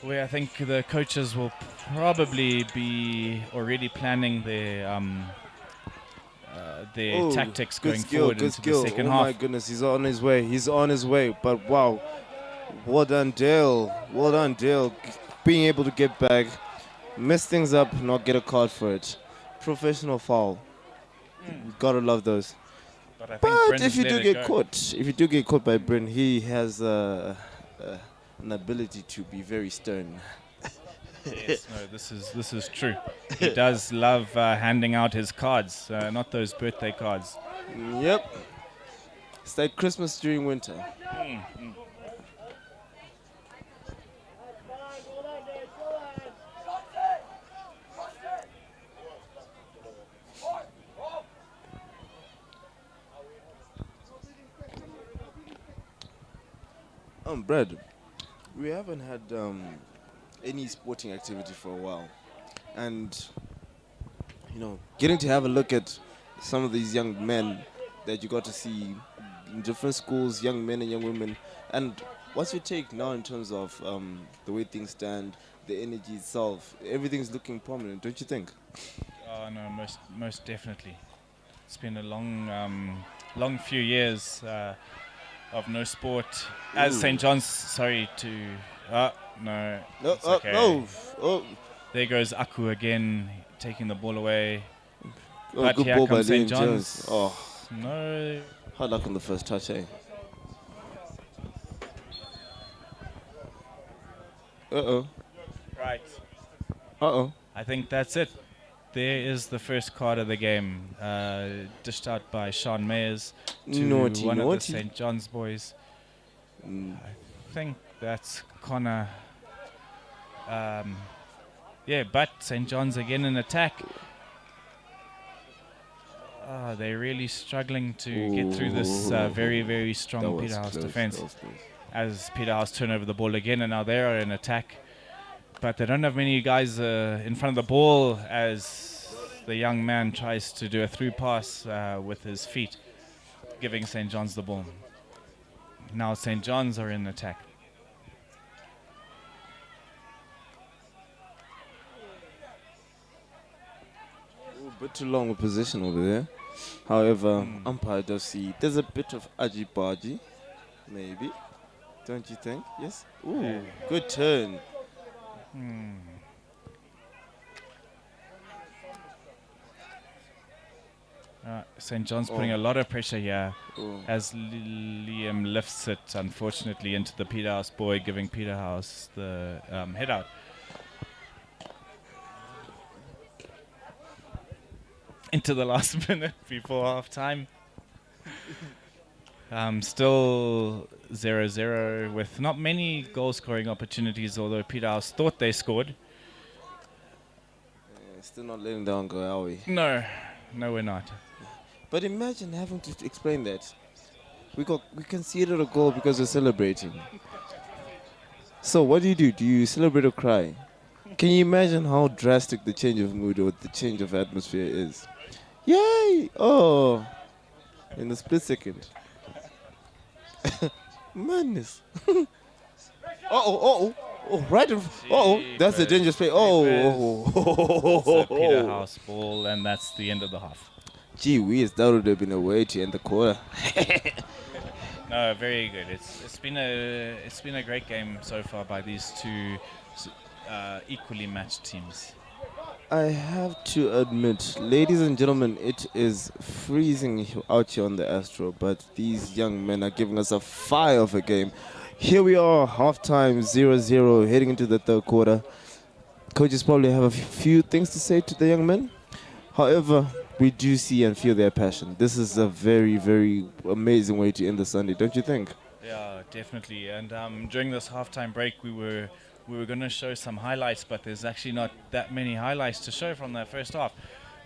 [SPEAKER 10] where I think the coaches will probably be already planning their
[SPEAKER 11] Oh,
[SPEAKER 10] tactics
[SPEAKER 11] good
[SPEAKER 10] going
[SPEAKER 11] skill,
[SPEAKER 10] forward
[SPEAKER 11] good
[SPEAKER 10] into
[SPEAKER 11] skill.
[SPEAKER 10] the second
[SPEAKER 11] Oh
[SPEAKER 10] half.
[SPEAKER 11] my goodness, he's on his way. He's on his way. But wow, well done, Dale. Well done, Dale. Being able to get back, mess things up, not get a card for it. Professional foul. Gotta love those.
[SPEAKER 10] But I think
[SPEAKER 11] But
[SPEAKER 10] Bryn's
[SPEAKER 11] if you
[SPEAKER 10] let
[SPEAKER 11] do
[SPEAKER 10] it
[SPEAKER 11] get
[SPEAKER 10] go.
[SPEAKER 11] caught, if you do get caught by Bryn, he has an ability to be very stern.
[SPEAKER 10] Yes, no, this is true. He does love handing out his cards, not those birthday cards.
[SPEAKER 11] Yep. It's like Christmas during winter. Brad, we haven't had any sporting activity for a while, and getting to have a look at some of these young men that you got to see in different schools, young men and young women, and what's your take now in terms of the way things stand, the energy itself? Everything's looking prominent, don't you think?
[SPEAKER 10] Oh no, most definitely. It's been a long few years of no sport. As
[SPEAKER 11] Ooh.
[SPEAKER 10] St. John's, sorry to. No.
[SPEAKER 11] No,
[SPEAKER 10] it's okay.
[SPEAKER 11] no. Oh.
[SPEAKER 10] There goes Aku again, taking the ball away.
[SPEAKER 11] Oh,
[SPEAKER 10] But
[SPEAKER 11] good
[SPEAKER 10] here
[SPEAKER 11] ball by
[SPEAKER 10] comes
[SPEAKER 11] Liam
[SPEAKER 10] St. John's.
[SPEAKER 11] Jones. Oh,
[SPEAKER 10] No.
[SPEAKER 11] hard luck on the first touch, eh? Uh-oh.
[SPEAKER 10] Right.
[SPEAKER 11] Uh-oh.
[SPEAKER 10] I think that's it. There is the first card of the game, dished out by Sean Mayers to
[SPEAKER 11] Naughty,
[SPEAKER 10] one of the
[SPEAKER 11] naughty.
[SPEAKER 10] St. John's boys. I think that's Connor. But St. John's again in attack. They're really struggling to get through this very, very
[SPEAKER 11] That
[SPEAKER 10] strong
[SPEAKER 11] was
[SPEAKER 10] Peterhouse
[SPEAKER 11] close,
[SPEAKER 10] defense.
[SPEAKER 11] that was close.
[SPEAKER 10] As Peterhouse turn over the ball again, and now they are in attack. But they don't have many guys in front of the ball as the young man tries to do a through pass with his feet, giving St. John's the ball. Now St. John's are in attack.
[SPEAKER 11] Ooh, a bit too long a position over there. However, umpire does see there's a bit of ajibaji, maybe. Don't you think? Yes? Ooh, good turn.
[SPEAKER 10] St. John's putting a lot of pressure here
[SPEAKER 11] Oh.
[SPEAKER 10] as Liam lifts it, unfortunately, into the Peterhouse boy, giving Peterhouse the head out. Into the last minute before half time. Still 0-0 with not many goal-scoring opportunities, although Peterhouse thought they scored.
[SPEAKER 11] Still not letting down go, are we?
[SPEAKER 10] No, we're not.
[SPEAKER 11] But imagine having to explain that. We conceded a goal because we're celebrating. So what do? Do you celebrate or cry? Can you imagine how drastic the change of mood or the change of atmosphere is? Yay! Oh, in a split second. Madness. Oh, right in that's a dangerous play.
[SPEAKER 10] It's a Peterhouse ball, and that's the end of the half.
[SPEAKER 11] Gee whiz, that would have been a way to end the quarter.
[SPEAKER 10] No, very good. It's been a great game so far by these two equally matched teams.
[SPEAKER 11] I have to admit, ladies and gentlemen, it is freezing out here on the Astro, but these young men are giving us a fire of a game. Here we are, halftime, 0-0, heading into the third quarter. Coaches probably have a few things to say to the young men. However, we do see and feel their passion. This is a very, very amazing way to end the Sunday, don't you think?
[SPEAKER 10] Yeah, definitely. And during this halftime break, we were going to show some highlights, but there's actually not that many highlights to show from the first half.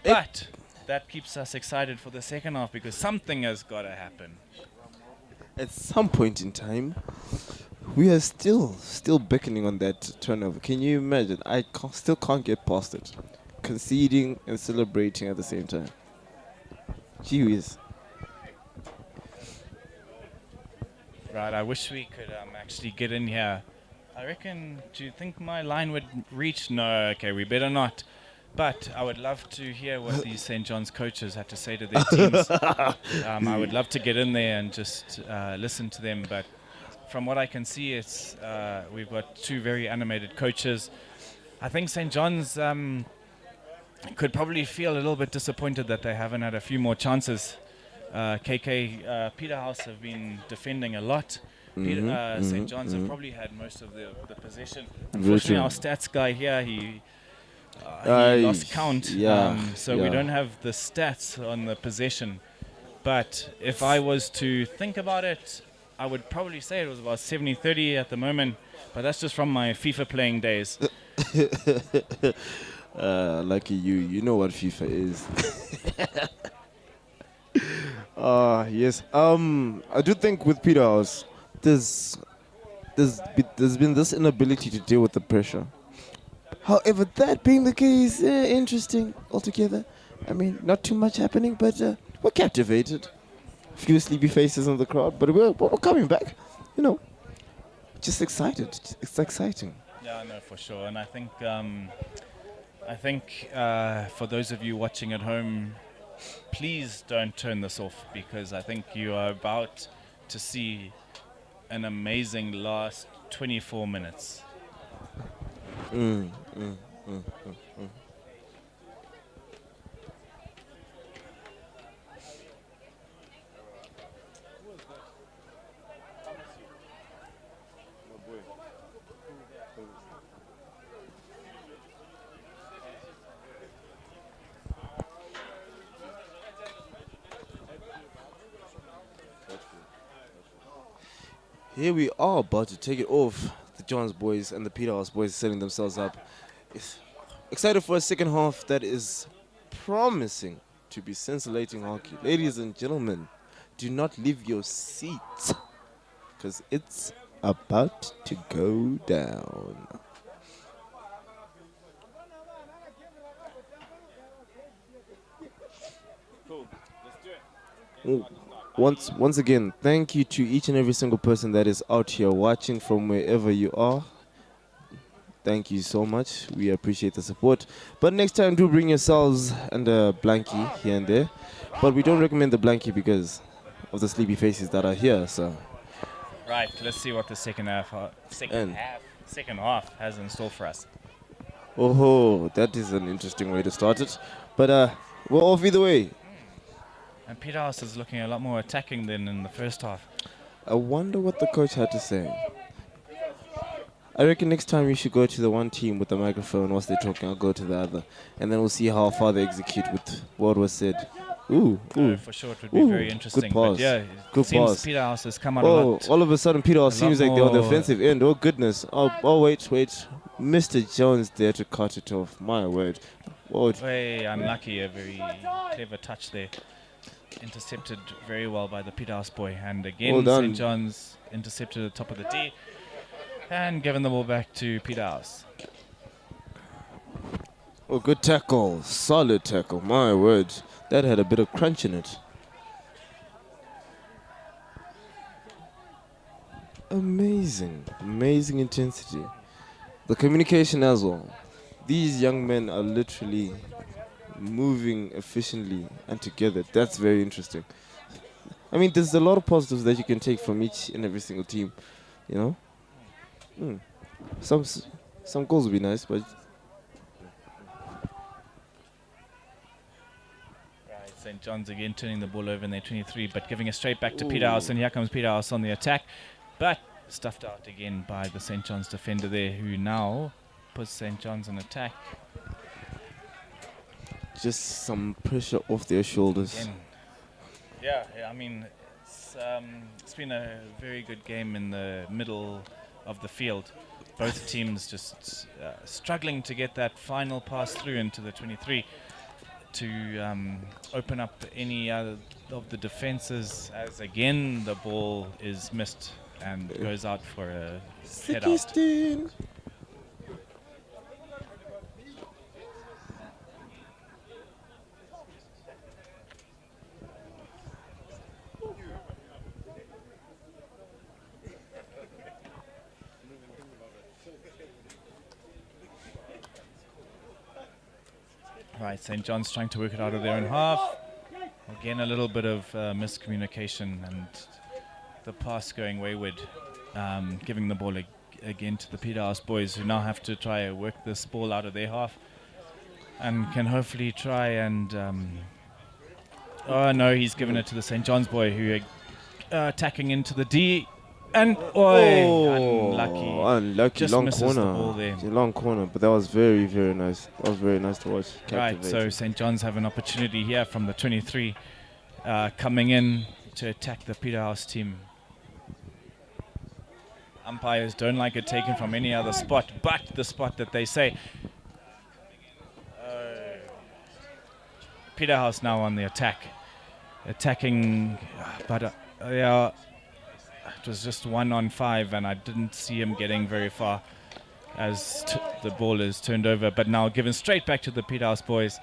[SPEAKER 10] But that keeps us excited for the second half because something has got to happen.
[SPEAKER 11] At some point in time, we are still beckoning on that turnover. Can you imagine? I still can't get past it. Conceding and celebrating at the same time. Gee whiz.
[SPEAKER 10] Right, I wish we could actually get in here. I reckon, do you think my line would reach? No, okay, we better not. But I would love to hear what these St. John's coaches had to say to their teams. I would love to get in there and just listen to them. But from what I can see, it's we've got two very animated coaches. I think St. John's could probably feel a little bit disappointed that they haven't had a few more chances. Peterhouse have been defending a lot. St. John's have probably had most of the possession. Unfortunately, our stats guy here, he lost count. So we don't have the stats on the possession. But if I was to think about it, I would probably say it was about 70-30 at the moment. But that's just from my FIFA playing days.
[SPEAKER 11] Lucky you know what FIFA is. Yes. I do think with Peterhouse, there's been this inability to deal with the pressure. However, that being the case, interesting altogether. I mean, not too much happening, but we're captivated. Few sleepy faces in the crowd, but we're coming back. You know, just excited. It's exciting.
[SPEAKER 10] Yeah, no, for sure. And I think for those of you watching at home, please don't turn this off because I think you are about to see an amazing last 24 minutes.
[SPEAKER 11] Here we are about to take it off. The Johns boys and the Peterhouse boys setting themselves up. Excited for a second half that is promising to be scintillating hockey. Ladies and gentlemen, do not leave your seats because it's about to go down.
[SPEAKER 10] Cool. Let's do it.
[SPEAKER 11] Once again, thank you to each and every single person that is out here watching from wherever you are. Thank you so much. We appreciate the support. But next time, do bring yourselves and a blankie here and there. But we don't recommend the blankie because of the sleepy faces that are here. So,
[SPEAKER 10] right, let's see what the second half has in store for us.
[SPEAKER 11] Oh, that is an interesting way to start it. But we're off either way.
[SPEAKER 10] And Peterhouse is looking a lot more attacking than in the first half.
[SPEAKER 11] I wonder what the coach had to say. I reckon next time you should go to the one team with the microphone whilst they're talking. I'll go to the other. And then we'll see how far they execute with what was said. Ooh, ooh.
[SPEAKER 10] For sure, it would be
[SPEAKER 11] Ooh,
[SPEAKER 10] very interesting.
[SPEAKER 11] Good pass.
[SPEAKER 10] But yeah, it
[SPEAKER 11] Good
[SPEAKER 10] seems
[SPEAKER 11] pass.
[SPEAKER 10] Peterhouse has come out a
[SPEAKER 11] Oh,
[SPEAKER 10] lot.
[SPEAKER 11] all of a sudden Peterhouse
[SPEAKER 10] a lot
[SPEAKER 11] seems like they're on the
[SPEAKER 10] more-
[SPEAKER 11] offensive end. Oh goodness. Oh wait. Mr. Jones there to cut it off. My word. Oh,
[SPEAKER 10] Very unlucky, a very clever touch there. Intercepted very well by the Peterhouse boy. And
[SPEAKER 11] Well
[SPEAKER 10] again,
[SPEAKER 11] done.
[SPEAKER 10] St. John's intercepted at the top of the D and given the ball back to Peterhouse.
[SPEAKER 11] Oh, good tackle. Solid tackle. My word. That had a bit of crunch in it. Amazing. Amazing intensity. The communication as well. These young men are literally moving efficiently and together. That's very interesting. I mean, there's a lot of positives that you can take from each and every single team, you know? Some goals would be nice, but
[SPEAKER 10] St. John's again turning the ball over in their 23, but giving it straight back to Peterhouse, and here comes Peterhouse on the attack, but stuffed out again by the St. John's defender there, who now puts St. John's in attack.
[SPEAKER 11] just some pressure off their shoulders.
[SPEAKER 10] Again. Yeah, I mean, it's been a very good game in the middle of the field. Both teams just struggling to get that final pass through into the 23 to open up any other of the defenses, as again the ball is missed and goes out for a head out.
[SPEAKER 11] 16.
[SPEAKER 10] Right, St. John's trying to work it out of their own half. Again, a little bit of miscommunication and the pass going wayward, giving the ball again to the Peterhouse boys, who now have to try and work this ball out of their half and can hopefully try and... oh no, he's given it to the St. John's boy, who attacking into the D. And
[SPEAKER 11] unlucky,
[SPEAKER 10] just
[SPEAKER 11] long
[SPEAKER 10] misses
[SPEAKER 11] corner.
[SPEAKER 10] the ball there.
[SPEAKER 11] It's a long corner, but that was very, very nice. That was very nice to watch.
[SPEAKER 10] Right, so
[SPEAKER 11] Captivating.
[SPEAKER 10] St. John's have an opportunity here from the 23 coming in to attack the Peterhouse team. Umpires don't like it taken from any other spot, but the spot that they say. Peterhouse now on the attack. Attacking, but yeah, it was just 1-on-5, and I didn't see him getting very far as the ball is turned over, but now given straight back to the Peterhouse boys.